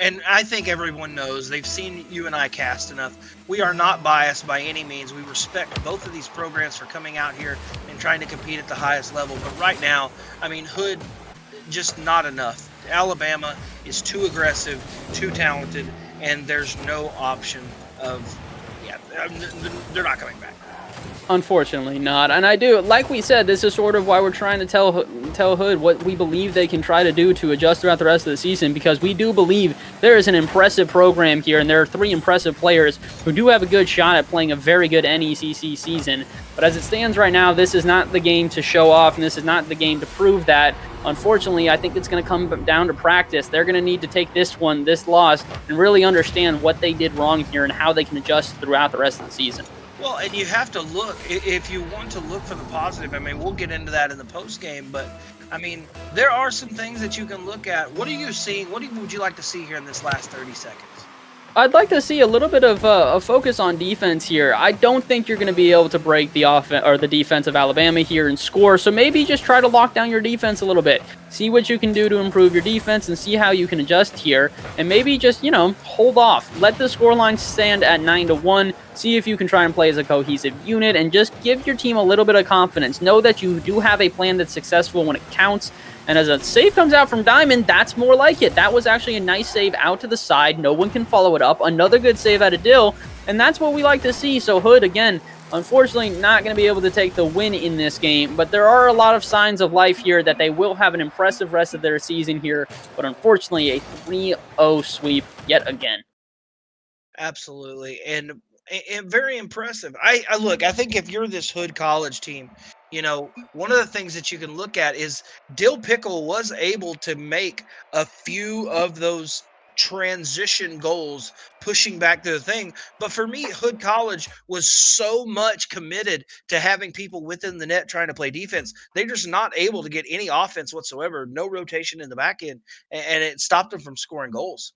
and I think everyone knows, they've seen you and I cast enough. We are not biased by any means. We respect both of these programs for coming out here and trying to compete at the highest level. But right now, I mean, Hood, just not enough. Alabama is too aggressive, too talented, and there's no option of, they're not coming back. Unfortunately not. And I do, like we said, this is sort of why we're trying to tell Hood what we believe they can try to do to adjust throughout the rest of the season, because we do believe there is an impressive program here, and there are 3 impressive players who do have a good shot at playing a very good NECC season. But as it stands right now, this is not the game to show off, and this is not the game to prove that. Unfortunately, I think it's going to come down to practice. They're going to need to take this loss, and really understand what they did wrong here and how they can adjust throughout the rest of the season. Well, and you have to look, if you want to look for the positive, I mean, we'll get into that in the post game, but I mean, there are some things that you can look at. What are you seeing? What would you like to see here in this last 30 seconds? I'd like to see a little bit of a focus on defense here. I don't think you're going to be able to break the offense or the defense of Alabama here and score. So maybe just try to lock down your defense a little bit. See what you can do to improve your defense and see how you can adjust here. And maybe just, hold off. Let the scoreline stand at 9-1. See if you can try and play as a cohesive unit and just give your team a little bit of confidence. Know that you do have a plan that's successful when it counts. And as a save comes out from Diamond, that's more like it. That was actually a nice save out to the side. No one can follow it up. Another good save out of Dill. And that's what we like to see. So Hood, again, unfortunately not going to be able to take the win in this game. But there are a lot of signs of life here that they will have an impressive rest of their season here. But unfortunately, a 3-0 sweep yet again. Absolutely. And very impressive. I look, I think if you're this Hood College team, one of the things that you can look at is Dill Pickle was able to make a few of those transition goals pushing back to the thing. But for me, Hood College was so much committed to having people within the net trying to play defense. They're just not able to get any offense whatsoever, no rotation in the back end, and it stopped them from scoring goals.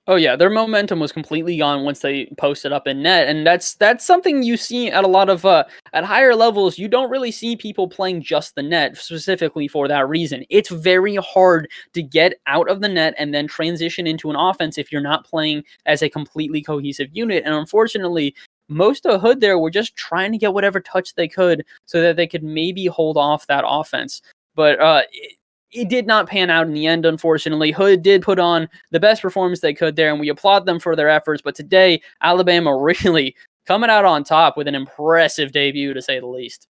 Oh yeah, their momentum was completely gone once they posted up in net, and that's something you see at a lot of at higher levels. You don't really see people playing just the net specifically for that reason. It's very hard to get out of the net and then transition into an offense if you're not playing as a completely cohesive unit. And unfortunately, most of Hood there were just trying to get whatever touch they could so that they could maybe hold off that offense. But it did not pan out in the end, unfortunately. Hood did put on the best performance they could there, and we applaud them for their efforts. But today, Alabama really coming out on top with an impressive debut, to say the least.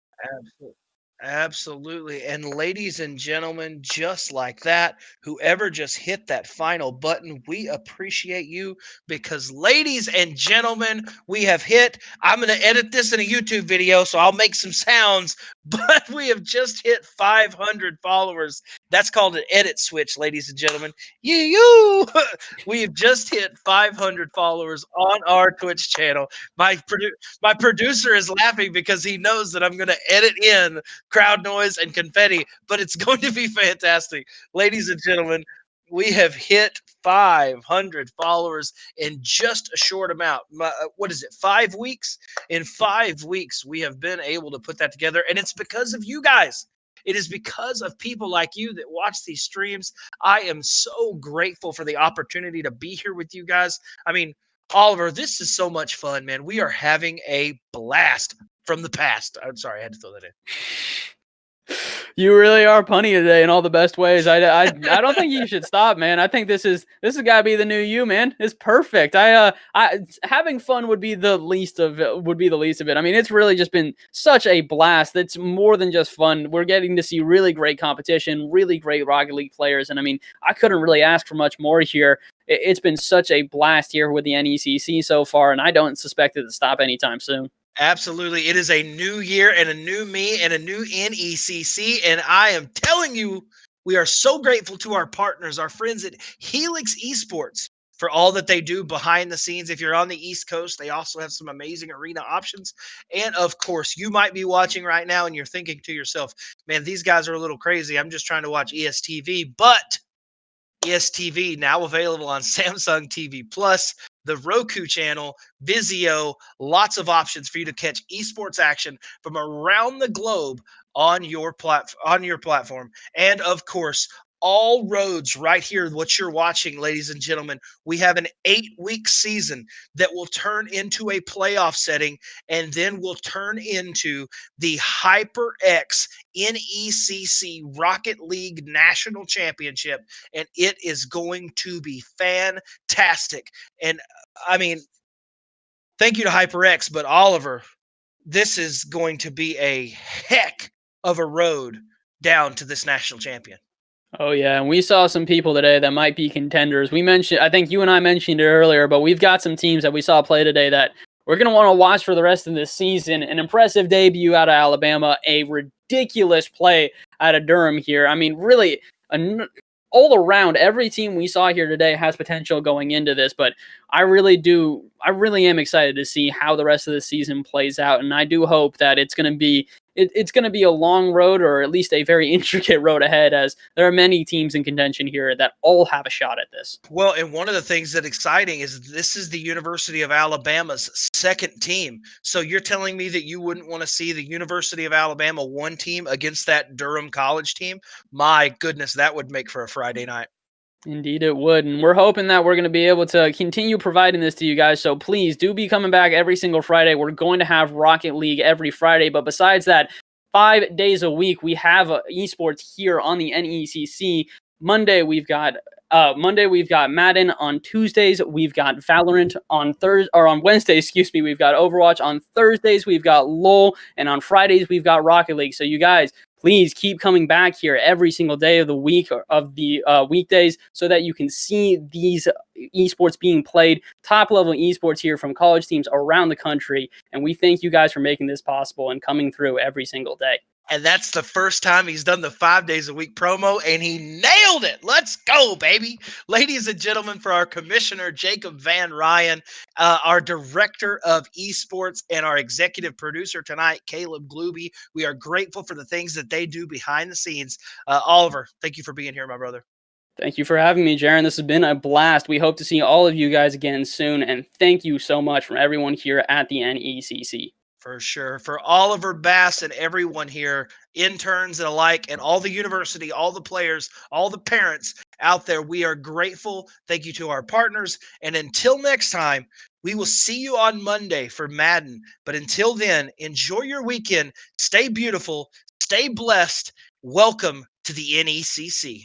Absolutely. And ladies and gentlemen, just like that, whoever just hit that final button, we appreciate you, because ladies and gentlemen, we have hit, I'm going to edit this in a YouTube video, so I'll make some sounds, but we have just hit 500 followers. That's called an edit switch, ladies and gentlemen. You. We have just hit 500 followers on our Twitch channel. My producer is laughing because he knows that I'm going to edit in crowd noise and confetti, but it's going to be fantastic. Ladies and gentlemen, we have hit 500 followers in just a short amount. 5 weeks? In 5 weeks, we have been able to put that together, and it's because of you guys. It is because of people like you that watch these streams. I am so grateful for the opportunity to be here with you guys. I mean, Oliver, this is so much fun, man. We are having a blast from the past. I'm sorry, I had to throw that in. You really are punny today in all the best ways. I don't think you should stop, man. I think this has got to be the new you, man. It's perfect. Having fun would be the least of it. I mean, it's really just been such a blast. It's more than just fun. We're getting to see really great competition, really great Rocket League players, and I mean, I couldn't really ask for much more here. It's been such a blast here with the NECC so far, and I don't suspect it to stop anytime soon. Absolutely. It is a new year and a new me and a new NECC. And I am telling you, we are so grateful to our partners, our friends at Helix Esports, for all that they do behind the scenes. If you're on the East Coast, they also have some amazing arena options. And of course, you might be watching right now and you're thinking to yourself, man, these guys are a little crazy. I'm just trying to watch ESTV. But ESTV now available on Samsung TV Plus, the Roku channel, Vizio, lots of options for you to catch esports action from around the globe on your platform. And of course, all roads right here, what you're watching, ladies and gentlemen, we have an 8-week season that will turn into a playoff setting and then will turn into the HyperX NECC Rocket League National Championship, and it is going to be fantastic. And I mean, thank you to HyperX, but Oliver, this is going to be a heck of a road down to this national champion. Oh yeah, and we saw some people today that might be contenders. We mentioned, I think you and I mentioned it earlier, but we've got some teams that we saw play today that we're going to want to watch for the rest of this season. An impressive debut out of Alabama, a ridiculous play out of Durham here. I mean, really, all around, every team we saw here today has potential going into this, but I really am excited to see how the rest of the season plays out, and I do hope that it's going to be a long road, or at least a very intricate road ahead, as there are many teams in contention here that all have a shot at this. Well, and one of the things that's exciting is this is the University of Alabama's second team. So you're telling me that you wouldn't want to see the University of Alabama one team against that Durham College team? My goodness, that would make for a Friday night. Indeed it would, and we're hoping that we're going to be able to continue providing this to you guys, so please do be coming back every single Friday. We're going to have Rocket League every Friday, but besides that, 5 days a week we have esports here on the NECC. Monday we've got Madden. On Tuesdays we've got Valorant. On Wednesdays, we've got Overwatch. On Thursdays we've got LoL, and on Fridays we've got Rocket League. So you guys, please keep coming back here every single day of the week, of the weekdays, so that you can see these esports being played, top level esports here from college teams around the country. And we thank you guys for making this possible and coming through every single day. And that's the first time he's done the 5 days a week promo, and he nailed it. Let's go, baby. Ladies and gentlemen, for our commissioner, Jacob Van Ryan, our director of esports, and our executive producer tonight, Caleb Glooby, we are grateful for the things that they do behind the scenes. Oliver, thank you for being here, my brother. Thank you for having me, Jaron. This has been a blast. We hope to see all of you guys again soon, and thank you so much from everyone here at the NECC. For sure. For Oliver Bass and everyone here, interns and alike, and all the university, all the players, all the parents out there, we are grateful. Thank you to our partners. And until next time, we will see you on Monday for Madden. But until then, enjoy your weekend. Stay beautiful. Stay blessed. Welcome to the NECC.